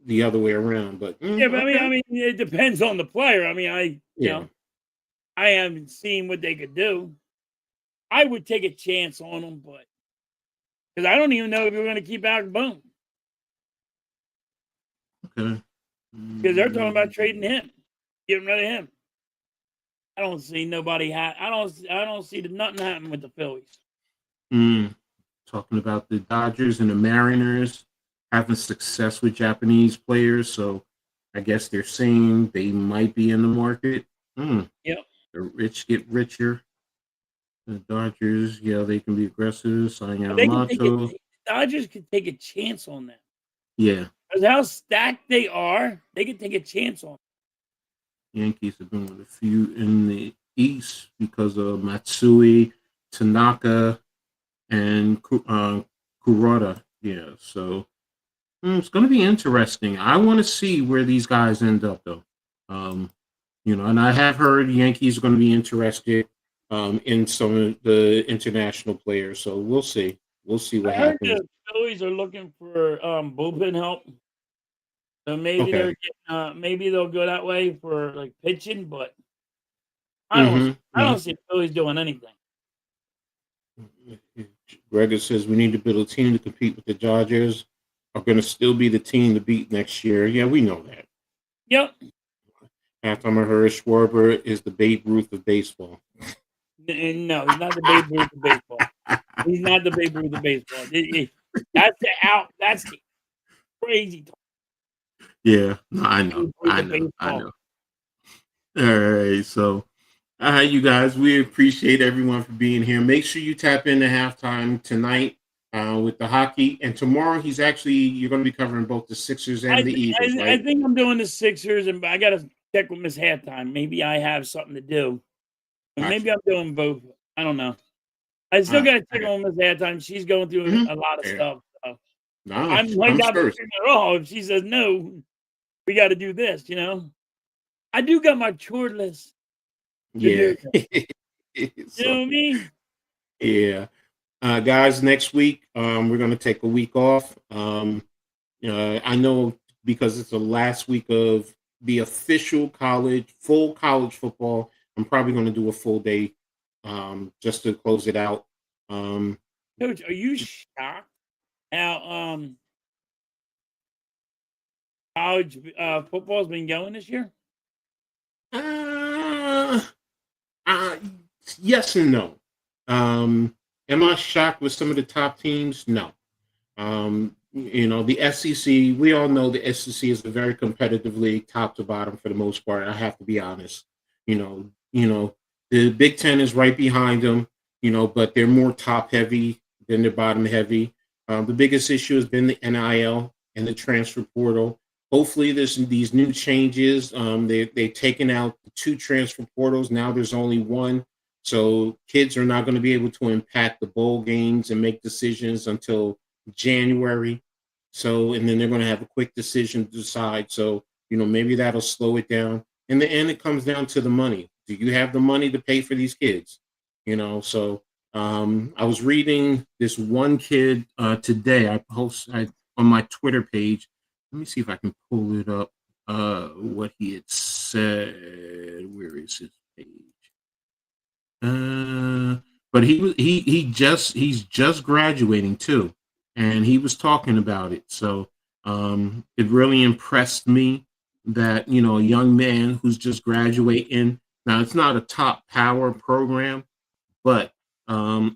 the other way around. But yeah, but I mean, it depends on the player. I mean, you know, I haven't seen what they could do. I would take a chance on them, but because I don't even know if we're going to keep Alec Boone. Okay. Because they're talking about trading him, getting rid of him. I don't see nobody. I don't see nothing happen with the Phillies. Talking about the Dodgers and the Mariners having success with Japanese players, so I guess they're saying they might be in the market. Yep. The rich get richer. The Dodgers, they can be aggressive. The Dodgers could take a chance on them. Yeah. Because how stacked they are, they could take a chance on them. Yankees have been with a few in the East because of Matsui, Tanaka, and Kuroda. Yeah, so it's going to be interesting. I want to see where these guys end up, though. And I have heard Yankees are going to be interested in some of the international players. So we'll see. We'll see what happens. The Phillies are looking for bullpen help. So maybe maybe they'll go that way for like pitching, but I don't see the Phillies doing anything. Gregor says we need to build a team to compete with the Dodgers. Are going to still be the team to beat next year. Yeah, we know that. Yep. Halftime I heard Schwarber is the Babe Ruth of baseball. No, he's not the Babe Ruth of baseball. He's not the Babe Ruth of baseball. That's the crazy talk. Yeah, no, I know. All right, so you guys, we appreciate everyone for being here. Make sure you tap into Halftime tonight with the hockey, and tomorrow you're going to be covering both the Sixers and the Eagles, right? I think I'm doing the Sixers, and I got to check with Miss Halftime. Maybe I have something to do. Gotcha. Maybe I'm doing both. I don't know. I still got to check on Miss Halftime. She's going through a lot of stuff. So. No, I might not be at all. If she says no, we got to do this. I do got my chore list. Yeah. You know what I mean? Yeah. Guys, next week we're going to take a week off. I know because it's the last week of the official full college football. I'm probably going to do a full day just to close it out. Coach, are you shocked how college football has been going this year? Yes and no. Am I shocked with some of the top teams? No. The SEC, we all know the SEC is a very competitive league, top to bottom for the most part. I have to be honest. The Big Ten is right behind them, but they're more top heavy than they're bottom heavy. The biggest issue has been the NIL and the transfer portal. Hopefully, there's these new changes. They've taken out the 2 transfer portals. Now there's only one. So kids are not going to be able to impact the bowl games and make decisions until January. So, and then they're going to have a quick decision to decide. So, maybe that'll slow it down. In the end, it comes down to the money. Do you have the money to pay for these kids? So I was reading this one kid today. I on my Twitter page. Let me see if I can pull it up. What he had said. Where is his page? But he's just graduating too, and he was talking about it. So it really impressed me that a young man who's just graduating. Now it's not a top power program, but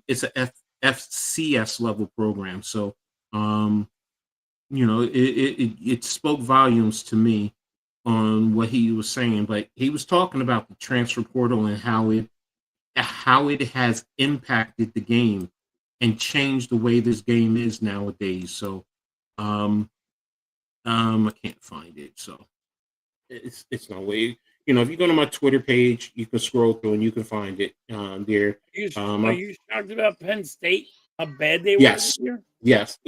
it's a FCS level program. So it spoke volumes to me on what he was saying. But he was talking about the transfer portal and how it has impacted the game and changed the way this game is nowadays. So I can't find it. So it's no way. If you go to my Twitter page, you can scroll through and you can find it there. Are you shocked about Penn State? How bad they were Yes. this year? Yes.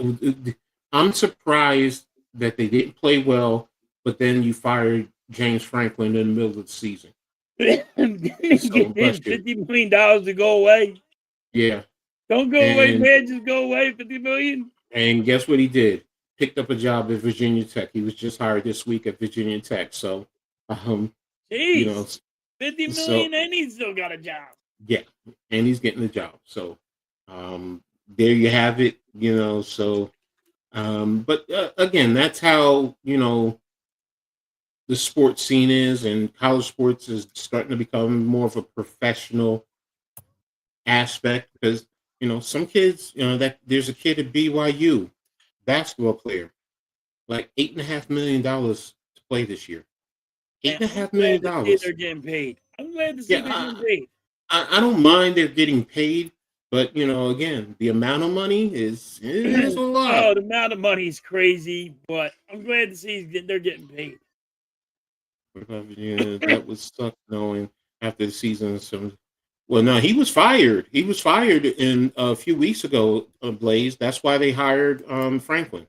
I'm surprised that they didn't play well, but then you fired James Franklin in the middle of the season. Didn't he get paid $50 million to go away? Yeah. Don't go away, man. Just go away. $50 million. And guess what he did? Picked up a job at Virginia Tech. He was just hired this week at Virginia Tech. So, Jeez, $50 million, and he's still got a job. Yeah, and he's getting a job. So, there you have it. So, but again, that's how the sports scene is, and college sports is starting to become more of a professional aspect because some kids, that there's a kid at BYU, basketball player, like $8.5 million to play this year. $8.5 million. They're getting paid. I'm glad to see they're getting paid. I don't mind they're getting paid, but again, the amount of money is a lot. Oh, the amount of money is crazy, but I'm glad to see they're getting paid. That was suck knowing after the season. Well, no, he was fired. He was fired in a few weeks ago, Blaze. That's why they hired Franklin.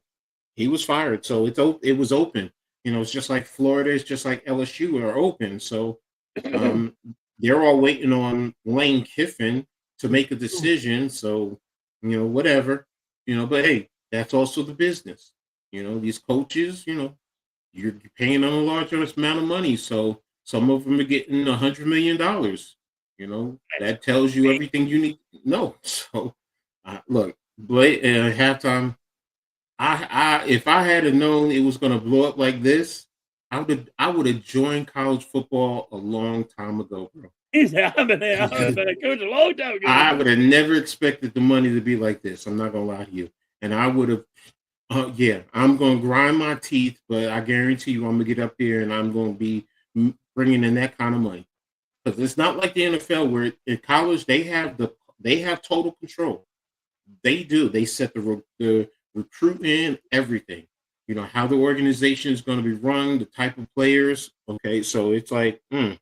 He was fired, so it was open. It's just like Florida, it's just like LSU are open. So they're all waiting on Lane Kiffin to make a decision. So whatever. But hey, that's also the business. These coaches, you're paying them a large amount of money. So some of them are getting $100 million. That tells you everything you need to know. So look, Blake, halftime. If I had known it was going to blow up like this, I would have joined college football a long time ago, bro. I've been a coach a long time ago. I would have never expected the money to be like this. I'm not gonna lie to you, and I would have. I'm gonna grind my teeth, but I guarantee you, I'm gonna get up there and I'm gonna be bringing in that kind of money because it's not like the NFL where in college they have total control. They do. They set the recruitment, everything. How the organization is going to be run, the type of players. Okay, so it's like, That's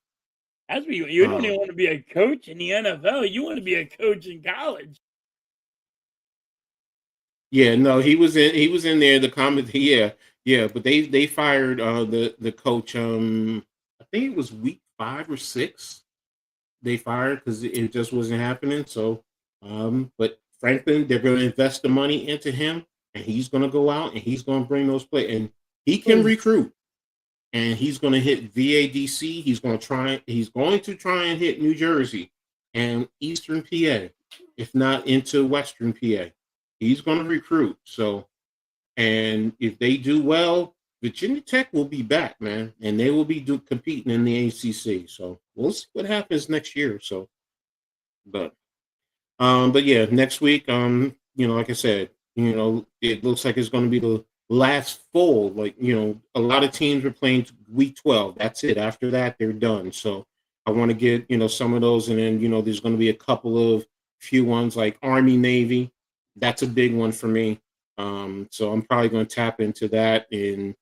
what you don't even want to be a coach in the NFL. You want to be a coach in college. Yeah, no, he was in there. The comment, yeah, but they fired the coach. I think it was week 5 or 6. They fired because it just wasn't happening. So, but Franklin, they're going to invest the money into him, and he's going to go out and he's going to bring those players, and he can recruit, and he's going to hit VADC. He's going to try and hit New Jersey and Eastern PA, if not into Western PA. He's going to recruit. So, and if they do well, Virginia Tech will be back, man, and they will be competing in the ACC. So we'll see what happens next year. So, but yeah, next week, like I said, it looks like it's going to be the last full. Like, a lot of teams are playing week 12. That's it. After that, they're done. So I want to get some of those, and then there's going to be a couple of few ones like Army, Navy. That's a big one for me. So I'm probably going to tap into that in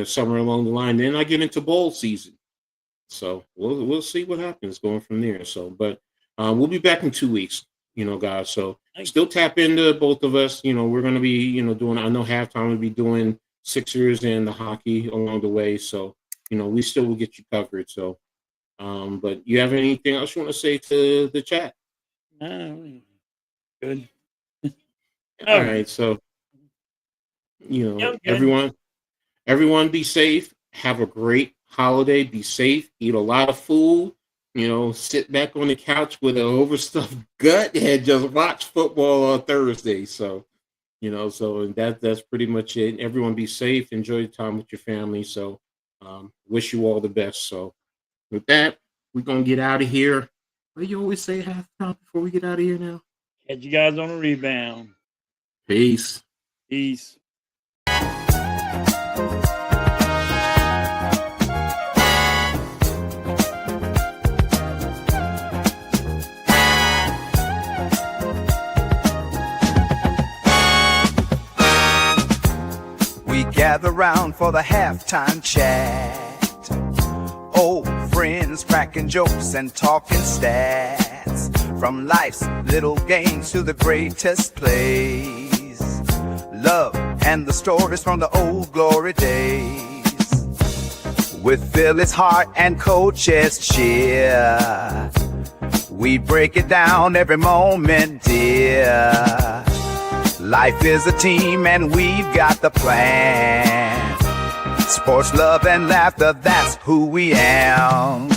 somewhere along the line. Then I get into bowl season. So we'll see what happens going from there. So, but We'll be back in 2 weeks, guys. So still tap into both of us. We're going to be, doing, I know halftime we'll be doing Sixers and the hockey along the way. So, we still will get you covered. So, but you have anything else you want to say to the chat? Good. All right. So, everyone be safe. Have a great holiday. Be safe. Eat a lot of food. Sit back on the couch with an overstuffed gut and just watch football on Thursday. So, so that's pretty much it. Everyone be safe. Enjoy the time with your family. So, wish you all the best. So, with that, we're going to get out of here. What do you always say halftime before we get out of here now? Catch you guys on a rebound. Peace. Peace. We gather round for the halftime chat. Old friends cracking jokes and talking stats. From life's little games to the greatest plays. Love and the stories from the old glory days. With Philly's heart and Coach Edd's cheer, we break it down every moment, dear. Life is a team and we've got the plan. Sports, love, and laughter, that's who we am.